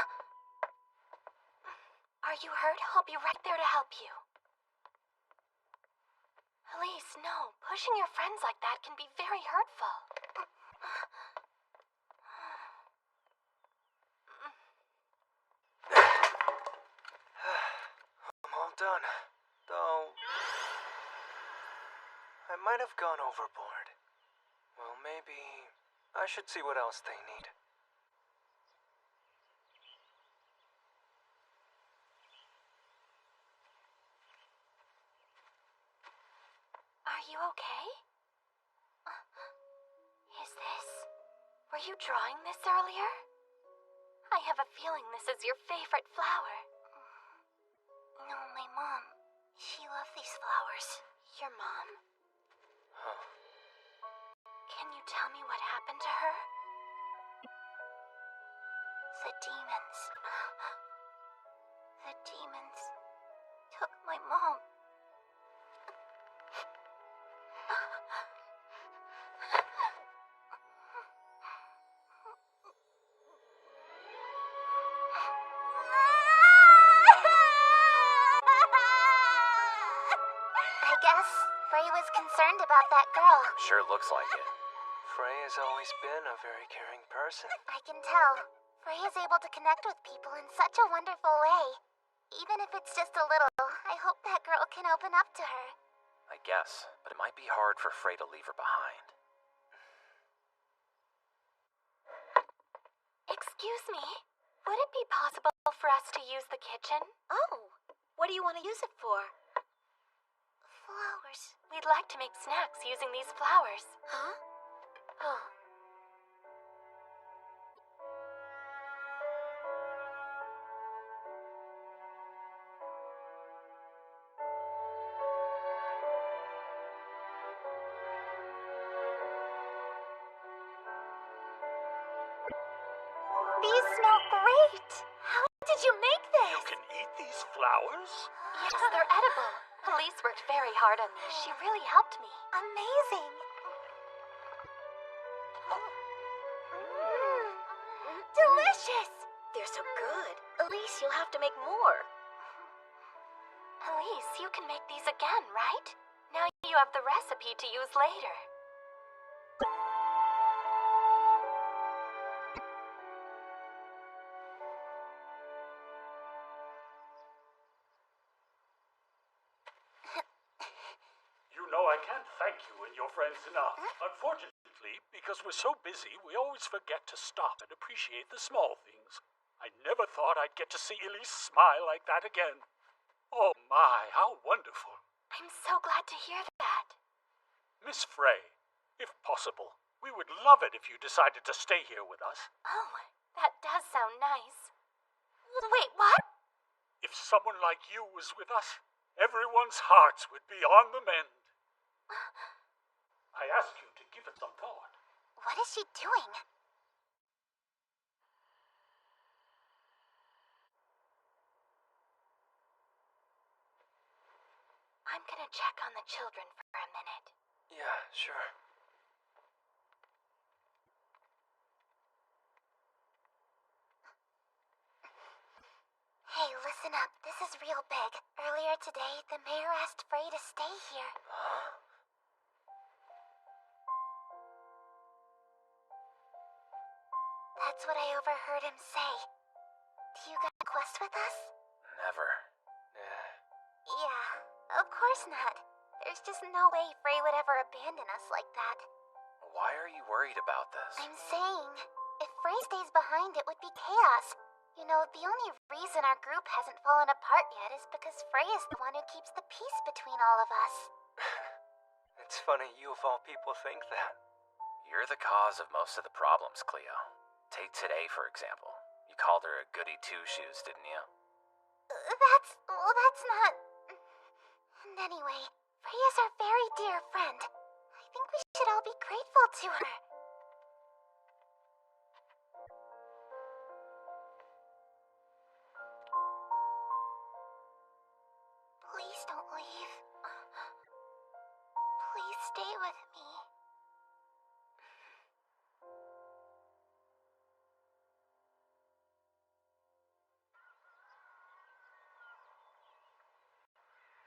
Are you hurt? I'll be right there to help you. Elise, no. Pushing your friends like that can be very hurtful. I'm all done. Though... I might have gone overboard. Well, maybe... I should see what else they need. Are you okay? Is this... Were you drawing this earlier? I have a feeling this is your favorite flower. No, my mom. She loved these flowers. Your mom? Huh. Can you tell me what happened to her? The demons. The demons took my mom. I guess Frey was concerned about that girl. Sure looks like it. Frey has always been a very caring person. I can tell. Frey is able to connect with people in such a wonderful way. Even if it's just a little, I hope that girl can open up to her. I guess, but it might be hard for Frey to leave her behind. Excuse me, would it be possible for us to use the kitchen? Oh, what do you want to use it for? Flowers. We'd like to make snacks using these flowers. Huh? Oh. These smell great. How did you make this? You can eat these flowers? Yes, they're edible. Elise worked very hard on these. She really helped me. Amazing. Delicious. They're so good. Elise, you'll have to make more. Elise, you can make these again, right? Now you have the recipe to use later. You know I can't thank you and your friends enough. Unfortunately, because we're so busy, we always forget to stop and appreciate the small things. I never thought I'd get to see Elise smile like that again. Oh my, how wonderful. I'm so glad to hear that. Miss Frey, if possible, we would love it if you decided to stay here with us. Oh, that does sound nice. Wait, what? If someone like you was with us, everyone's hearts would be on the mend. I ask you to give it some thought. What is she doing? I'm gonna check on the children for a minute. Yeah, sure. Hey, listen up. This is real big. Earlier today, the mayor asked Frey to stay here. That's what I overheard him say. Do you got a quest with us? Never. Yeah, of course not. There's just no way Frey would ever abandon us like that. Why are you worried about this? I'm saying, if Frey stays behind, it would be chaos. You know, the only reason our group hasn't fallen apart yet is because Frey is the one who keeps the peace between all of us. It's funny you of all people think that. You're the cause of most of the problems, Cleo. Take today, for example. You called her a goody two-shoes, didn't you? That's not... And anyway, Frey is our very dear friend. I think we should all be grateful to her. Please don't leave. Please stay with me.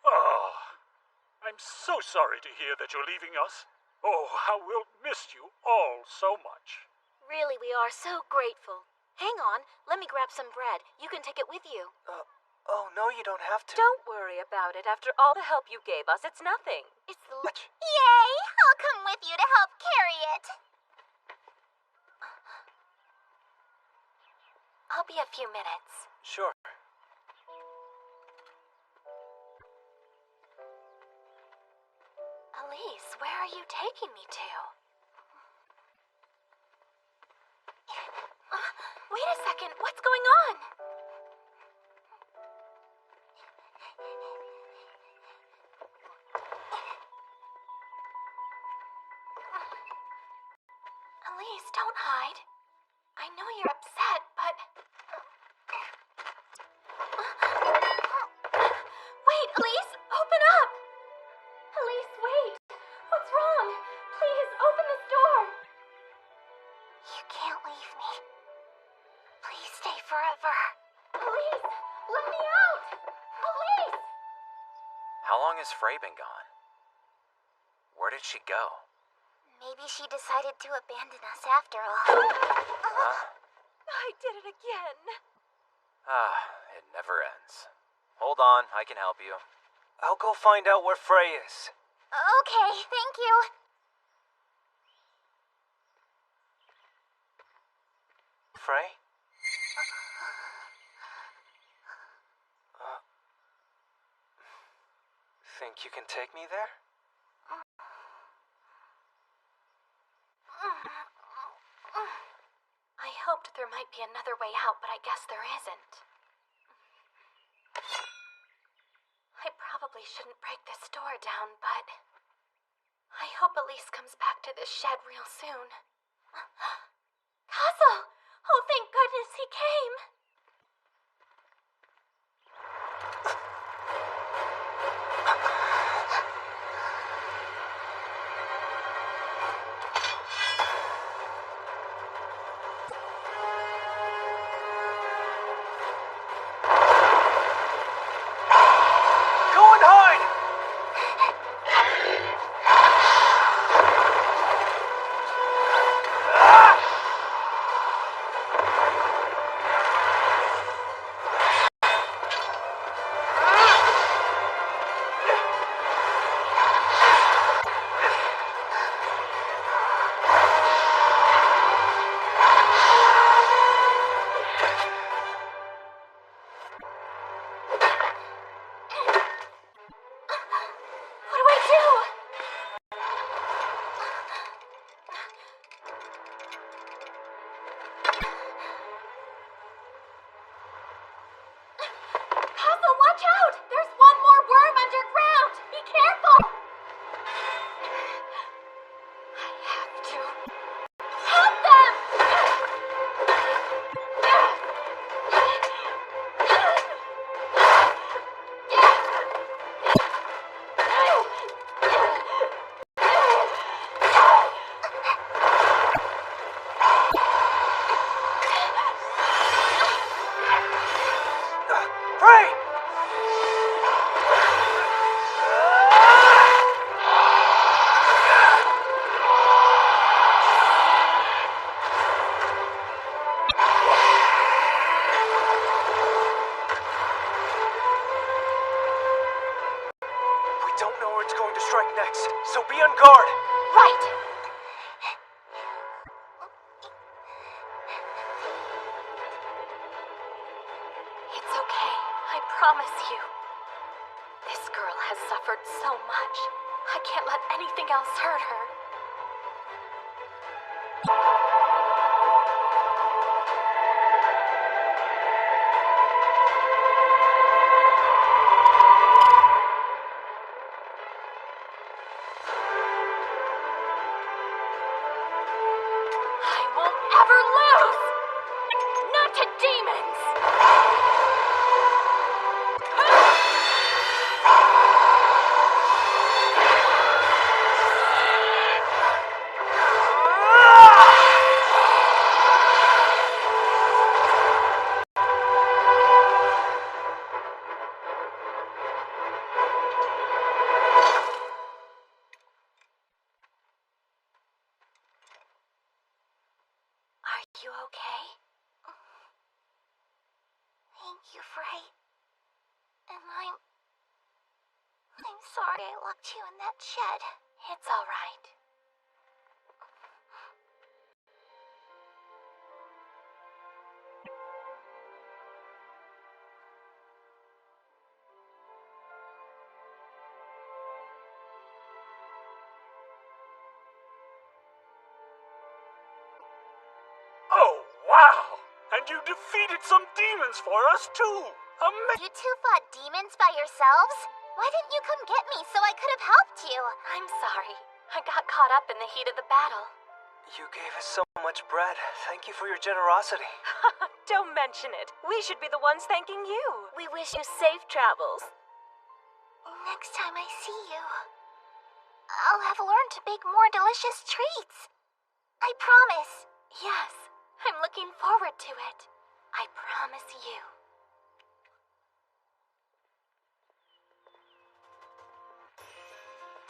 Oh, I'm so sorry to hear that you're leaving us. Oh, how we'll miss you all so much. Really, we are so grateful. Hang on, let me grab some bread. You can take it with you. Oh, no, you don't have to. Don't worry about it. After all the help you gave us, it's nothing. It's the Yay! I'll come with you to help carry it. I'll be a few minutes. Sure. Elise, where are you taking me to? Wait a second, what's going on? Elise, don't hide. I know you're upset, but... Wait, Elise, open up! Elise, wait! What's wrong? Please, open this door! You can't leave me. Please stay forever. Elise, let me out! Elise! How long has Frey been gone? Where did she go? Maybe she decided to abandon us after all. Huh? I did it again. It never ends. Hold on, I can help you. I'll go find out where Frey is. Okay, thank you. Frey? Think you can take me there? I hoped there might be another way out, but I guess there isn't. I probably shouldn't break this door down, but... I hope Elise comes back to this shed real soon. Castle! Oh, thank goodness he came. Go and hide! What do I do? Puzzle, watch out! There's one more worm underground! Be careful! I have to help them! Pray! We don't know where it's going to strike next, so be on guard. Right! It's okay, I promise you. This girl has suffered so much. I can't let anything else hurt her. I won't ever lose! Not to demons! Are you okay? Thank you, Frey. And I'm sorry I locked you in that shed. It's all right. Oh, wow! And you defeated some demons for us, too! You two fought demons by yourselves? Why didn't you come get me so I could have helped you? I'm sorry. I got caught up in the heat of the battle. You gave us so much bread. Thank you for your generosity. Don't mention it. We should be the ones thanking you. We wish you safe travels. Next time I see you, I'll have learned to bake more delicious treats. I promise. Yes, I'm looking forward to it. I promise you.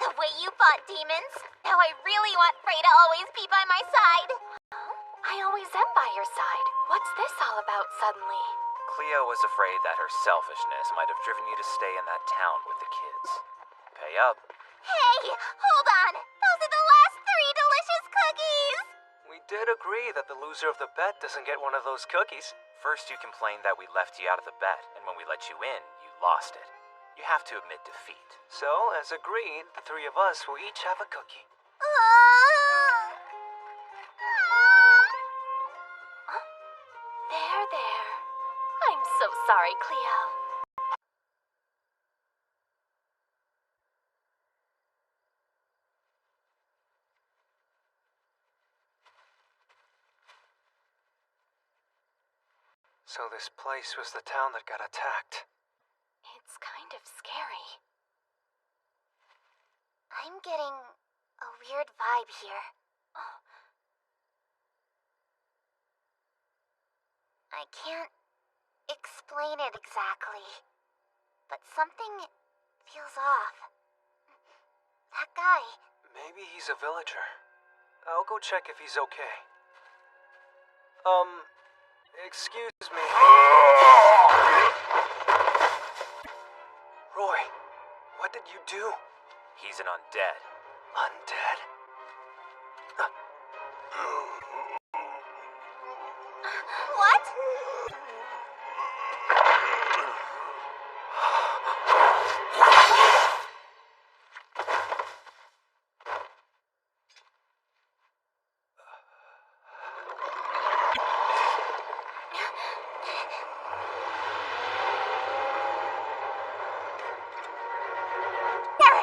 The way you fought demons, now I really want Frey to always be by my side. I always am by your side. What's this all about suddenly? Cleo was afraid that her selfishness might have driven you to stay in that town with the kids. Pay up. Hey, hold on. Those are the last 3 delicious cookies. We did agree that the loser of the bet doesn't get one of those cookies. First you complained that we left you out of the bet, and when we let you in, you lost it. You have to admit defeat. So, as agreed, the 3 of us will each have a cookie. There. I'm so sorry, Cleo. So this place was the town that got attacked. It's kind of scary. I'm getting a weird vibe here. I can't explain it exactly, but something feels off. That guy. Maybe he's a villager. I'll go check if he's okay. Excuse me. Roy, what did you do? He's an undead. Undead? What?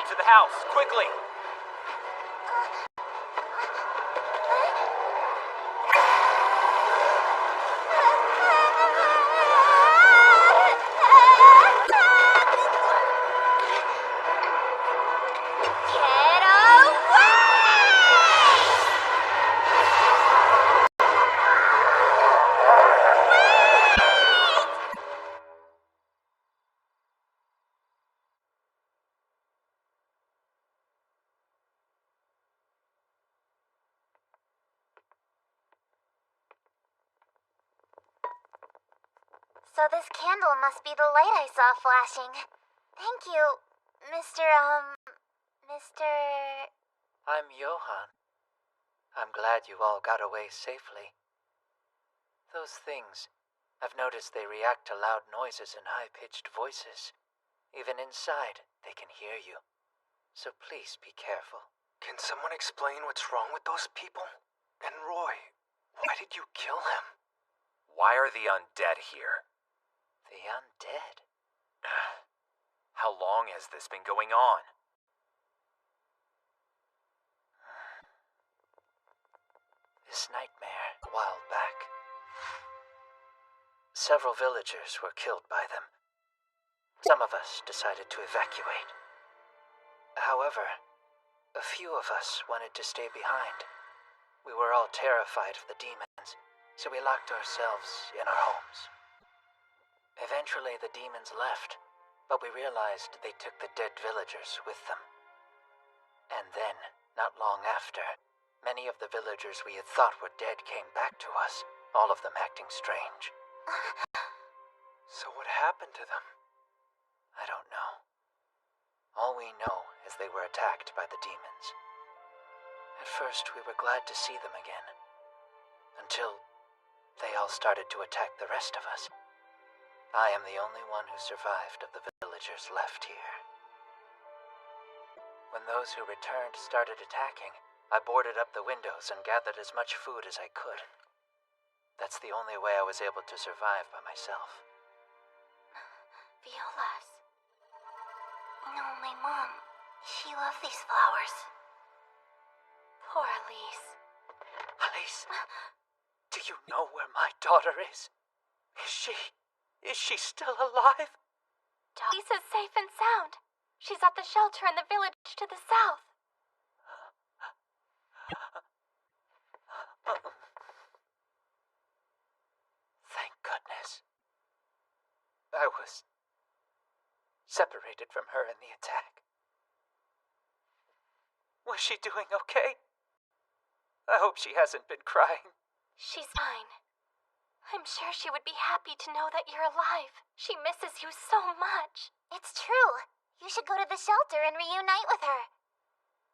To the house, quickly! So this candle must be the light I saw flashing. Thank you, Mr. I'm Johann. I'm glad you all got away safely. Those things, I've noticed they react to loud noises and high-pitched voices. Even inside, they can hear you. So please be careful. Can someone explain what's wrong with those people? And Roy, why did you kill him? Why are the undead here? The undead? How long has this been going on? This nightmare a while back. Several villagers were killed by them. Some of us decided to evacuate. However, a few of us wanted to stay behind. We were all terrified of the demons, so we locked ourselves in our homes. Eventually, the demons left, but we realized they took the dead villagers with them. And then, not long after, many of the villagers we had thought were dead came back to us, all of them acting strange. So what happened to them? I don't know. All we know is they were attacked by the demons. At first, we were glad to see them again, until they all started to attack the rest of us. I am the only one who survived of the villagers left here. When those who returned started attacking, I boarded up the windows and gathered as much food as I could. That's the only way I was able to survive by myself. Violas. No, my mom. She loved these flowers. Poor Elise. Elise, do you know where my daughter is? Is she still alive? Elise is safe and sound. She's at the shelter in the village to the south. Thank goodness. I was separated from her in the attack. Was she doing okay? I hope she hasn't been crying. She's fine. I'm sure she would be happy to know that you're alive. She misses you so much. It's true. You should go to the shelter and reunite with her.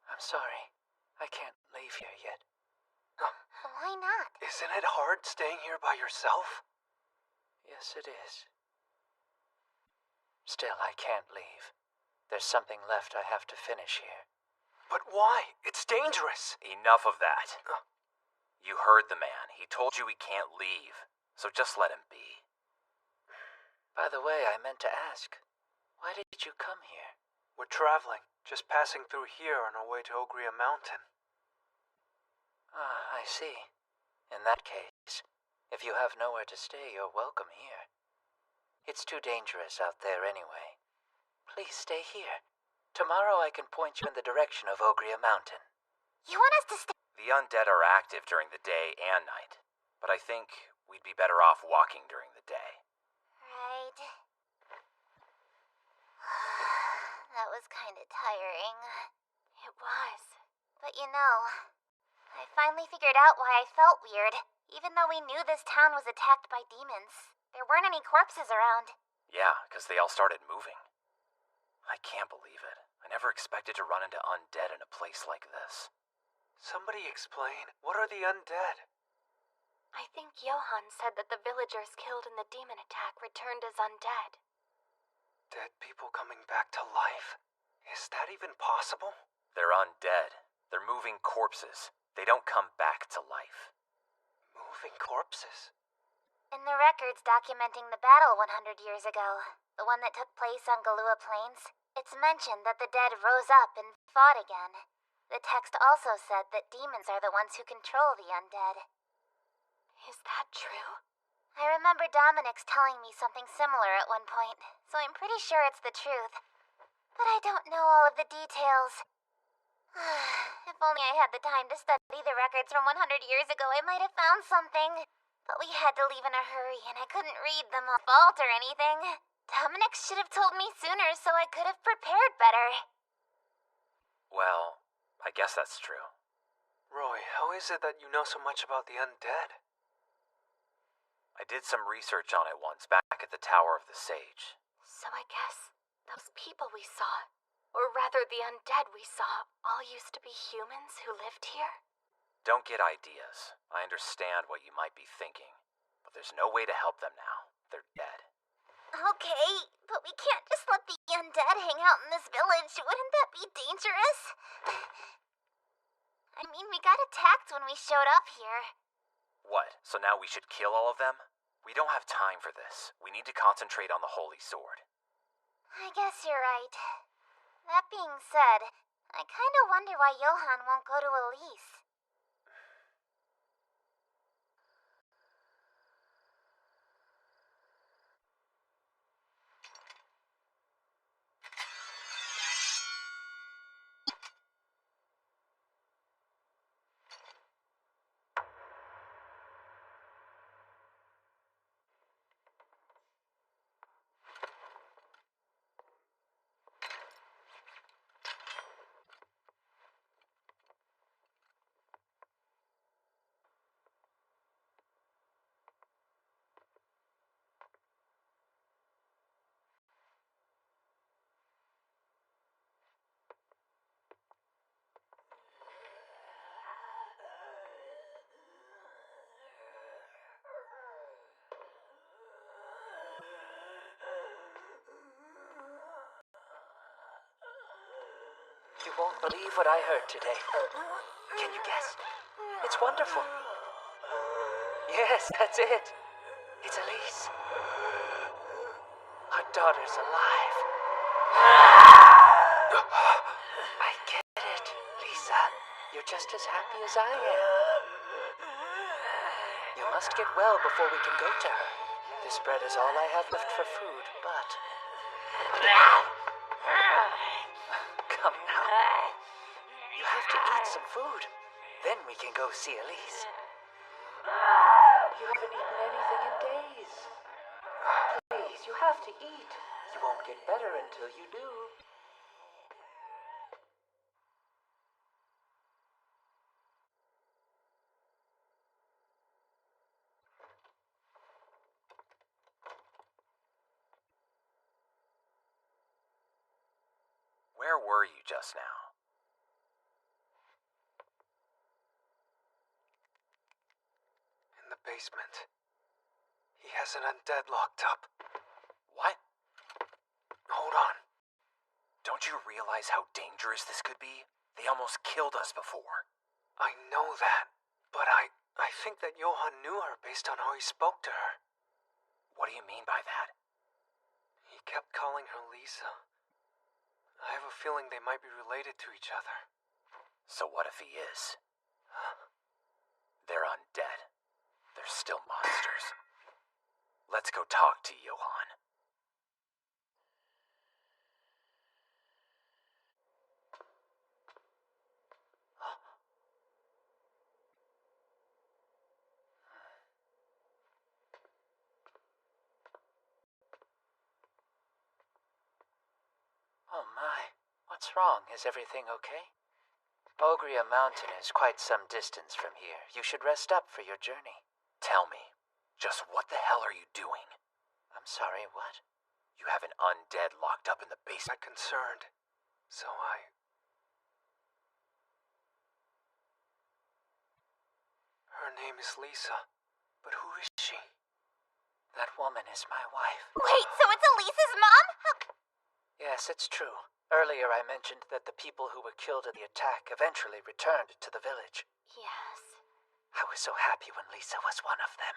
I'm sorry. I can't leave here yet. Why not? Isn't it hard staying here by yourself? Yes, it is. Still, I can't leave. There's something left I have to finish here. But why? It's dangerous. Enough of that. You heard the man. He told you he can't leave. So just let him be. By the way, I meant to ask, why did you come here? We're traveling, just passing through here on our way to Ogria Mountain. Ah, I see. In that case, If you have nowhere to stay, you're welcome here. It's too dangerous out there anyway. Please stay here. Tomorrow I can point you in the direction of Ogria Mountain. You want us to stay? The undead are active during the day and night, but I think we'd be better off walking during the day. Right. That was kind of tiring. It was. But you know, I finally figured out why I felt weird. Even though we knew this town was attacked by demons, there weren't any corpses around. Yeah, because they all started moving. I can't believe it. I never expected to run into undead in a place like this. Somebody explain. What are the undead? I think Johann said that the villagers killed in the demon attack returned as undead. Dead people coming back to life? Is that even possible? They're undead. They're moving corpses. They don't come back to life. Moving corpses? In the records documenting the battle 100 years ago, the one that took place on Galua Plains, it's mentioned that the dead rose up and fought again. The text also said that demons are the ones who control the undead. Is that true? I remember Dominic's telling me something similar at one point, so I'm pretty sure it's the truth. But I don't know all of the details. If only I had the time to study the records from 100 years ago, I might have found something. But we had to leave in a hurry, and I couldn't read them off vault or anything. Dominic should have told me sooner so I could have prepared better. Well, I guess that's true. Roy, how is it that you know so much about the undead? I did some research on it once back at the Tower of the Sage. So I guess those people we saw, or rather the undead we saw, all used to be humans who lived here? Don't get ideas. I understand what you might be thinking, but there's no way to help them now. They're dead. Okay, but we can't just let the undead hang out in this village. Wouldn't that be dangerous? I mean, we got attacked when we showed up here. What, so now we should kill all of them? We don't have time for this. We need to concentrate on the Holy Sword. I guess you're right. That being said, I kinda wonder why Johann won't go to Elise. You won't believe what I heard today. Can you guess? It's wonderful. Yes, that's it. It's Elise. Our daughter's alive. I get it, Lisa. You're just as happy as I am. You must get well before we can go to her. This bread is all I have left for food, but... Come now. You have to eat some food. Then we can go see Elise. You haven't eaten anything in days. Please, you have to eat. You won't get better until you do. Where were you just now? In the basement. He has an undead locked up. What? Hold on. Don't you realize how dangerous this could be? They almost killed us before. I know that, but I think that Johann knew her based on how he spoke to her. What do you mean by that? He kept calling her Lisa. I have a feeling they might be related to each other. So what if he is? They're undead. They're still monsters. Let's go talk to Johann. Oh my, what's wrong? Is everything okay? Ogria Mountain is quite some distance from here. You should rest up for your journey. Tell me, just what the hell are you doing? I'm sorry, what? You have an undead locked up in the basement. I'm concerned, so Her name is Lisa, but who is she? That woman is my wife. Wait, so it's Elisa's mom? Yes, it's true. Earlier I mentioned that the people who were killed in the attack eventually returned to the village. Yes. I was so happy when Lisa was one of them.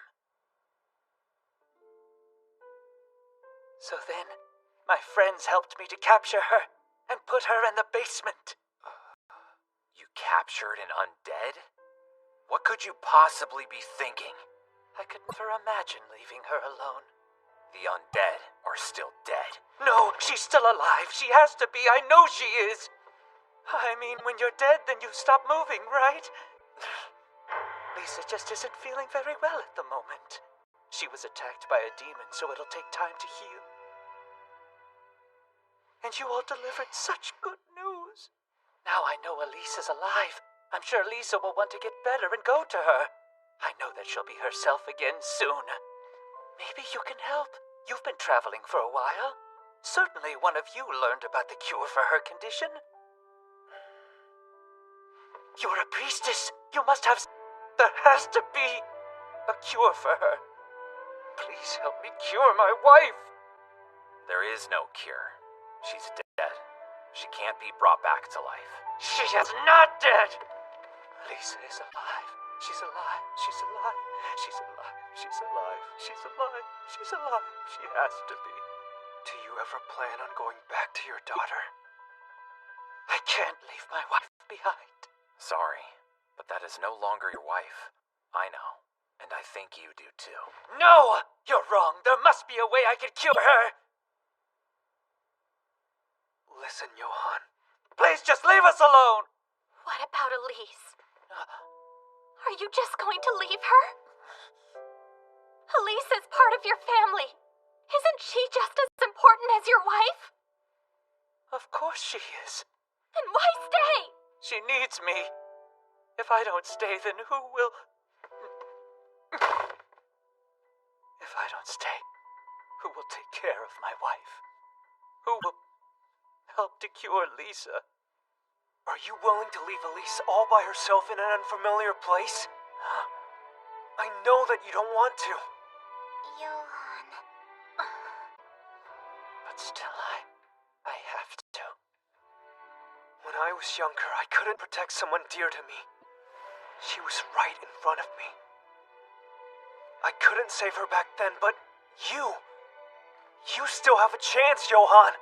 So then, my friends helped me to capture her and put her in the basement. You captured an undead? What could you possibly be thinking? I could never imagine leaving her alone. The undead are still dead. No, she's still alive. She has to be. I know she is. I mean, when you're dead, then you stop moving, right? Lisa just isn't feeling very well at the moment. She was attacked by a demon, so it'll take time to heal. And you all delivered such good news. Now I know Elise is alive. I'm sure Lisa will want to get better and go to her. I know that she'll be herself again soon. Maybe you can help. You've been traveling for a while. Certainly one of you learned about the cure for her condition. You're a priestess. You must have... There has to be a cure for her. Please help me cure my wife. There is no cure. She's dead. She can't be brought back to life. She is not dead! Lisa is alive. She's alive. She's alive. She's alive. She's alive. She's alive. She's alive. She has to be. Do you ever plan on going back to your daughter? I can't leave my wife behind. Sorry, but that is no longer your wife. I know, and I think you do too. No! You're wrong. There must be a way I can cure her. Listen, Johann. Please just leave us alone! What about Elise? Are you just going to leave her? Elise is part of your family. Isn't she just as important as your wife? Of course she is. Then why stay? She needs me. If I don't stay, then who will... If I don't stay, who will take care of my wife? Who will help to cure Lisa? Are you willing to leave Elise all by herself in an unfamiliar place? I know that you don't want to. Johann. But still, I have to. When I was younger, I couldn't protect someone dear to me. She was right in front of me. I couldn't save her back then, but you still have a chance, Johann.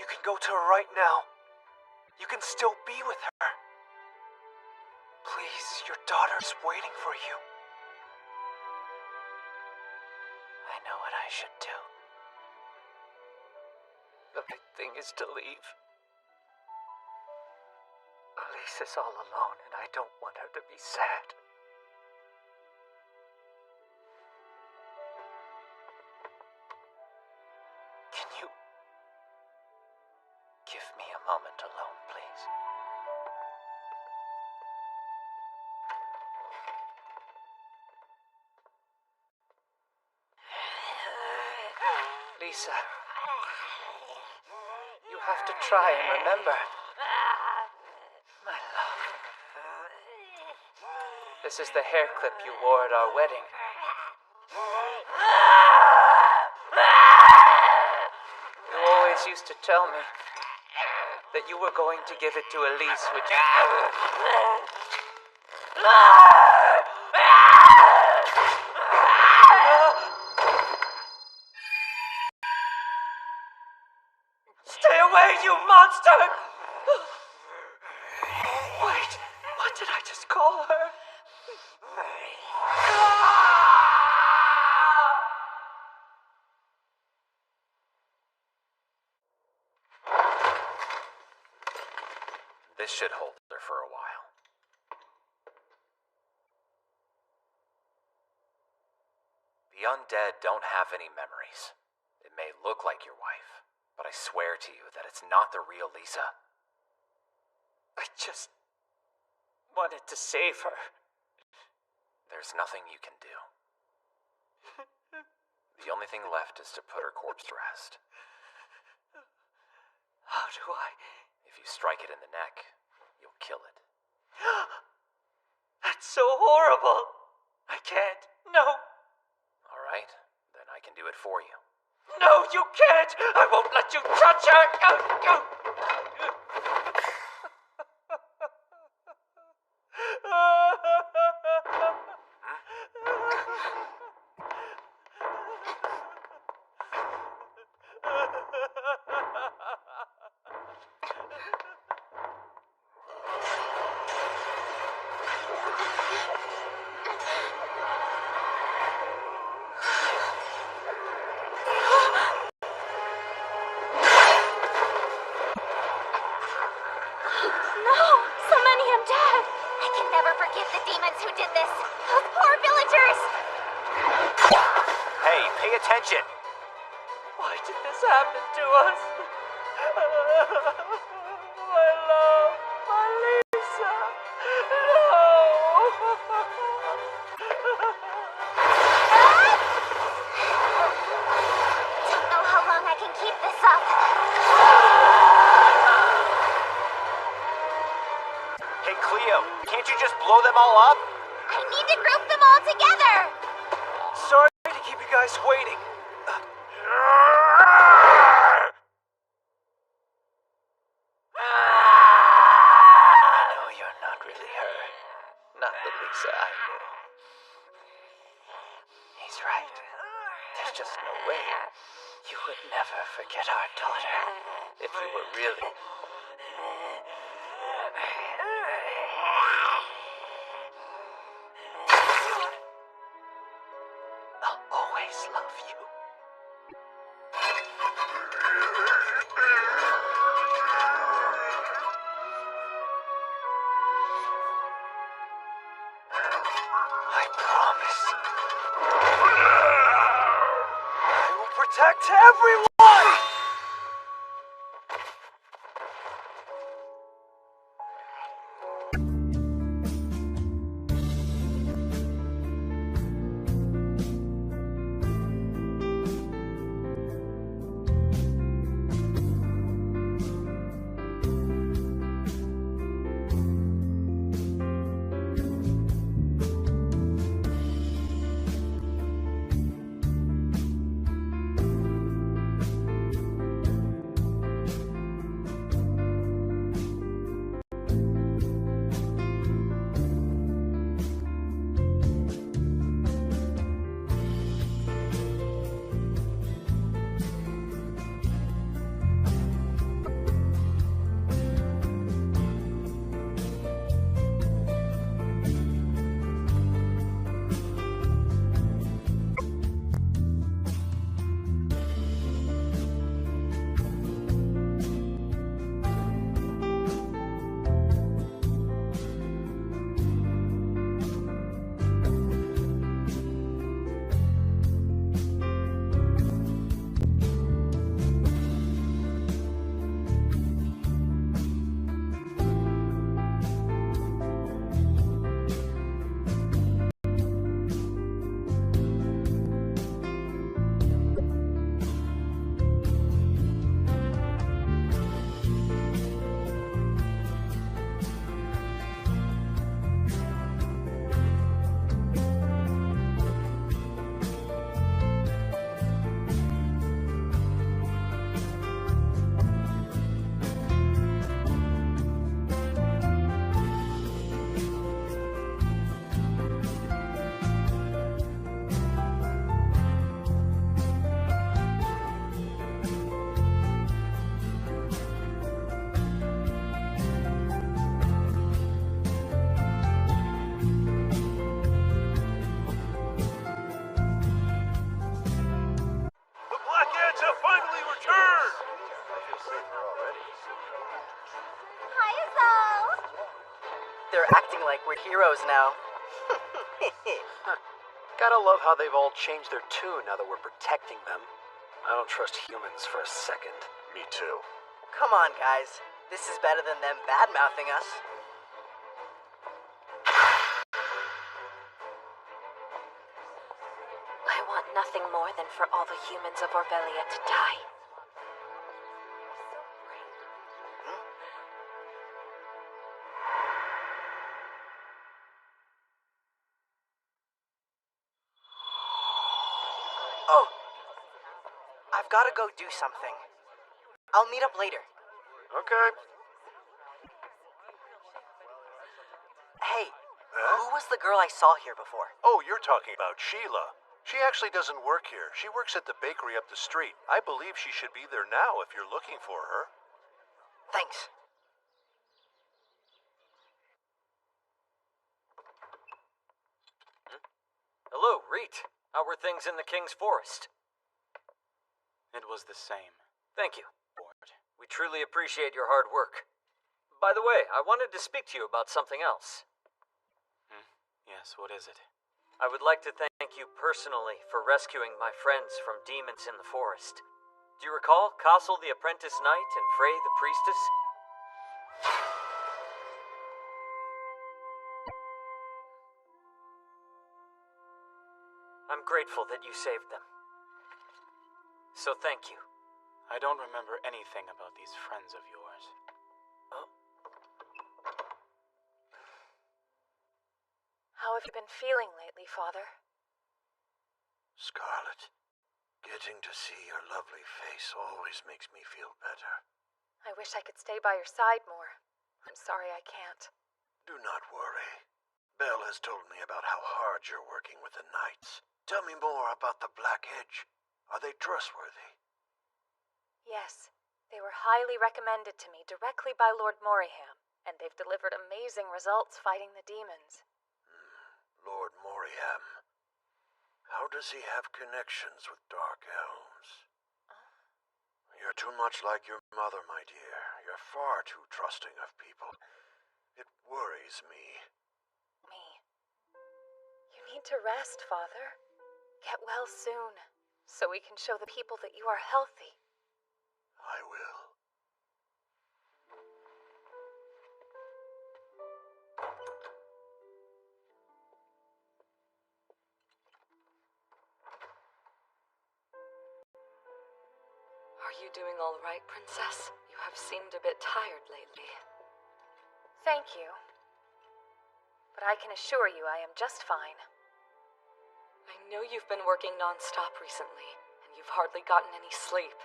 You can go to her right now. You can still be with her. Please, your daughter's waiting for you. I know what I should do. The right thing is to leave. Elise is all alone, and I don't want her to be sad. Can you give me a moment alone, please? Lisa, you have to try and remember. My love. This is the hair clip you wore at our wedding. You always used to tell me that you were going to give it to Elise, would you? Stay away, you monster! Wait, what did I just call her? This should hold her for a while. The undead don't have any memories. It may look like your wife, but I swear to you that it's not the real Lisa. I just wanted to save her. There's nothing you can do. The only thing left is to put her corpse to rest. How do I? If you strike it in the neck, you'll kill it. That's so horrible. I can't. No. All right, then I can do it for you. No, you can't. I won't let you touch her. Attention! Why did this happen to us? My love, my Lisa. Don't know how long I can keep this up. Hey, Cleo, can't you just blow them all up? I need to group them all together. Sorry to keep you guys waiting. I know you're not really her. Not the Lisa I knew. He's right. There's just no way. You would never forget our daughter if you were really... I'll always love you. I promise. I will protect everyone! like we're heroes now. Gotta love how they've all changed their tune now that we're protecting them. I don't trust humans for a second. Me too. Come on, guys. This is better than them bad-mouthing us. I want nothing more than for all the humans of Orvelia to die. Oh! I've gotta go do something. I'll meet up later. Okay. Hey, who was the girl I saw here before? Oh, you're talking about Sheila. She actually doesn't work here. She works at the bakery up the street. I believe she should be there now if you're looking for her. Thanks. Hello, Reet. How were things in the King's Forest? It was the same. Thank you. We truly appreciate your hard work. By the way, I wanted to speak to you about something else. Yes, what is it? I would like to thank you personally for rescuing my friends from demons in the forest. Do you recall Castle the Apprentice Knight and Frey the Priestess? I'm grateful that you saved them. So thank you. I don't remember anything about these friends of yours. How have you been feeling lately, Father? Scarlet, getting to see your lovely face always makes me feel better. I wish I could stay by your side more. I'm sorry I can't. Do not worry. Belle has told me about how hard you're working with the knights. Tell me more about the Black Edge. Are they trustworthy? Yes, they were highly recommended to me directly by Lord Moriham, and they've delivered amazing results fighting the demons. Lord Moriham. How does he have connections with Dark Elves? You're too much like your mother, my dear. You're far too trusting of people. It worries me. Me. You need to rest, Father. Get well soon, so we can show the people that you are healthy. I will. Are you doing all right, Princess? You have seemed a bit tired lately. Thank you. But I can assure you I am just fine. I know you've been working non-stop recently, and you've hardly gotten any sleep.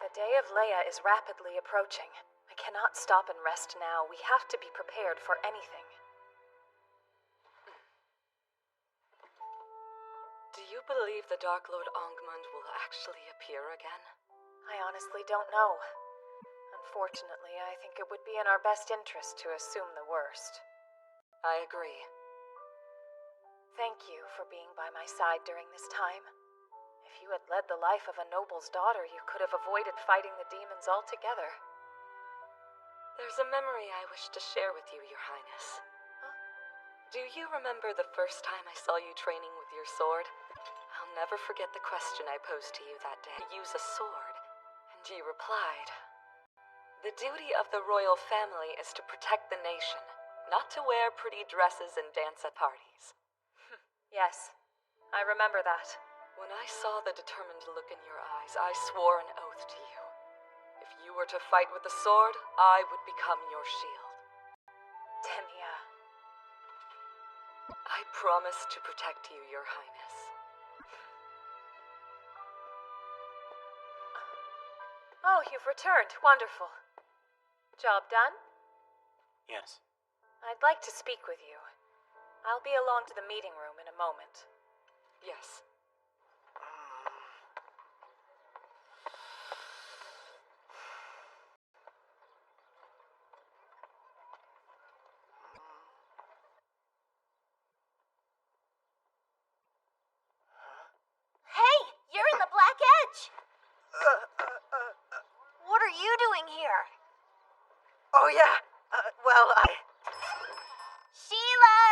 The day of Leia is rapidly approaching. I cannot stop and rest now. We have to be prepared for anything. Do you believe the Dark Lord Angmund will actually appear again? I honestly don't know. Unfortunately, I think it would be in our best interest to assume the worst. I agree. Thank you for being by my side during this time. If you had led the life of a noble's daughter, you could have avoided fighting the demons altogether. There's a memory I wish to share with you, Your Highness. Do you remember the first time I saw you training with your sword? I'll never forget the question I posed to you that day. Use a sword. And you replied, "The duty of the royal family is to protect the nation, not to wear pretty dresses and dance at parties." Yes, I remember that. When I saw the determined look in your eyes, I swore an oath to you. If you were to fight with the sword, I would become your shield. Temia. I promise to protect you, Your Highness. Oh, you've returned. Wonderful. Job done? Yes. I'd like to speak with you. I'll be along to the meeting room in a moment. Yes. Hey, you're in the Black Edge! What are you doing here? Oh, yeah. Sheila!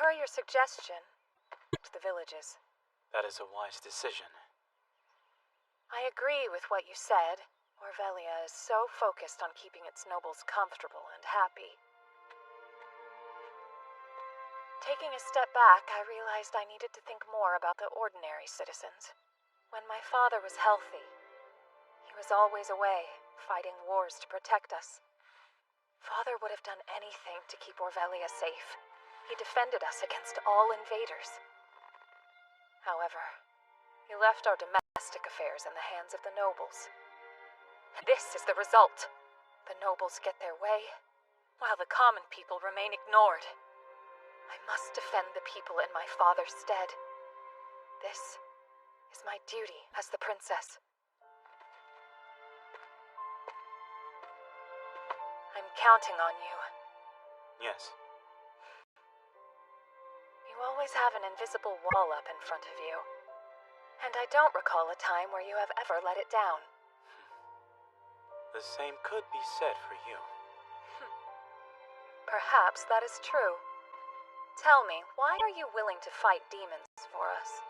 per your suggestion, to the villages. That is a wise decision. I agree with what you said. Orvelia is so focused on keeping its nobles comfortable and happy. Taking a step back, I realized I needed to think more about the ordinary citizens. When my father was healthy, he was always away, fighting wars to protect us. Father would have done anything to keep Orvelia safe. He defended us against all invaders. However, he left our domestic affairs in the hands of the nobles. This is the result. The nobles get their way, while the common people remain ignored. I must defend the people in my father's stead. This is my duty as the princess. I'm counting on you. Yes. You always have an invisible wall up in front of you. And I don't recall a time where you have ever let it down. The same could be said for you. Perhaps that is true. Tell me, why are you willing to fight demons for us?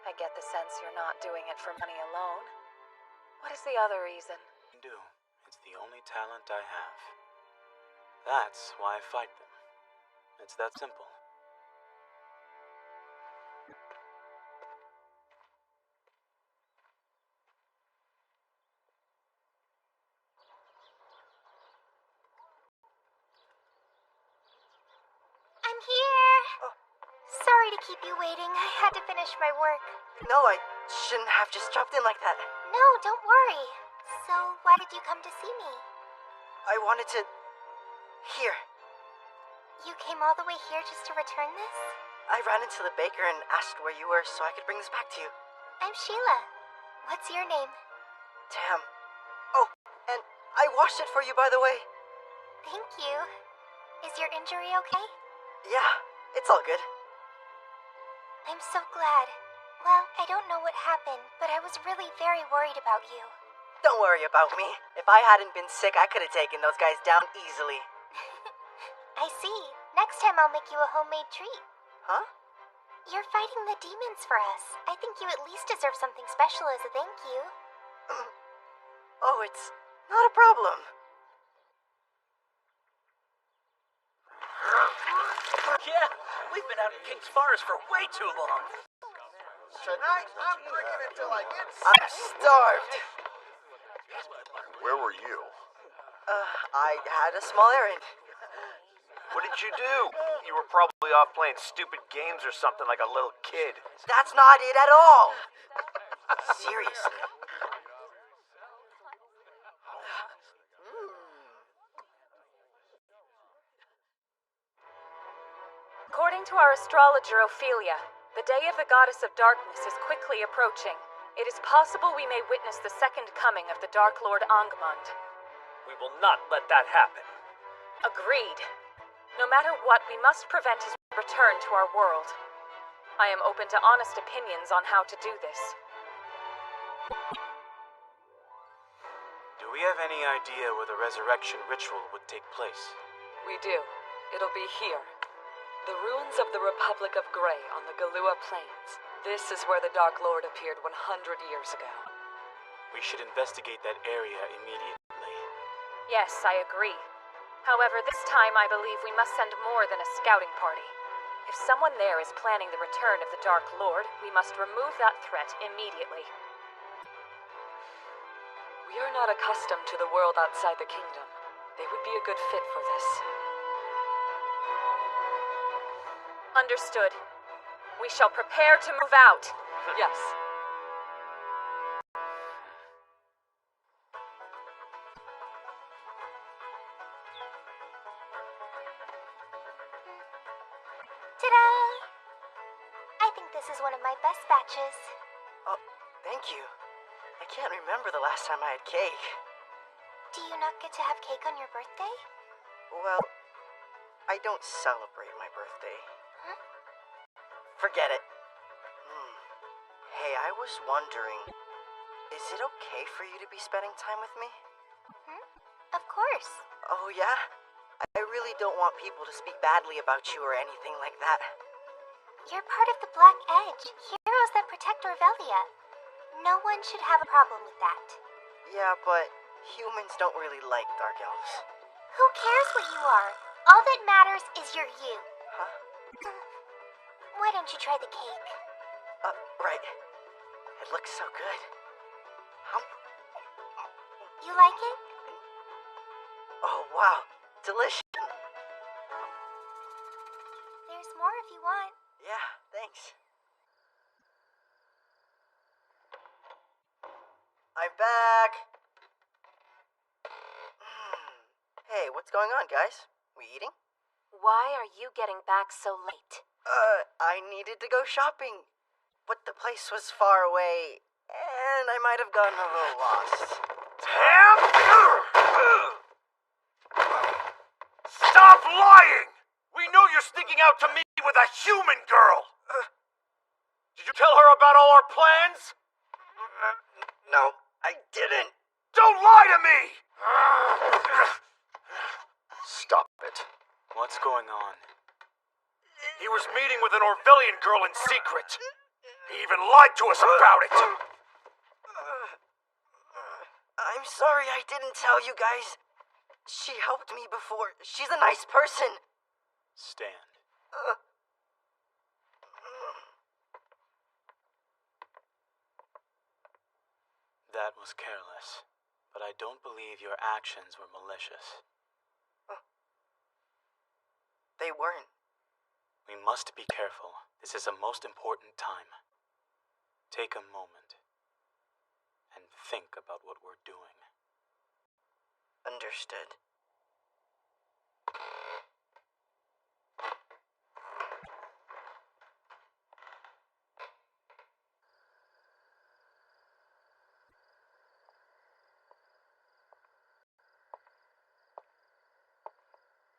I get the sense you're not doing it for money alone. What is the other reason? It's the only talent I have. That's why I fight them. It's that simple. I'm here! Sorry to keep you waiting. I had to finish my work. No, I shouldn't have just dropped in like that. No, don't worry. So, why did you come to see me? I wanted to... Here. You came all the way here just to return this? I ran into the baker and asked where you were so I could bring this back to you. I'm Sheila. What's your name? Tam. Oh, and I washed it for you, by the way. Thank you. Is your injury okay? Yeah, it's all good. I'm so glad. Well, I don't know what happened, but I was really very worried about you. Don't worry about me. If I hadn't been sick, I could have taken those guys down easily. I see. Next time I'll make you a homemade treat. Huh? You're fighting the demons for us. I think you at least deserve something special as a thank you. Oh, it's not a problem. Yeah, we've been out in King's Forest for way too long. Tonight, I'm drinking until I get sick. I'm starved. Where were you? I had a small errand. What did you do? You were probably off playing stupid games or something like a little kid. That's not it at all. Seriously. According to our astrologer Ophelia, the day of the goddess of darkness is quickly approaching. It is possible we may witness the second coming of the Dark Lord Angmund. We will not let that happen. Agreed. No matter what, we must prevent his return to our world. I am open to honest opinions on how to do this. Do we have any idea where the resurrection ritual would take place? We do. It'll be here. The ruins of the Republic of Grey on the Galua Plains. This is where the Dark Lord appeared 100 years ago. We should investigate that area immediately. Yes, I agree. However, this time I believe we must send more than a scouting party. If someone there is planning the return of the Dark Lord, we must remove that threat immediately. We are not accustomed to the world outside the kingdom. They would be a good fit for this. Understood. We shall prepare to move out. Yes. Ta-da! I think this is one of my best batches. Oh, thank you. I can't remember the last time I had cake. Do you not get to have cake on your birthday? Well, I don't celebrate my birthday. Huh? Forget it. Hey, I was wondering, is it okay for you to be spending time with me? Of course. Oh, yeah? I really don't want people to speak badly about you or anything like that. You're part of the Black Edge, heroes that protect Orvelia. No one should have a problem with that. Yeah, but humans don't really like Dark Elves. Who cares what you are? All that matters is you're you. Huh? Why don't you try the cake? Right. It looks so good. You like it? Oh, wow. Delicious. There's more if you want. Yeah, thanks. I'm back. Hey, what's going on, guys? We eating? Why are you getting back so late? I needed to go shopping. But the place was far away, and I might have gotten a little lost. Tam! Stop lying! We know you're sneaking out to meet with a human girl! Did you tell her about all our plans? No, I didn't. Don't lie to me! Stop it. What's going on? He was meeting with an Orvelian girl in secret. He even lied to us about it. I'm sorry I didn't tell you guys. She helped me before. She's a nice person. Stand. That was careless, but I don't believe your actions were malicious. They weren't. We must be careful. This is a most important time. Take a moment and think about what we're doing. Understood.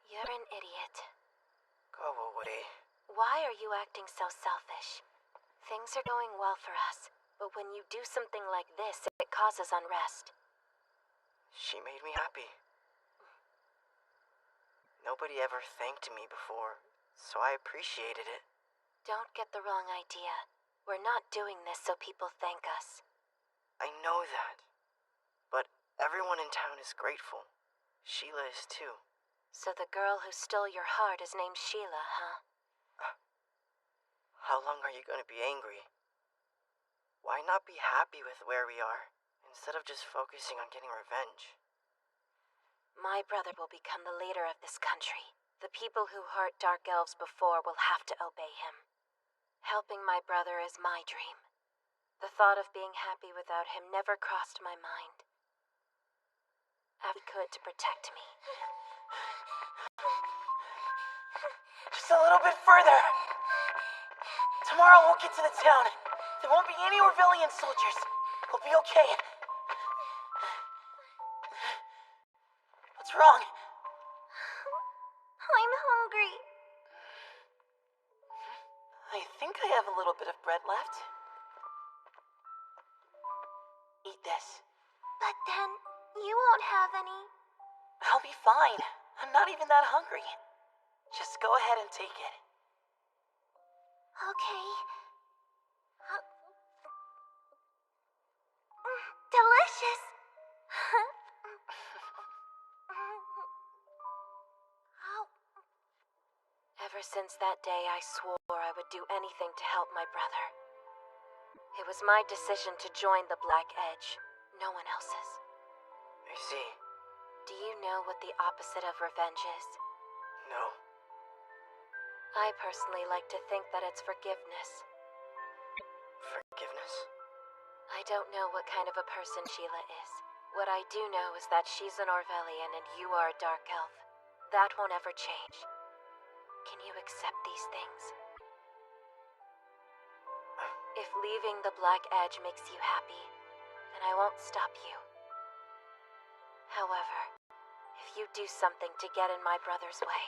You're an idiot. Go away. Why are you acting so selfish? Things are going well for us, but when you do something like this, it causes unrest. She made me happy. Nobody ever thanked me before, so I appreciated it. Don't get the wrong idea. We're not doing this so people thank us. I know that. But everyone in town is grateful. Sheila is too. So the girl who stole your heart is named Sheila, huh? How long are you going to be angry? Why not be happy with where we are, instead of just focusing on getting revenge? My brother will become the leader of this country. The people who hurt Dark Elves before will have to obey him. Helping my brother is my dream. The thought of being happy without him never crossed my mind. He could to protect me. Just a little bit further. Tomorrow we'll get to the town. There won't be any Orvelian soldiers. We'll be okay. What's wrong? I'm hungry. I think I have a little bit of bread left. Eat this. But then, you won't have any. I'll be fine. I'm not even that hungry. Just go ahead and take it. Okay. Delicious! Ever since that day, I swore I would do anything to help my brother. It was my decision to join the Black Edge, no one else's. I see. Do you know what the opposite of revenge is? No. I personally like to think that it's forgiveness. Forgiveness? I don't know what kind of a person Sheila is. What I do know is that she's an Orvelian and you are a Dark Elf. That won't ever change. Can you accept these things? If leaving the Black Edge makes you happy, then I won't stop you. However, if you do something to get in my brother's way,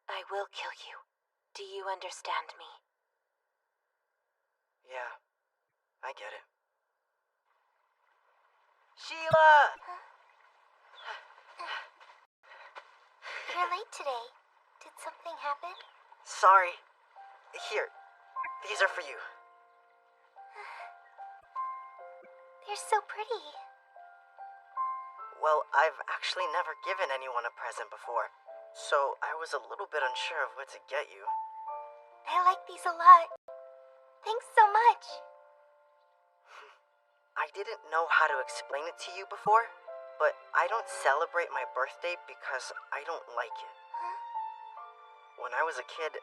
I will kill you. Do you understand me? Yeah, I get it. Sheila! You're late today. Did something happen? Sorry. Here, these are for you. They're so pretty. Well, I've actually never given anyone a present before, so I was a little bit unsure of what to get you. I like these a lot. Thanks so much. I didn't know how to explain it to you before, but I don't celebrate my birthday because I don't like it. When I was a kid,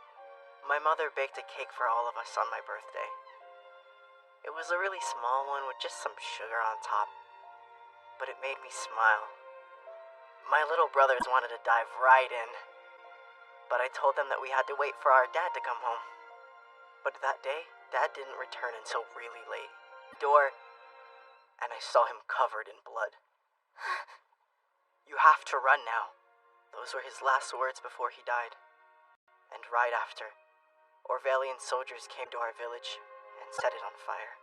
my mother baked a cake for all of us on my birthday. It was a really small one with just some sugar on top, but it made me smile. My little brothers wanted to dive right in, but I told them that we had to wait for our dad to come home. But that day, Dad didn't return until really late. And I saw him covered in blood. You have to run now. Those were his last words before he died. And right after, Orvelian soldiers came to our village and set it on fire.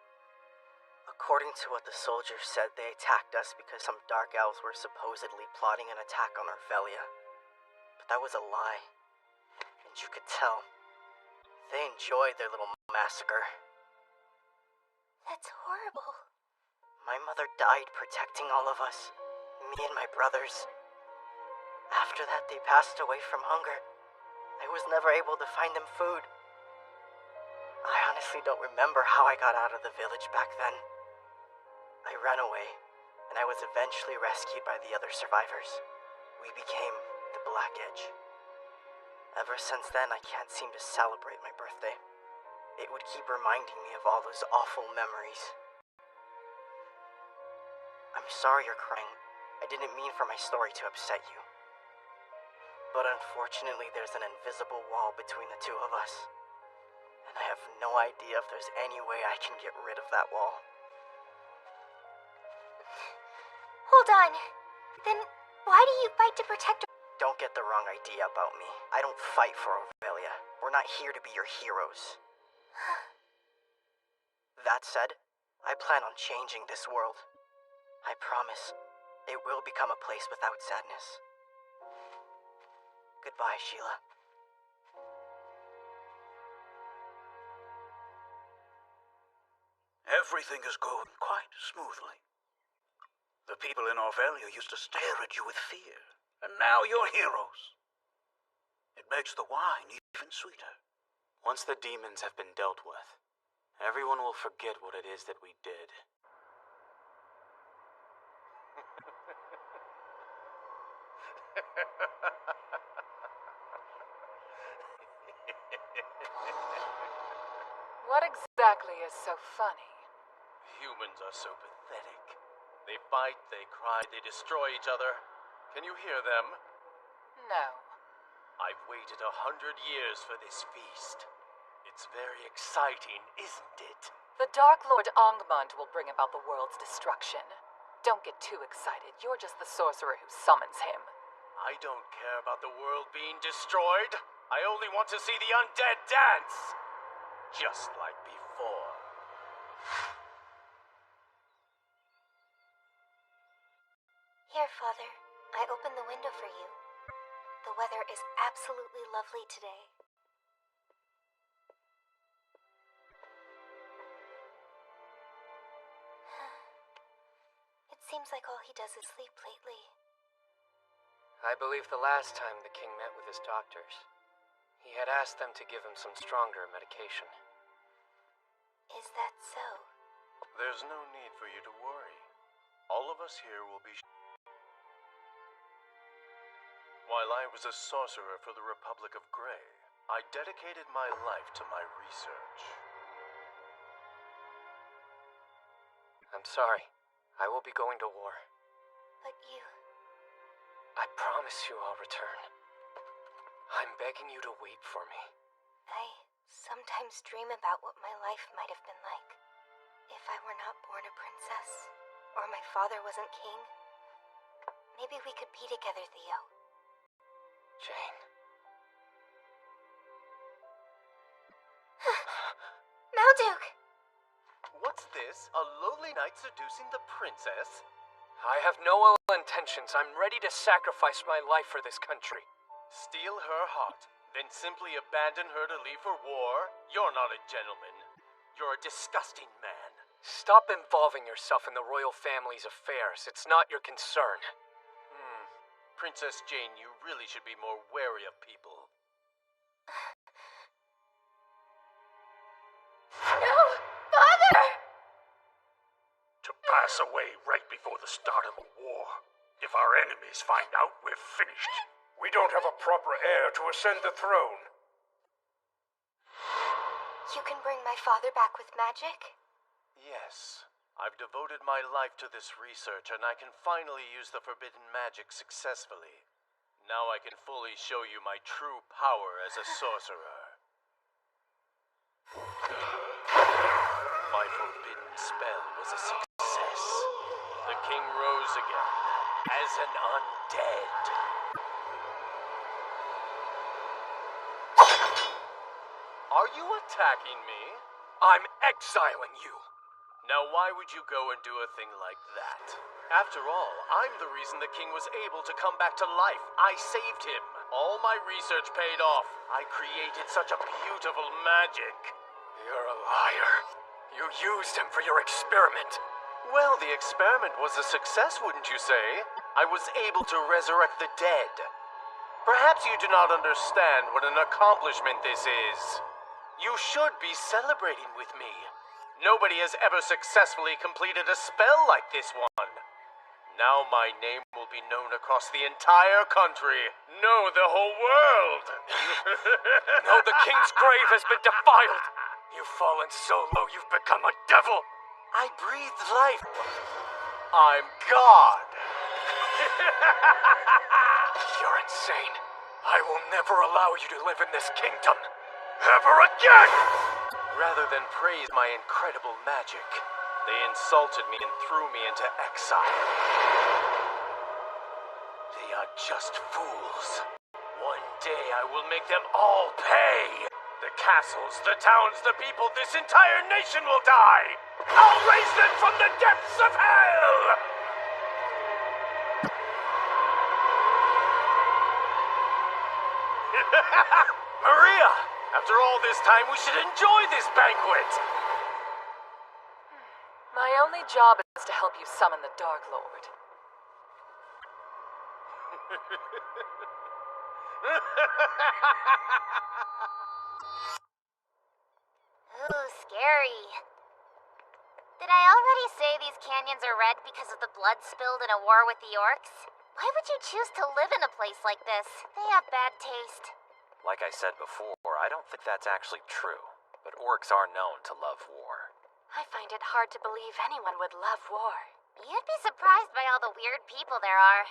According to what the soldiers said, they attacked us because some dark elves were supposedly plotting an attack on Orvelia. But that was a lie. And you could tell. They enjoyed their little massacre. That's horrible. My mother died protecting all of us, me and my brothers. After that, they passed away from hunger. I was never able to find them food. I honestly don't remember how I got out of the village back then. I ran away, and I was eventually rescued by the other survivors. We became the Black Edge. Ever since then, I can't seem to celebrate my birthday. It would keep reminding me of all those awful memories. I'm sorry you're crying. I didn't mean for my story to upset you. But unfortunately, there's an invisible wall between the two of us. And I have no idea if there's any way I can get rid of that wall. Hold on. Then why do you fight to protect... Don't get the wrong idea about me. I don't fight for Orvelia. We're not here to be your heroes. That said, I plan on changing this world. I promise, it will become a place without sadness. Goodbye, Sheila. Everything is going quite smoothly. The people in Orvelia used to stare at you with fear, and now you're heroes. It makes the wine even sweeter. Once the demons have been dealt with, everyone will forget what it is that we did. What exactly is so funny? Humans are so pathetic. They fight, they cry, they destroy each other. Can you hear them? No. I've waited 100 years for this feast. It's very exciting, isn't it? The Dark Lord Angmund will bring about the world's destruction. Don't get too excited. You're just the sorcerer who summons him. I don't care about the world being destroyed. I only want to see the undead dance. Just like before. Here, Father. I opened the window for you. The weather is absolutely lovely today. It seems like all he does is sleep lately. I believe the last time the king met with his doctors, he had asked them to give him some stronger medication. Is that so? There's no need for you to worry. All of us here will be... While I was a sorcerer for the Republic of Grey, I dedicated my life to my research. I'm sorry. I will be going to war. But you... I promise you I'll return. I'm begging you to wait for me. I sometimes dream about what my life might have been like. If I were not born a princess, or my father wasn't king. Maybe we could be together, Theo. Jane. Malduk! What's this? A lowly knight seducing the princess? I have no ill intentions. I'm ready to sacrifice my life for this country. Steal her heart. Then simply abandon her to leave for war? You're not a gentleman. You're a disgusting man. Stop involving yourself in the royal family's affairs. It's not your concern. Princess Jane, you really should be more wary of people. No! Father! To pass away right before the start of a war. If our enemies find out, we're finished. We don't have a proper heir to ascend the throne. You can bring my father back with magic? Yes. I've devoted my life to this research, and I can finally use the forbidden magic successfully. Now I can fully show you my true power as a sorcerer. My forbidden spell was a success. The king rose again, as an undead. Are you attacking me? I'm exiling you. Now why would you go and do a thing like that? After all, I'm the reason the king was able to come back to life. I saved him. All my research paid off. I created such a beautiful magic. You're a liar. You used him for your experiment. Well, the experiment was a success, wouldn't you say? I was able to resurrect the dead. Perhaps you do not understand what an accomplishment this is. You should be celebrating with me. Nobody has ever successfully completed a spell like this one. Now my name will be known across the entire country. No, the whole world. No, the king's grave has been defiled. You've fallen so low, you've become a devil. I breathed life. I'm God. You're insane. I will never allow you to live in this kingdom. Ever again! Rather than praise my incredible magic, they insulted me and threw me into exile. They are just fools. One day I will make them all pay. The castles, the towns, the people, this entire nation will die. I'll raise them from the depths of hell! Maria! After all this time, we should enjoy this banquet! My only job is to help you summon the Dark Lord. Ooh, scary. Did I already say these canyons are red because of the blood spilled in a war with the orcs? Why would you choose to live in a place like this? They have bad taste. Like I said before, I don't think that's actually true. But orcs are known to love war. I find it hard to believe anyone would love war. You'd be surprised by all the weird people there are.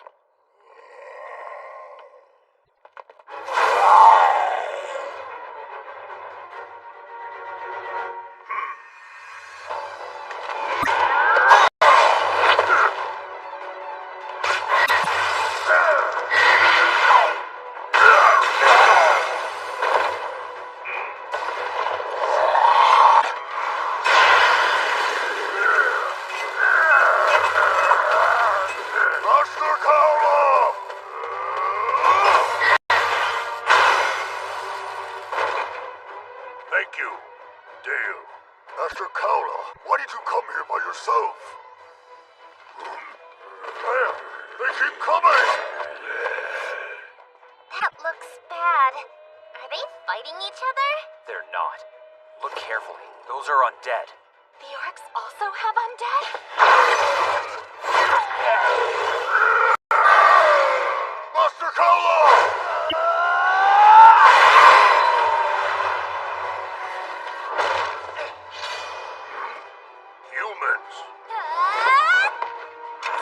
Thank you, Dale. Master Cowla, why did you come here by yourself? There, they keep coming! That looks bad. Are they fighting each other? They're not. Look carefully. Those are undead. The orcs also have undead? Master Cowla! Humans.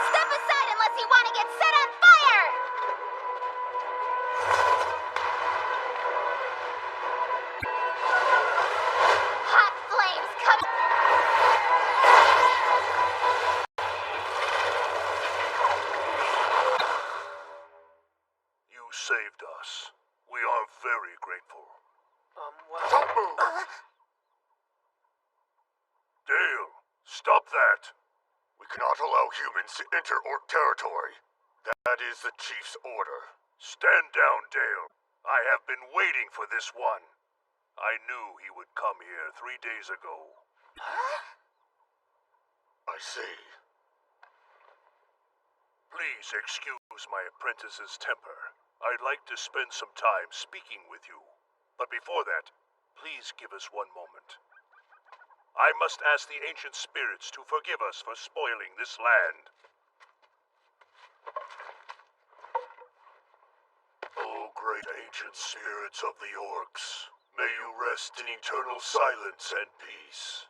Step aside unless you want to get set on fire! Hot flames coming! You saved us. We are very grateful. Well... Don't move! Dale, stop that! We cannot allow humans to enter Orc territory. That is the chief's order. Stand down, Dale. I have been waiting for this one. I knew he would come here 3 days ago. I see. Please excuse my apprentice's temper. I'd like to spend some time speaking with you. But before that, please give us one moment. I must ask the ancient spirits to forgive us for spoiling this land. O great ancient spirits of the orcs, may you rest in eternal silence and peace.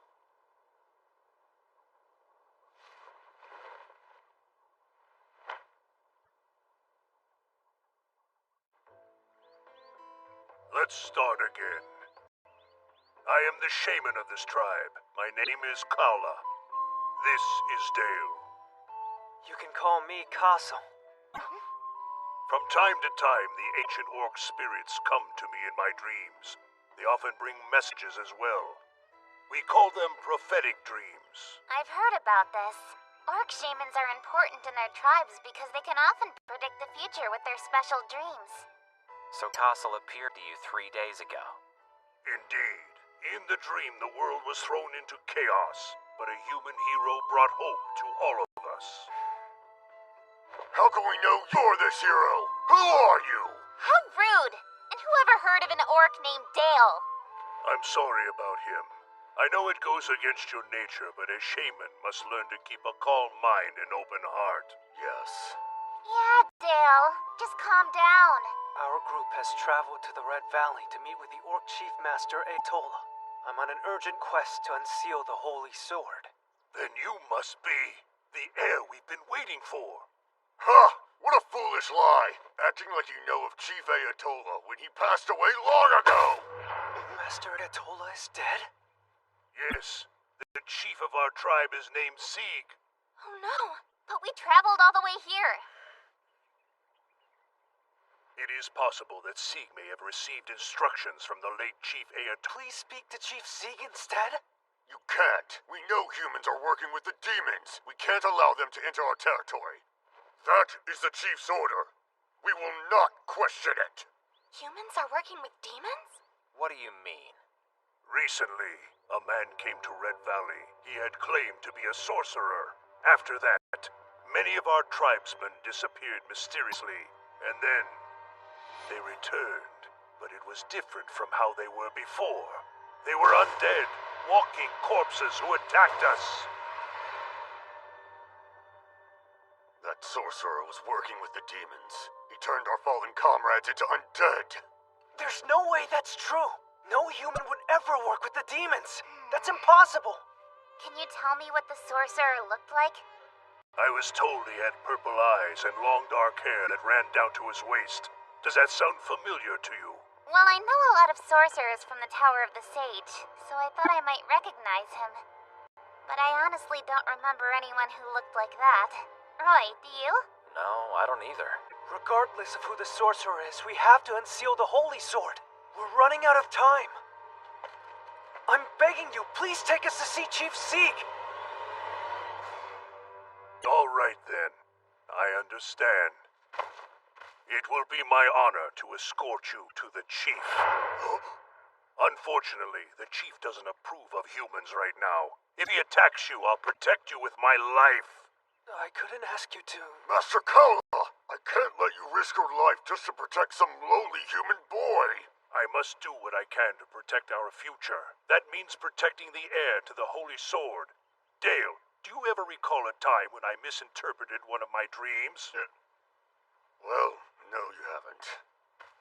Let's start again. I am the shaman of this tribe. My name is Kala. This is Dale. You can call me Castle. From time to time, the ancient orc spirits come to me in my dreams. They often bring messages as well. We call them prophetic dreams. I've heard about this. Orc shamans are important in their tribes because they can often predict the future with their special dreams. So Castle appeared to you 3 days ago. Indeed. In the dream, the world was thrown into chaos, but a human hero brought hope to all of us. How can we know you're this hero? Who are you? How rude! And whoever heard of an orc named Dale? I'm sorry about him. I know it goes against your nature, but a shaman must learn to keep a calm mind and open heart. Yes. Yeah, Dale. Just calm down. Our group has traveled to the Red Valley to meet with the Orc Chief Master Atola. I'm on an urgent quest to unseal the Holy Sword. Then you must be the heir we've been waiting for. Ha! What a foolish lie! Acting like you know of Chief Ayatollah when he passed away long ago! Master Atola is dead? Yes. The chief of our tribe is named Sieg. Oh no, but we traveled all the way here. It is possible that Sieg may have received instructions from the late Chief Ayatollah. Please speak to Chief Sieg instead? You can't. We know humans are working with the demons. We can't allow them to enter our territory. That is the Chief's order. We will not question it. Humans are working with demons? What do you mean? Recently, a man came to Red Valley. He had claimed to be a sorcerer. After that, many of our tribesmen disappeared mysteriously, and then they returned, but it was different from how they were before. They were undead, walking corpses who attacked us. That sorcerer was working with the demons. He turned our fallen comrades into undead. There's no way that's true. No human would ever work with the demons. That's impossible. Can you tell me what the sorcerer looked like? I was told he had purple eyes and long dark hair that ran down to his waist. Does that sound familiar to you? Well, I know a lot of sorcerers from the Tower of the Sage, so I thought I might recognize him. But I honestly don't remember anyone who looked like that. Roy, do you? No, I don't either. Regardless of who the sorcerer is, we have to unseal the Holy Sword. We're running out of time. I'm begging you, please take us to see Chief Sieg. All right then. I understand. It will be my honor to escort you to the Chief. Unfortunately, the Chief doesn't approve of humans right now. If he attacks you, I'll protect you with my life. I couldn't ask you to... Master Kala, I can't let you risk your life just to protect some lowly human boy. I must do what I can to protect our future. That means protecting the heir to the Holy Sword. Dale, do you ever recall a time when I misinterpreted one of my dreams? Well, no, you haven't.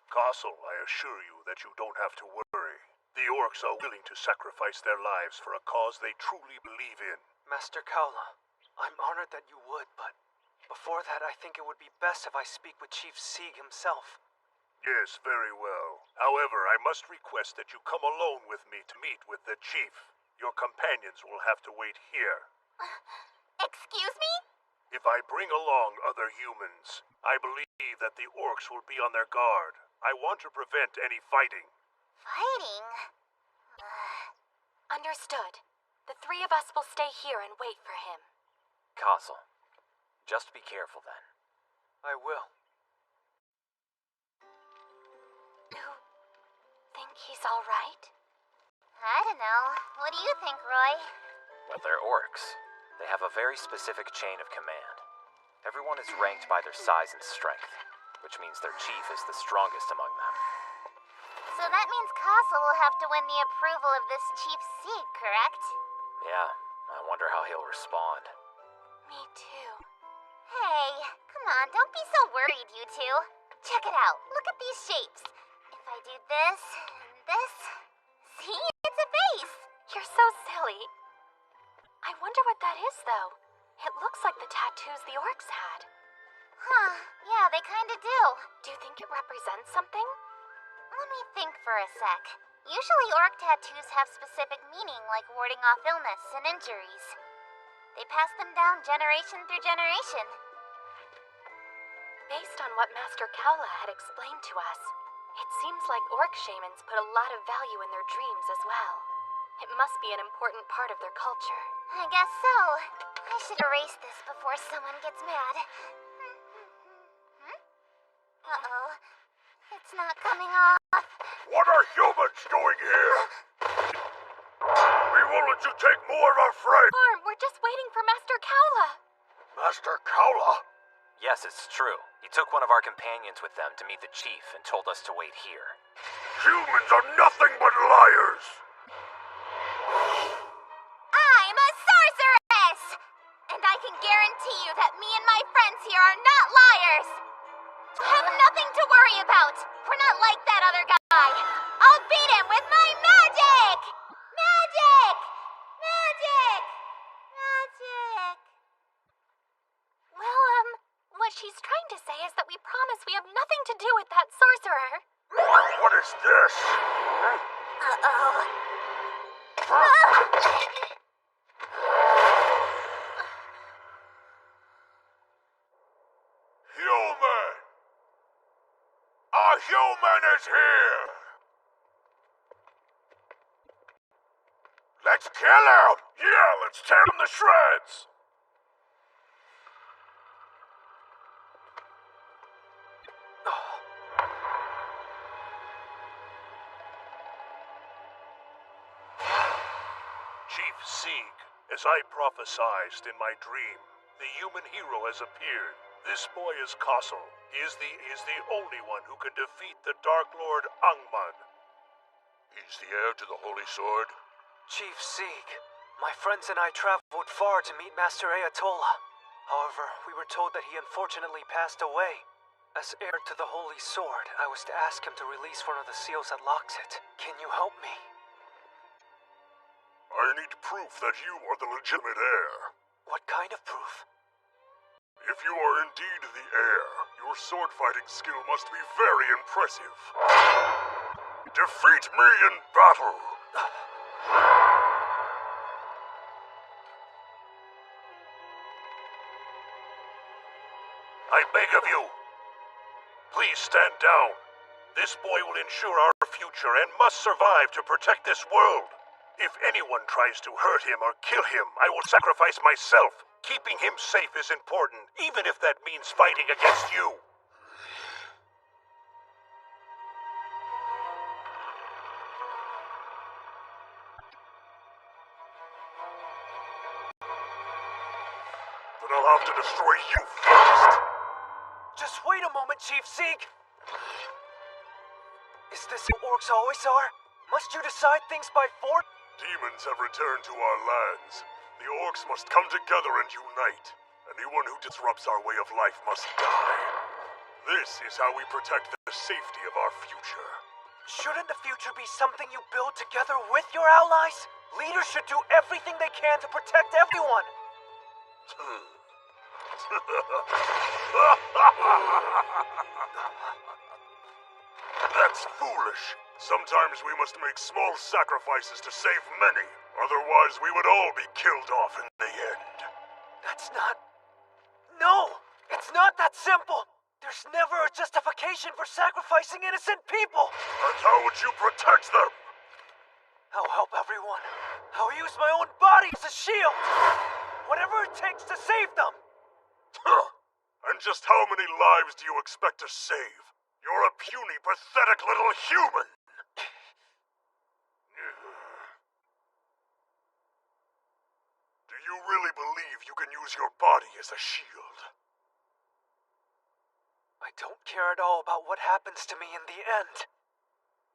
Castle, I assure you that you don't have to worry. The orcs are willing to sacrifice their lives for a cause they truly believe in. Master Kaula, I'm honored that you would, but before that, I think it would be best if I speak with Chief Sieg himself. Yes, very well. However, I must request that you come alone with me to meet with the Chief. Your companions will have to wait here. Excuse me? If I bring along other humans, I believe that the orcs will be on their guard. I want to prevent any fighting. Fighting? Understood. The three of us will stay here and wait for him. Castle, just be careful then. I will. he's alright? I don't know. What do you think, Roy? Well, they're orcs. They have a very specific chain of command. Everyone is ranked by their size and strength, which means their chief is the strongest among them. So that means Castle will have to win the approval of this Chief Sieg, correct? Yeah, I wonder how he'll respond. Me too. Hey, come on, don't be so worried, you two. Check it out. Look at these shapes. If I do this and this... See? It's a vase! You're so silly. I wonder what that is, though. It looks like the tattoos the orcs had. Huh, yeah, they kinda do. Do you think it represents something? Let me think for a sec. Usually orc tattoos have specific meaning, like warding off illness and injuries. They pass them down generation through generation. Based on what Master Kaula had explained to us, it seems like orc shamans put a lot of value in their dreams as well. It must be an important part of their culture. I guess so. I should erase this before someone gets mad. Uh-oh. It's not coming off. What are humans doing here? We won't let you take more of our freight. Arm, we're just waiting for Master Kaula. Master Kaula? Yes, it's true. He took one of our companions with them to meet the chief and told us to wait here. Humans are nothing but liars. I'm a sorceress! And I can guarantee you that me and my friends here are not liars! Have nothing to worry about! We're not like that other guy! I'll beat him with my magic! Magic! Magic! Magic! Well, what she's trying to say is that we promise we have nothing to do with that sorcerer. What is this? Uh-oh. Human! A human is here! Let's kill him! Yeah, let's tear him to shreds! Chief Sieg, as I prophesied in my dream, the human hero has appeared. This boy is Castle. He is the only one who can defeat the Dark Lord Angman. He's the heir to the Holy Sword? Chief Sieg, my friends and I traveled far to meet Master Ayatollah. However, we were told that he unfortunately passed away. As heir to the Holy Sword, I was to ask him to release one of the seals that locks it. Can you help me? I need proof that you are the legitimate heir. What kind of proof? If you are indeed the heir, your sword-fighting skill must be very impressive. Defeat me in battle! I beg of you, please stand down. This boy will ensure our future and must survive to protect this world. If anyone tries to hurt him or kill him, I will sacrifice myself. Keeping him safe is important, even if that means fighting against you. Then I'll have to destroy you first. Just wait a moment, Chief Sieg. Is this how orcs always are? Must you decide things by force? Demons have returned to our lands. The orcs must come together and unite. Anyone who disrupts our way of life must die. This is how we protect the safety of our future. Shouldn't the future be something you build together with your allies? Leaders should do everything they can to protect everyone. That's foolish. Sometimes we must make small sacrifices to save many. Otherwise, we would all be killed off in the end. That's not... No! It's not that simple! There's never a justification for sacrificing innocent people! And how would you protect them? I'll help everyone. I'll use my own body as a shield! Whatever it takes to save them! And just how many lives do you expect to save? You're a puny, pathetic little human! really believe you can use your body as a shield? I don't care at all about what happens to me in the end.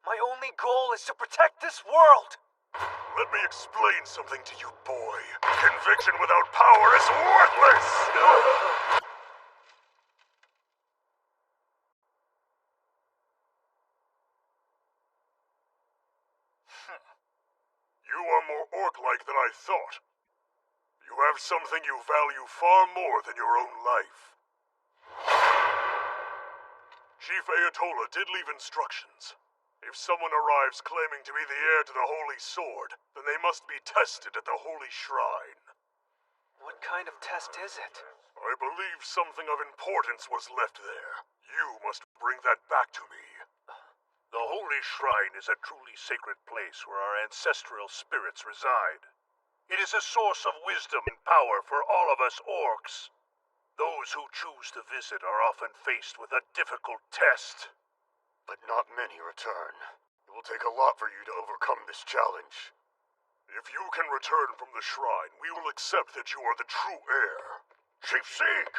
My only goal is to protect this world! Let me explain something to you, boy. Conviction without power is worthless! You are more orc-like than I thought. You have something you value far more than your own life. Chief Ayatollah did leave instructions. If someone arrives claiming to be the heir to the Holy Sword, then they must be tested at the Holy Shrine. What kind of test is it? I believe something of importance was left there. You must bring that back to me. The Holy Shrine is a truly sacred place where our ancestral spirits reside. It is a source of wisdom and power for all of us orcs. Those who choose to visit are often faced with a difficult test. But not many return. It will take a lot for you to overcome this challenge. If you can return from the shrine, we will accept that you are the true heir. Chief Sieg!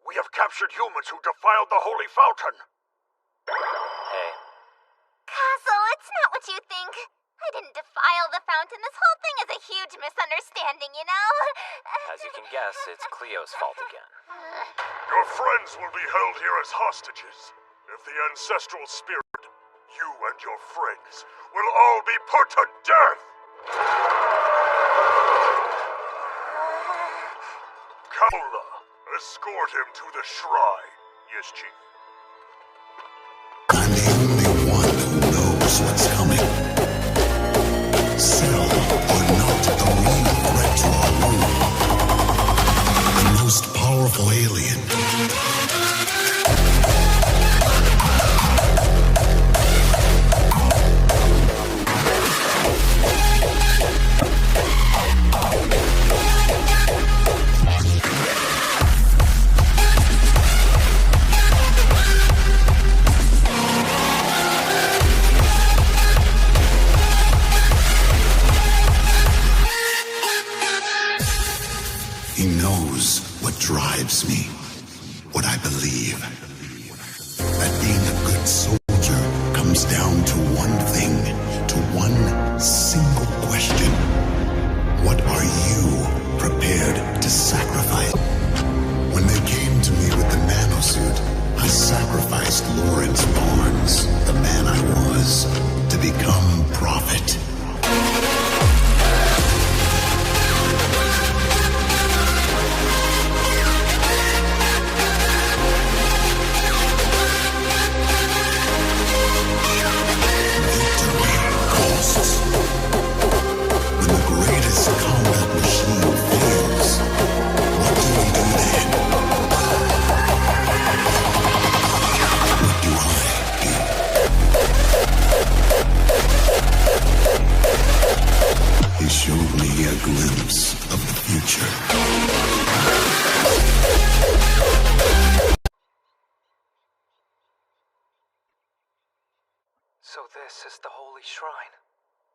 We have captured humans who defiled the Holy Fountain! Hey. Castle, it's not what you think. I didn't defile the fountain. This whole thing is a huge misunderstanding, you know? As you can guess, it's Cleo's fault again. Your friends will be held here as hostages. If the ancestral spirit, you and your friends, will all be put to death! Kaula, escort him to the shrine. Yes, Chief. I'm the only one who knows what's coming. Cell are not the real threat to our world. The most powerful alien. He knows what drives me, what I believe. That being a good soldier comes down to one thing, to one single question. What are you prepared to sacrifice? When they came to me with the nanosuit, I sacrificed Lawrence Barnes, the man I was, to become Prophet. When the greatest combat machine fails, what do we do then? What do I do? He showed me a glimpse of the future. So this is the Holy Shrine.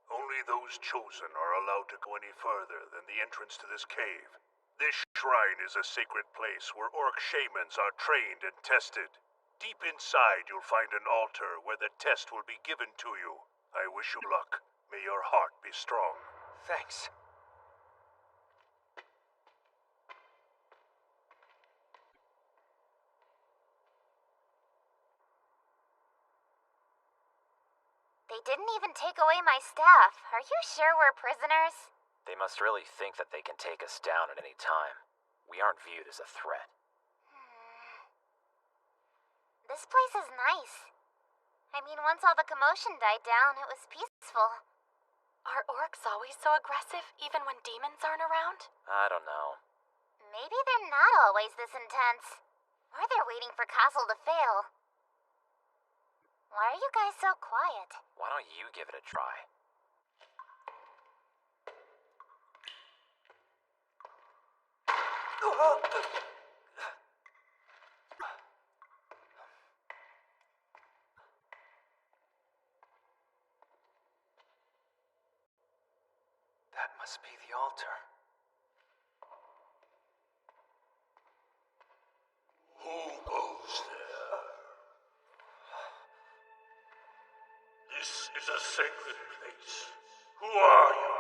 Only those chosen are allowed to go any further than the entrance to this cave. This shrine is a sacred place where orc shamans are trained and tested. Deep inside, you'll find an altar where the test will be given to you. I wish you luck. May your heart be strong. Thanks. They didn't even take away my staff. Are you sure we're prisoners? They must really think that they can take us down at any time. We aren't viewed as a threat. This place is nice. I mean, once all the commotion died down, it was peaceful. Are orcs always so aggressive, even when demons aren't around? I don't know. Maybe they're not always this intense. Or they're waiting for Castle to fail. Why are you guys so quiet? Why don't you give it a try? That must be the altar. altar. Who goes there? This is a sacred place. Who are you?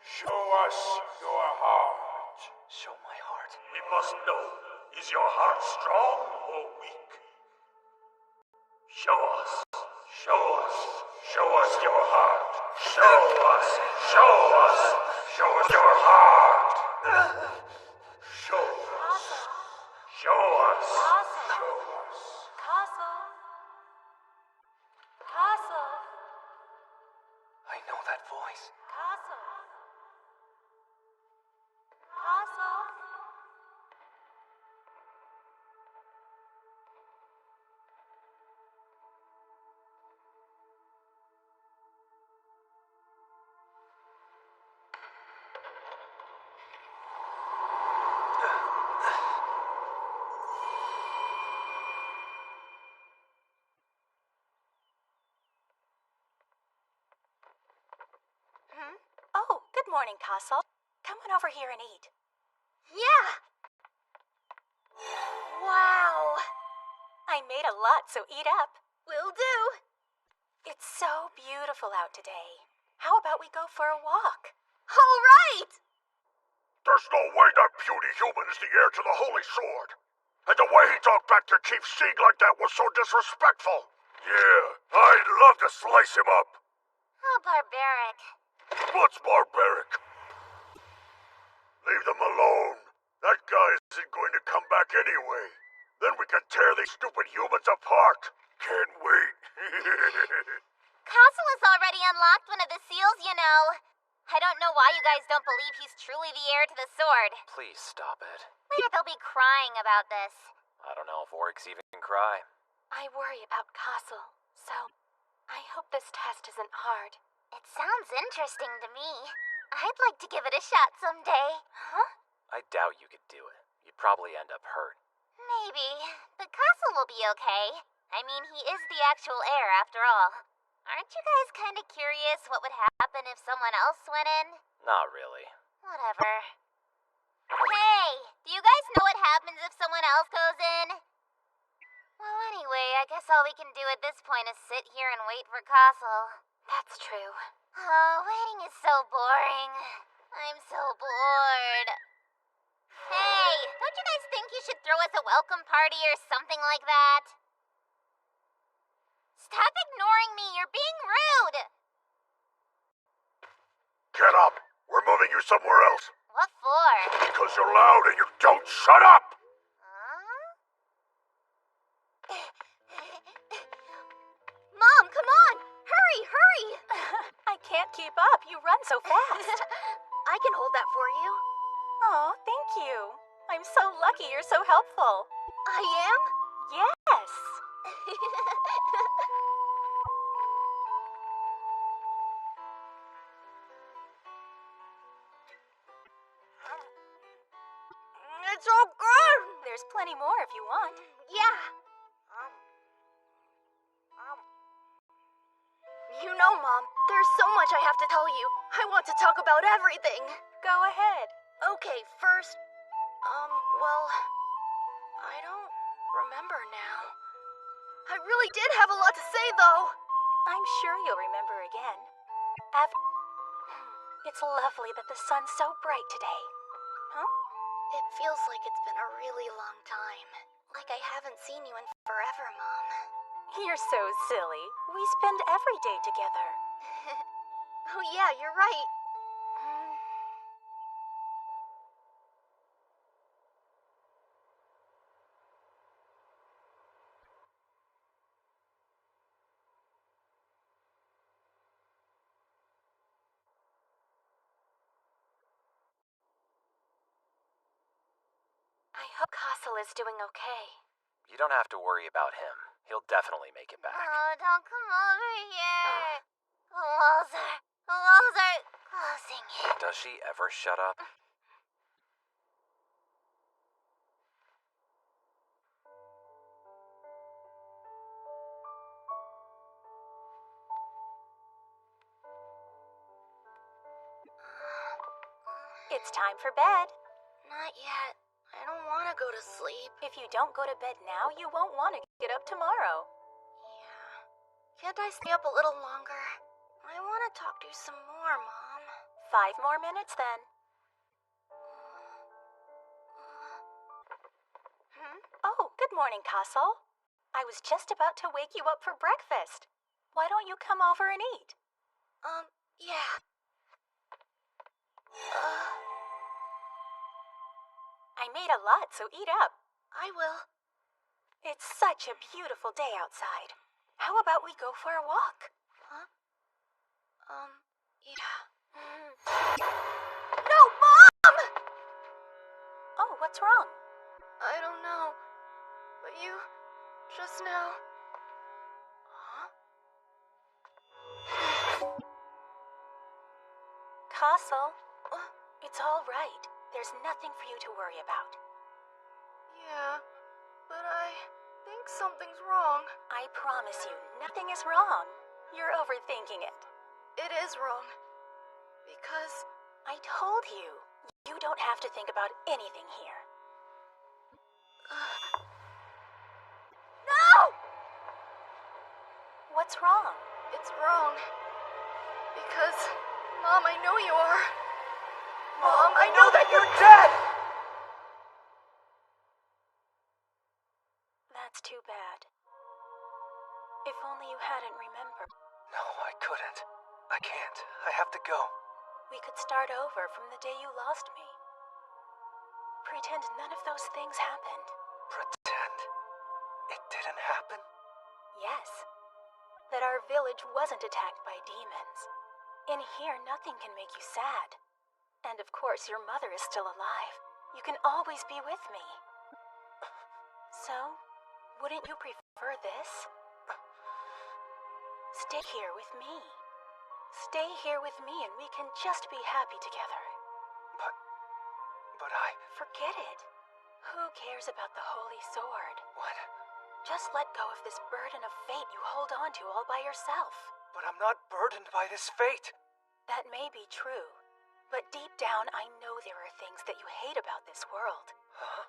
Show us your heart. Show my heart. We must know, is your heart strong or weak? Show us. Show us. Show us your heart. Show us. Show us. Show us your heart. Show us. Show us. Show us. Castle. Castle. I know that voice. Castle. Castle. Oh, good morning, Castle. Come on over here and eat. Yeah! Wow! I made a lot, so eat up. Will do. It's so beautiful out today. How about we go for a walk? All right! There's no way that puny human is the heir to the Holy Sword. And the way he talked back to Chief Sieg like that was so disrespectful. Yeah, I'd love to slice him up. How barbaric. What's barbaric? Leave them alone. That guy isn't going to come back anyway. Then we can tear these stupid humans apart. Can't wait. Castle has already unlocked one of the seals, you know. I don't know why you guys don't believe he's truly the heir to the sword. Please stop it. Later they'll be crying about this. I don't know if orcs even can cry. I worry about Castle, so I hope this test isn't hard. It sounds interesting to me. I'd like to give it a shot someday. Huh? I doubt you could do it. You'd probably end up hurt. Maybe, but Castle will be okay. I mean, he is the actual heir after all. Aren't you guys kind of curious what would happen if someone else went in? Not really. Whatever. Hey, do you guys know what happens if someone else goes in? Well, anyway, I guess all we can do at this point is sit here and wait for Castle. That's true. Oh, waiting is so boring. I'm so bored. Hey, don't you guys think you should throw us a welcome party or something like that? Stop ignoring me, you're being rude! Get up. We're moving you somewhere else. What for? Because you're loud and you don't shut up. Mom, come on! Hurry, hurry! I can't keep up. You run so fast. I can hold that for you. Oh, thank you. I'm so lucky you're so helpful. I am? Yes. It's so good! There's plenty more if you want. Yeah. You know, Mom, there's so much I have to tell you. I want to talk about everything. Go ahead. Okay, first, well, I don't remember now. I really did have a lot to say, though. I'm sure you'll remember again. It's lovely that the sun's so bright today. Huh? It feels like it's been a really long time. Like I haven't seen you in forever, Mom. You're so silly. We spend every day together. Oh yeah, you're right. I hope Castle is doing okay. You don't have to worry about him. He'll definitely make it back. Oh, don't come over here. The walls are closing. Does she ever shut up? it's time for bed. Not yet. I don't want to go to sleep. If you don't go to bed now, you won't want to get up tomorrow. Yeah. Can't I stay up a little longer? I want to talk to you some more, Mom. 5 more minutes then. Oh, good morning, Castle. I was just about to wake you up for breakfast. Why don't you come over and eat? Yeah. I made a lot, so eat up. I will. It's such a beautiful day outside. How about we go for a walk? Huh? Yeah. No, Mom! Oh, what's wrong? I don't know. But you, just now. Huh? Castle, it's all right. There's nothing for you to worry about. Yeah, but I think something's wrong. I promise you, nothing is wrong. You're overthinking it. It is wrong. Because I told you, you don't have to think about anything here. No! What's wrong? It's wrong. Because, Mom, I know you are. Mom, I know that you're dead! That's too bad. If only you hadn't remembered. No, I couldn't. I can't. I have to go. We could start over from the day you lost me. Pretend none of those things happened. Pretend it didn't happen? Yes. That our village wasn't attacked by demons. In here, nothing can make you sad. And of course, your mother is still alive. You can always be with me. So, wouldn't you prefer this? Stay here with me. Stay here with me and we can just be happy together. But I... Forget it. Who cares about the Holy Sword? What? Just let go of this burden of fate you hold on to all by yourself. But I'm not burdened by this fate. That may be true. But deep down, I know there are things that you hate about this world. Huh?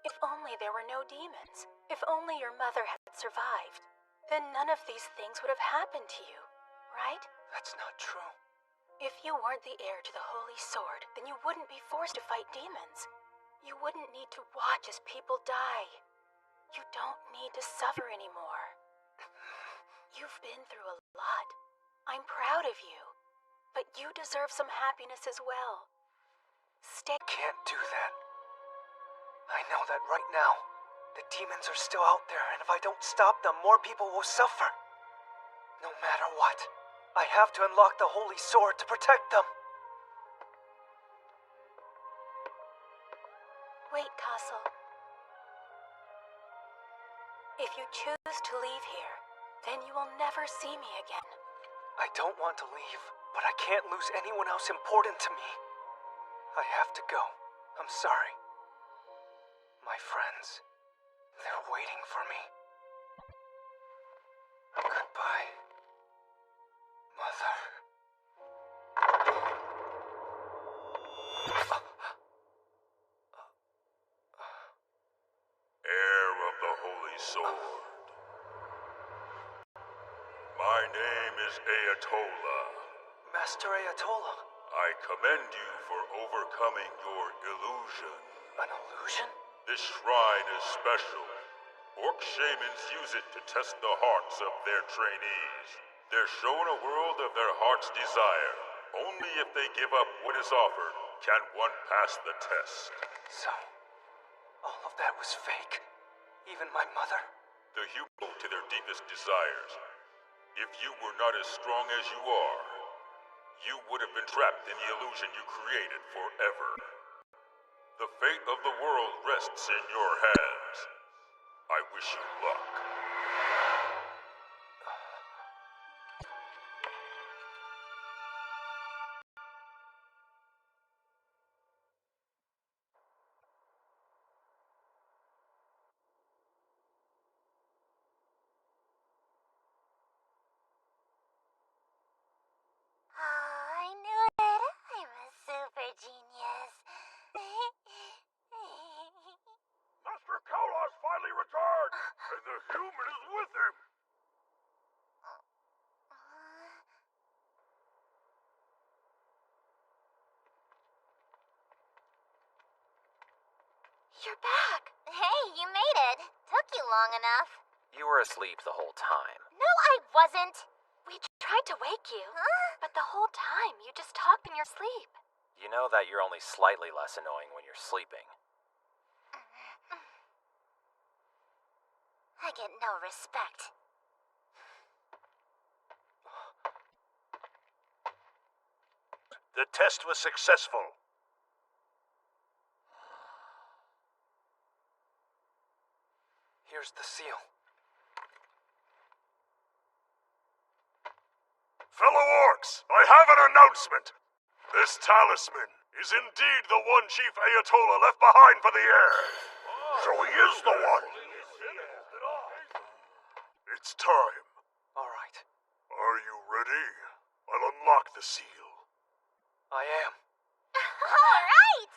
If only there were no demons. If only your mother had survived. Then none of these things would have happened to you, right? That's not true. If you weren't the heir to the Holy Sword, then you wouldn't be forced to fight demons. You wouldn't need to watch as people die. You don't need to suffer anymore. You've been through a lot. I'm proud of you. But you deserve some happiness as well. Stay. Can't do that. I know that right now. The demons are still out there, and if I don't stop them, more people will suffer. No matter what, I have to unlock the Holy Sword to protect them. Wait, Castle. If you choose to leave here, then you will never see me again. I don't want to leave, but I can't lose anyone else important to me. I have to go. I'm sorry. My friends, they're waiting for me. Goodbye, Mother. Heir of the Holy Sword. My name is Ayatollah. Master Ayatollah. I commend you for overcoming your illusion. An illusion? This shrine is special. Orc shamans use it to test the hearts of their trainees. They're shown a world of their heart's desire. Only if they give up what is offered can one pass the test. So, all of that was fake? Even my mother? The human to their deepest desires. If you were not as strong as you are, you would have been trapped in the illusion you created forever. The fate of the world rests in your hands. I wish you luck. I knew it. I'm a super genius. guard, and the human is with him. You're back. Hey, you made it. Took you long enough. You were asleep the whole time. No, I wasn't. We tried to wake you, Huh? but the whole time you just talked in your sleep. You know that you're only slightly less annoying when you're sleeping. I get no respect. The test was successful. Here's the seal. Fellow orcs, I have an announcement. This talisman is indeed the one Chief Ayatollah left behind for the heir. So he is the one. It's time. All right. Are you ready? I'll unlock the seal. I am. All right!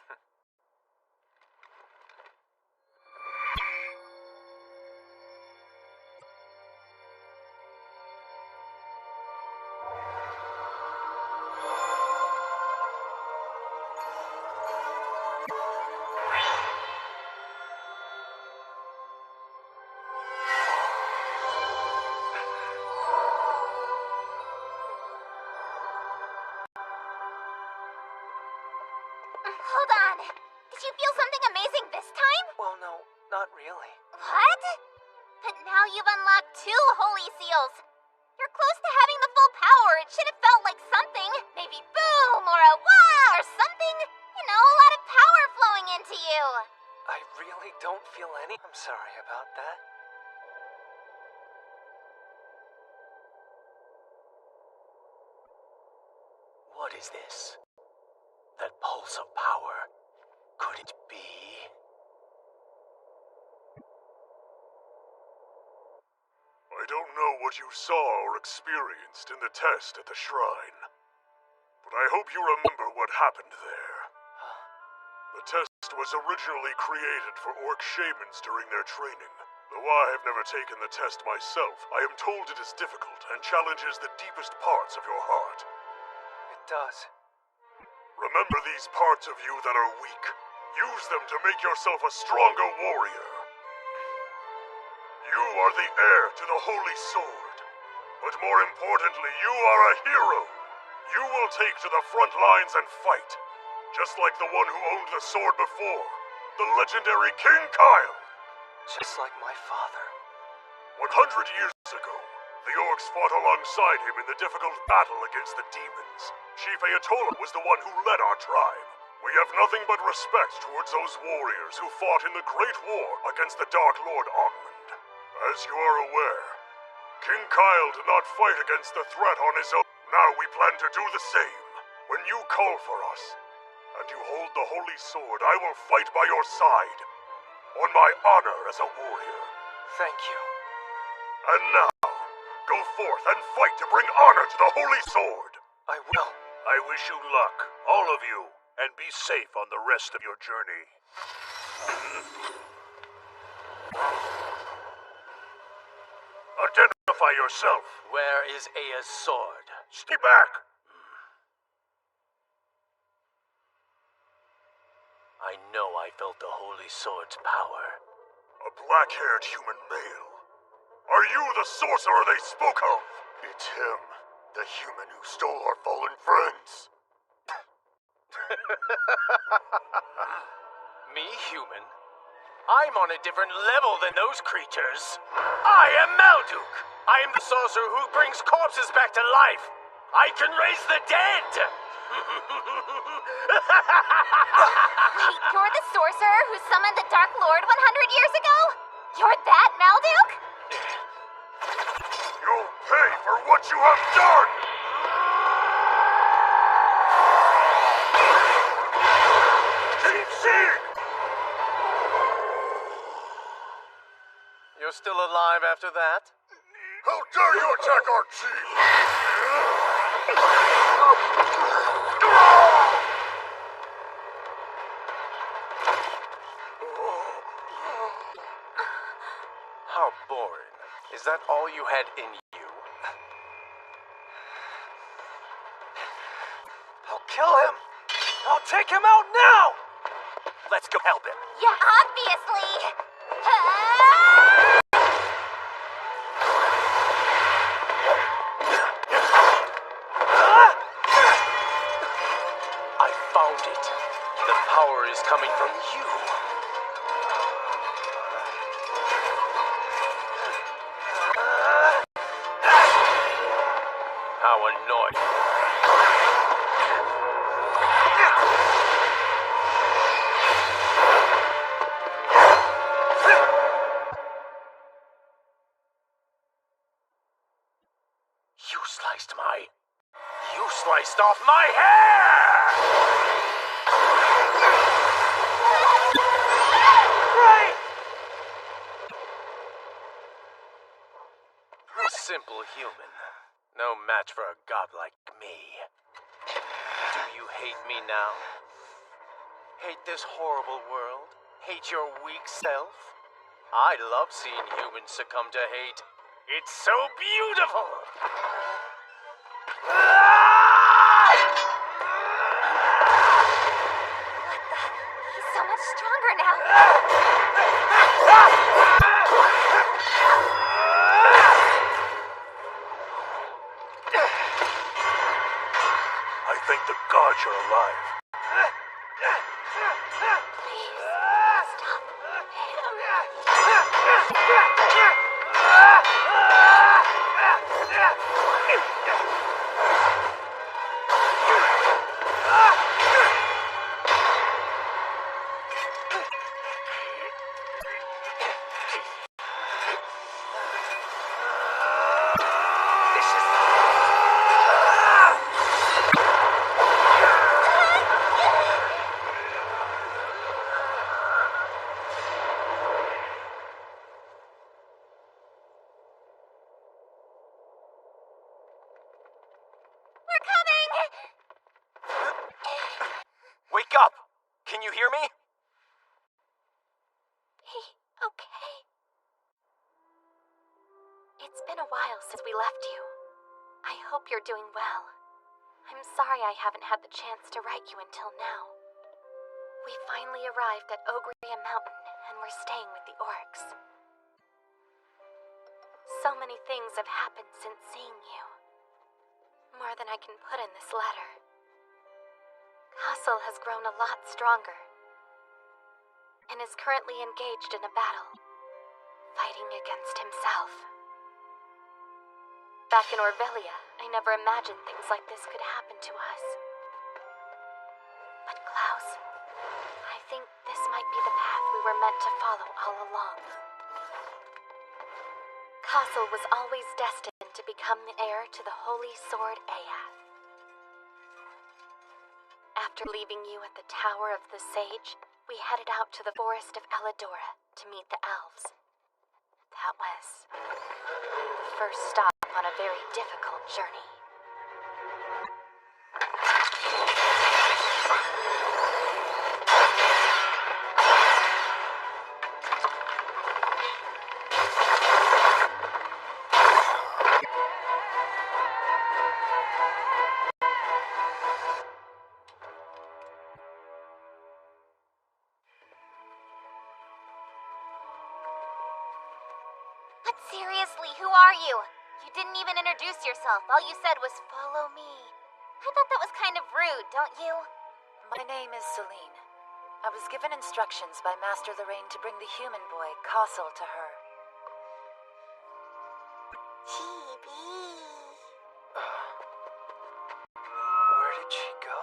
Hold on. Did you feel something amazing this time? Well, no, not really. What? But now you've unlocked 2 holy seals. You're close to having the full power. It should have felt like something. Maybe boom or a wah or something. You know, a lot of power flowing into you. I really don't feel any. I'm sorry about that. What is this? That pulse of power. Could it be? I don't know what you saw or experienced in the test at the shrine, but I hope you remember what happened there. The test was originally created for orc shamans during their training. Though I have never taken the test myself, I am told it is difficult and challenges the deepest parts of your heart. It does. Remember these parts of you that are weak. Use them to make yourself a stronger warrior. You are the heir to the Holy Sword. But more importantly, you are a hero. You will take to the front lines and fight. Just like the one who owned the sword before. The legendary King Kyle. Just like my father. 100 years ago, the orcs fought alongside him in the difficult battle against the demons. Chief Ayatollah was the one who led our tribe. We have nothing but respect towards those warriors who fought in the Great War against the Dark Lord Ogmund. As you are aware, King Kyle did not fight against the threat on his own. Now we plan to do the same. When you call for us, and you hold the Holy Sword, I will fight by your side. On my honor as a warrior. Thank you. And now, go forth and fight to bring honor to the Holy Sword. I will. I wish you luck, all of you, and be safe on the rest of your journey. Identify yourself. Where is Aya's sword? Stay back. I know I felt the Holy Sword's power. A black-haired human male. Are you the sorcerer they spoke of? It's him, the human who stole our fallen friends. Me, human? I'm on a different level than those creatures. I am Malduk. I am the sorcerer who brings corpses back to life. I can raise the dead. Wait, you're the sorcerer who summoned the Dark Lord 100 years ago? You're that Malduk? You'll pay for what you have done! Keep seeing! You're still alive after that? How dare you attack our chief! How boring. Is that all you had in you? I'll kill him! I'll take him out now! Let's go help him. Yeah, obviously! I found it. The power is coming from you. How annoying. You sliced off my hair! Right! A simple human. No match for a god like me. Do you hate me now? Hate this horrible world? Hate your weak self? I love seeing humans succumb to hate. It's so beautiful! He's so much stronger now. I think the gods are alive. Wake up! Can you hear me? Hey, okay? It's been a while since we left you. I hope you're doing well. I'm sorry I haven't had the chance to write you until now. We finally arrived at Ogria Mountain, and we're staying with the orcs. So many things have happened since seeing you. More than I can put in this letter. Castle has grown a lot stronger, and is currently engaged in a battle, fighting against himself. Back in Orvelia, I never imagined things like this could happen to us. But Klaus, I think this might be the path we were meant to follow all along. Castle was always destined to become the heir to the Holy Sword Ayath. After leaving you at the Tower of the Sage, we headed out to the forest of Elidora to meet the elves. That was the first stop on a very difficult journey. But seriously, who are you? You didn't even introduce yourself. All you said was, "Follow me." I thought that was kind of rude, don't you? My name is Celine. I was given instructions by Master Lorraine to bring the human boy, Castle, to her. Where did she go?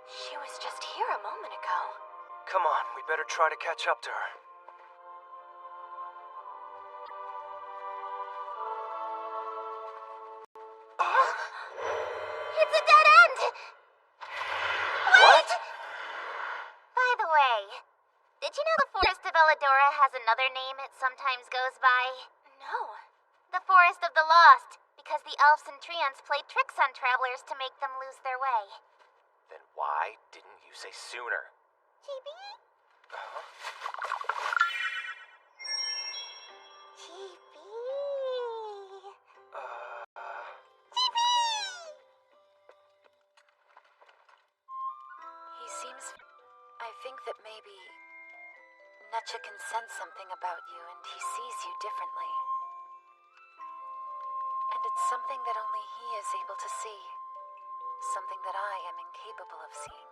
She was just here a moment ago. Come on, we better try to catch up to her. It's a dead end! Wait! By the way, did you know the Forest of Elidora has another name it sometimes goes by? No. The Forest of the Lost, because the elves and treants played tricks on travelers to make them lose their way. Then why didn't you say sooner? Chibi? He seems... I think that maybe Necha can sense something about you and he sees you differently. And it's something that only he is able to see. Something that I am incapable of seeing.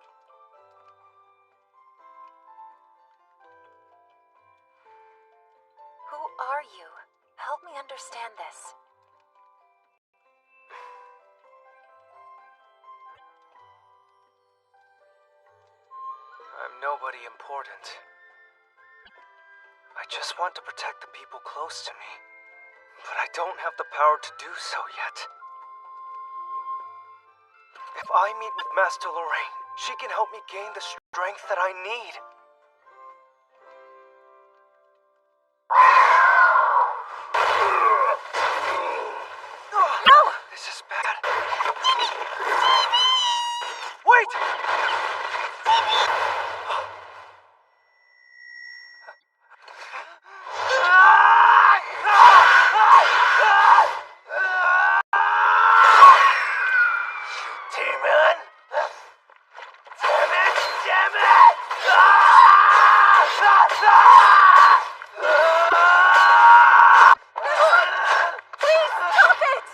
Who are you? Help me understand this. I'm nobody important. I just want to protect the people close to me. But I don't have the power to do so yet. If I meet with Master Lorraine, she can help me gain the strength that I need. No! This is bad. Wait! Demon! Damn it! Damn it! Please stop it!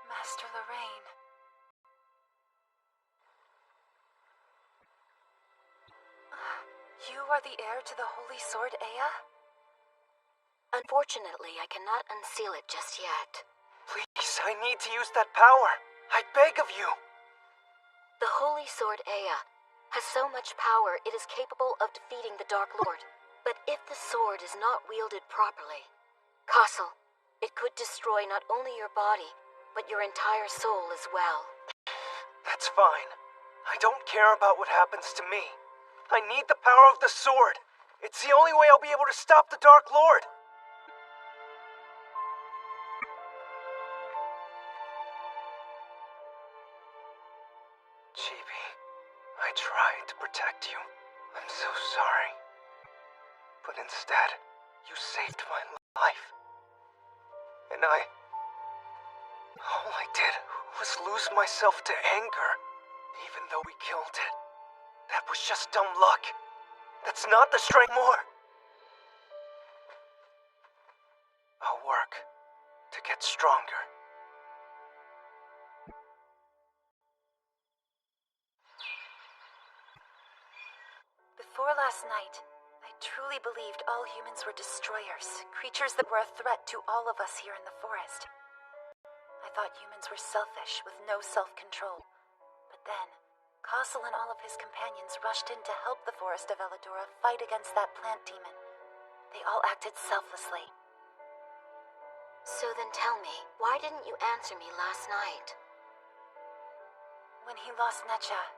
Master Lorraine. You are the heir to the Holy Sword, Aya? Unfortunately, I cannot unseal it just yet. Please, I need to use that power. I beg of you. The Holy Sword Aya has so much power it is capable of defeating the Dark Lord. But if the sword is not wielded properly, Castle, it could destroy not only your body, but your entire soul as well. That's fine. I don't care about what happens to me. I need the power of the sword. It's the only way I'll be able to stop the Dark Lord. Chibi, I tried to protect you. I'm so sorry. But instead, you saved my life. And all I did was lose myself to anger, even though we killed it. That was just dumb luck. That's not the strength more. I'll work to get stronger. Before last night, I truly believed all humans were destroyers, creatures that were a threat to all of us here in the forest. I thought humans were selfish, with no self-control. But then, Castle and all of his companions rushed in to help the forest of Elidora fight against that plant demon. They all acted selflessly. So then tell me, why didn't you answer me last night? When he lost Necha,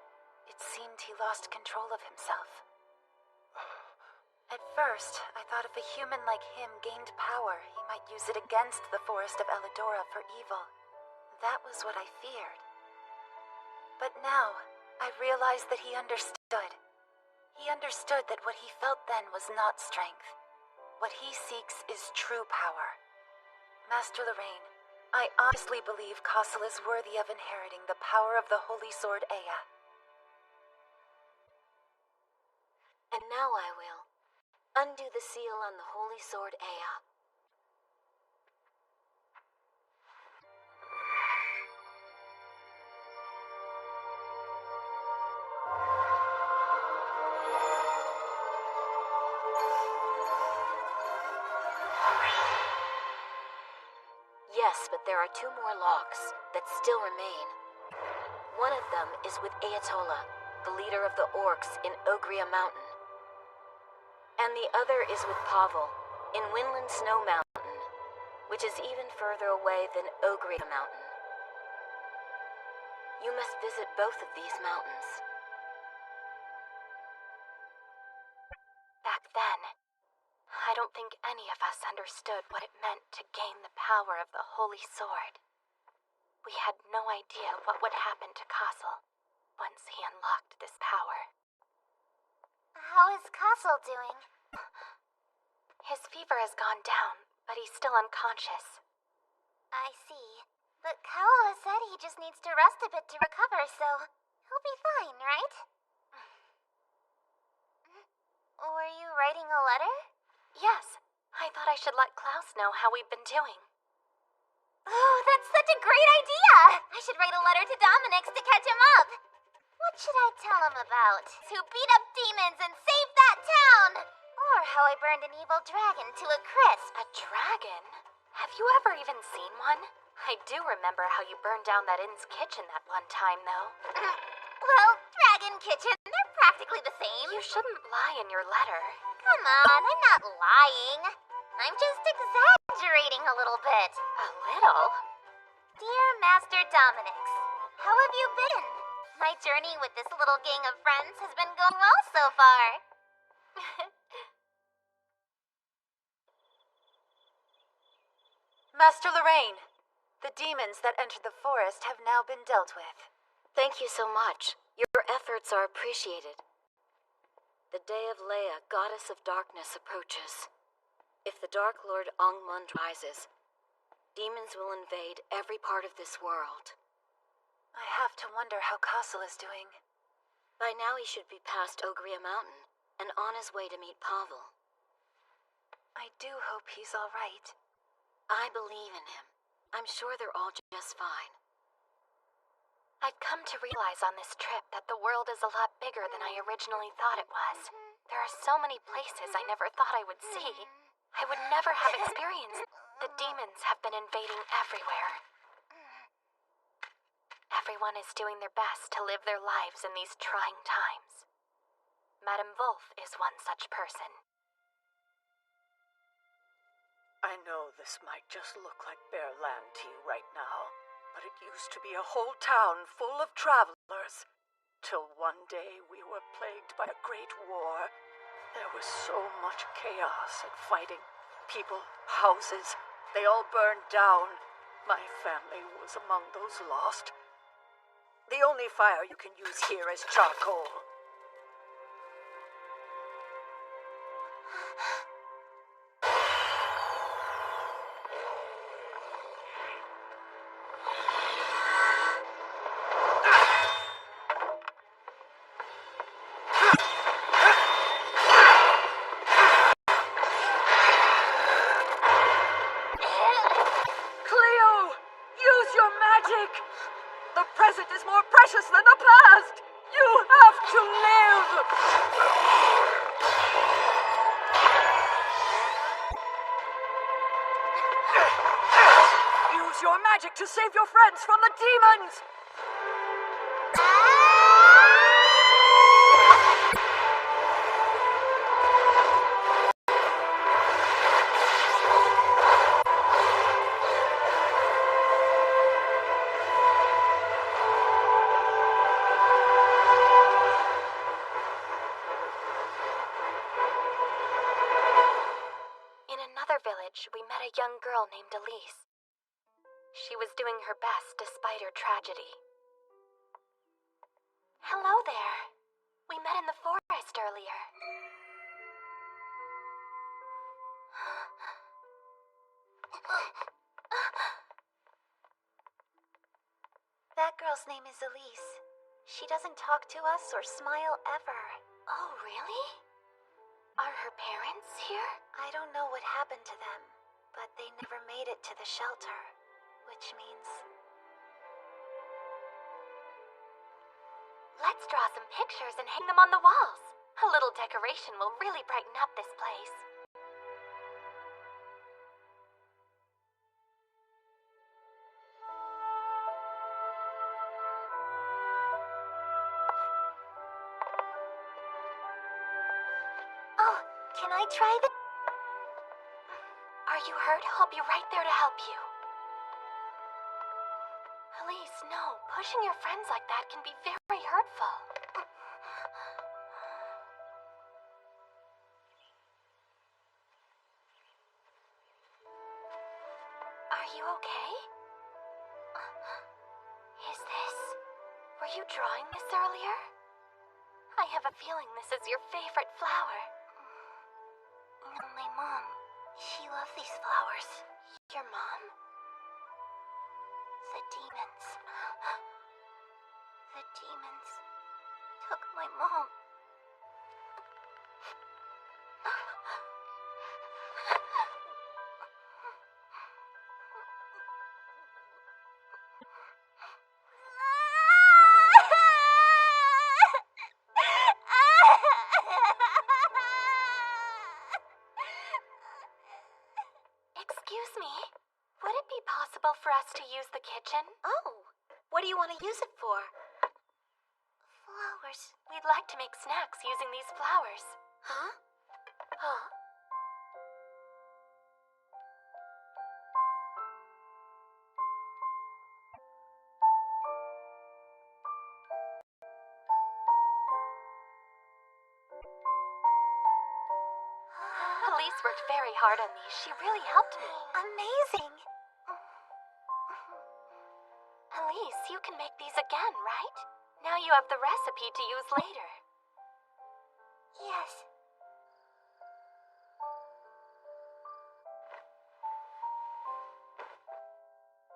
it seemed he lost control of himself. At first, I thought if a human like him gained power, he might use it against the forest of Elidora for evil. That was what I feared. But now, I realized that he understood. He understood that what he felt then was not strength. What he seeks is true power. Master Lorraine, I honestly believe Castle is worthy of inheriting the power of the Holy Sword Aya. And now I will. Undo the seal on the Holy Sword Aya. Yes, but there are 2 more locks that still remain. One of them is with Ayatollah, the leader of the orcs in Ogria Mountain. And the other is with Pavel, in Winland Snow Mountain, which is even further away than Ogria Mountain. You must visit both of these mountains. Back then, I don't think any of us understood what it meant to gain the power of the Holy Sword. We had no idea what would happen to Castle once he unlocked this power. How is Castle doing? His fever has gone down, but he's still unconscious. I see. But Cowell has said he just needs to rest a bit to recover, so he'll be fine, right? Were you writing a letter? Yes. I thought I should let Klaus know how we've been doing. Oh, that's such a great idea! I should write a letter to Dominix to catch him up. What should I tell him about? To beat up demons and save that town! Or how I burned an evil dragon to a crisp. A dragon? Have you ever even seen one? I do remember how you burned down that inn's kitchen that one time, though. Well, dragon kitchen, they're practically the same. You shouldn't lie in your letter. Come on, I'm not lying. I'm just exaggerating a little bit. A little? Dear Master Dominix, how have you been? My journey with this little gang of friends has been going well so far. Master Lorraine, the demons that entered the forest have now been dealt with. Thank you so much. Your efforts are appreciated. The day of Leia, goddess of darkness, approaches. If the Dark Lord Ongmund rises, demons will invade every part of this world. I have to wonder how Castle is doing. By now he should be past Ogria Mountain and on his way to meet Pavel. I do hope he's all right. I believe in him. I'm sure they're all just fine. I've come to realize on this trip that the world is a lot bigger than I originally thought it was. There are so many places I never thought I would see. I would never have experienced. The demons have been invading everywhere. Everyone is doing their best to live their lives in these trying times. Madame Wolf is one such person. I know this might just look like bare land to you right now, but it used to be a whole town full of travelers. Till one day we were plagued by a great war. There was so much chaos and fighting. People, houses, they all burned down. My family was among those lost. The only fire you can use here is charcoal. To save your friends from the demons! In another village, we met a young girl named Elise. She was doing her best despite her tragedy. Hello there. We met in the forest earlier. That girl's name is Elise. She doesn't talk to us or smile ever. Oh, really? Are her parents here? I don't know what happened to them, but they never made it to the shelter. Which means... Let's draw some pictures and hang them on the walls. A little decoration will really brighten up this place. Oh, can I try the... Are you hurt? I'll be right there to help you. Elise, no. Pushing your friends like that can be very hurtful. Are you okay? Were you drawing this earlier? I have a feeling this is your favorite flower. No, my mom. She loved these flowers. Your mom? The demons. The demons took my mom. Excuse me. Would it be possible for us to use the kitchen? Oh, what do you want to use it for? Flowers. We'd like to make snacks using these flowers. Huh? Huh? Elise worked very hard on these. She really helped me. Amazing. Elise, you can make these again, right? Now you have the recipe to use later. Yes.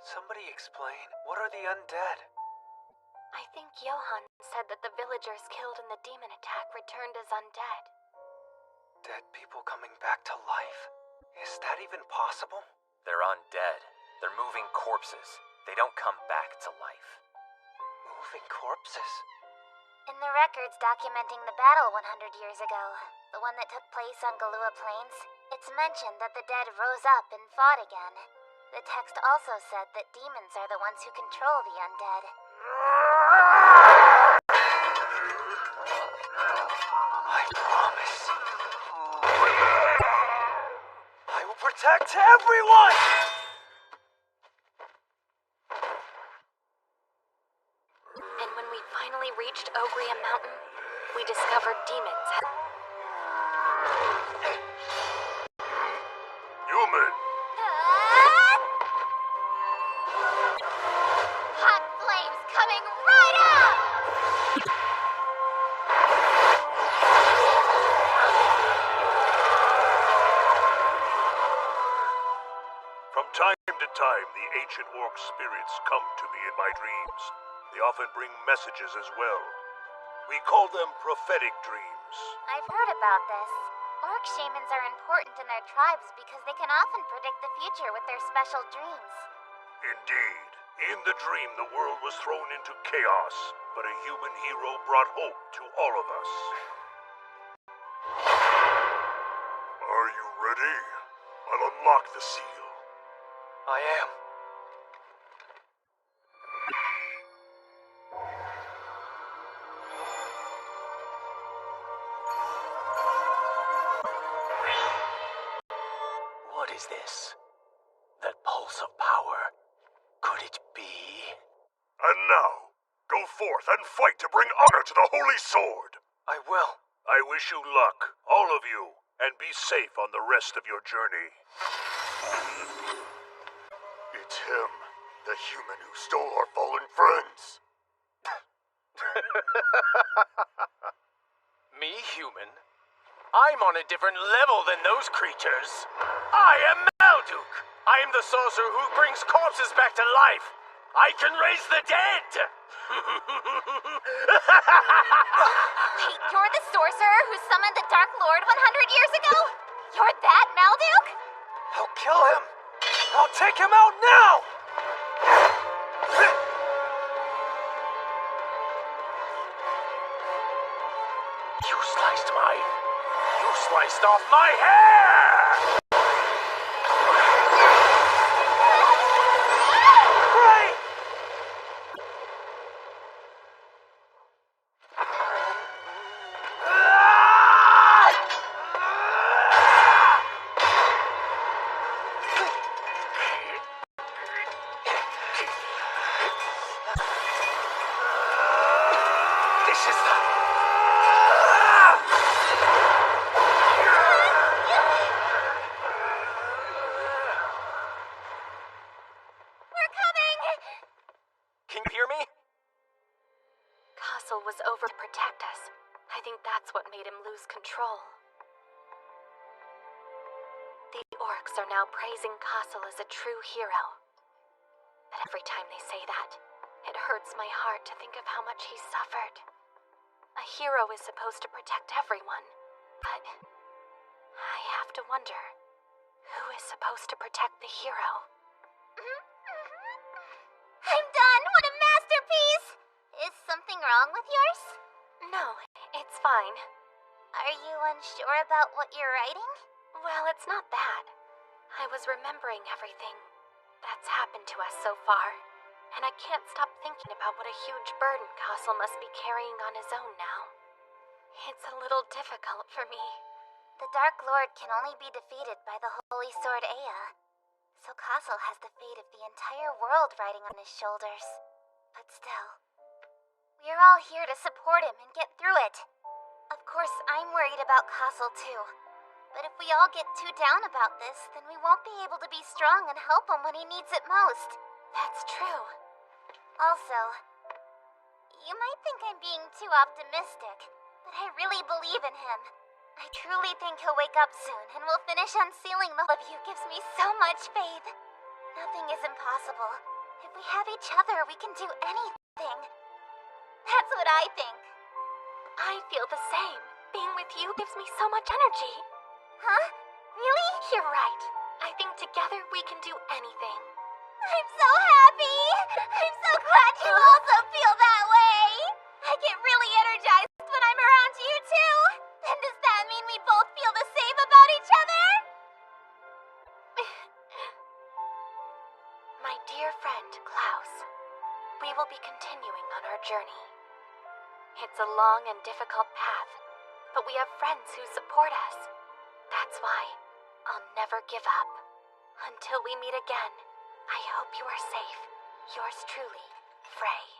Somebody explain, what are the undead? I think Johann said that the villagers killed in the demon attack returned as undead. Dead people coming back to life? Is that even possible? They're undead. They're moving corpses. They don't come back to life. Moving corpses? In the records documenting the battle 100 years ago, the one that took place on Galua Plains, it's mentioned that the dead rose up and fought again. The text also said that demons are the ones who control the undead. I promise. I will protect everyone! And when we finally reached Ogria Mountain, we discovered demons had... Human! Hot flames coming right up! From time to time, the ancient orc spirits come to me in my dreams. They often bring messages as well. We call them prophetic dreams. I've heard about this. Orc shamans are important in their tribes because they can often predict the future with their special dreams. Indeed. In the dream, the world was thrown into chaos, but a human hero brought hope to all of us. Are you ready? I'll unlock the seal. I am. What is this? That pulse of power? Could it be? And now, go forth and fight to bring honor to the Holy Sword. I will. I wish you luck, all of you, and be safe on the rest of your journey. It's him, the human who stole our fallen friends. Me, human? I'm on a different level than those creatures. I am Malduk. I am the sorcerer who brings corpses back to life. I can raise the dead. Wait, you're the sorcerer who summoned the Dark Lord 100 years ago? You're that Malduk? I'll kill him. I'll take him out now! You sliced off my hair! Pray! This is the... We're coming! Can you hear me? Castle was over to protect us. I think that's what made him lose control. The orcs are now praising Castle as a true hero. But every time they say that, it hurts my heart to think of how much he suffered. A hero is supposed to protect everyone, but I have to wonder, who is supposed to protect the hero? I'm done! What a masterpiece! Is something wrong with yours? No, it's fine. Are you unsure about what you're writing? Well, it's not that. I was remembering everything that's happened to us so far, and I can't stop thinking about what a huge burden Castle must be carrying on his own now. It's a little difficult for me. The Dark Lord can only be defeated by the Holy Sword Ea, so Castle has the fate of the entire world riding on his shoulders. But still, we're all here to support him and get through it. Of course, I'm worried about Castle too. But if we all get too down about this, then we won't be able to be strong and help him when he needs it most. That's true. Also, you might think I'm being too optimistic, but I really believe in him. I truly think he'll wake up soon and will finish unsealing the love you gives me so much faith. Nothing is impossible. If we have each other, we can do anything. That's what I think. I feel the same. Being with you gives me so much energy. Huh? Really? You're right. I think together we can do anything. I'm so happy! I'm so glad you also feel that way! I get really energized when I'm around you too! And does that mean we both feel the same about each other? My dear friend, Klaus, we will be continuing on our journey. It's a long and difficult path, but we have friends who support us. That's why I'll never give up. Until we meet again, I hope you are safe. Yours truly, Frey.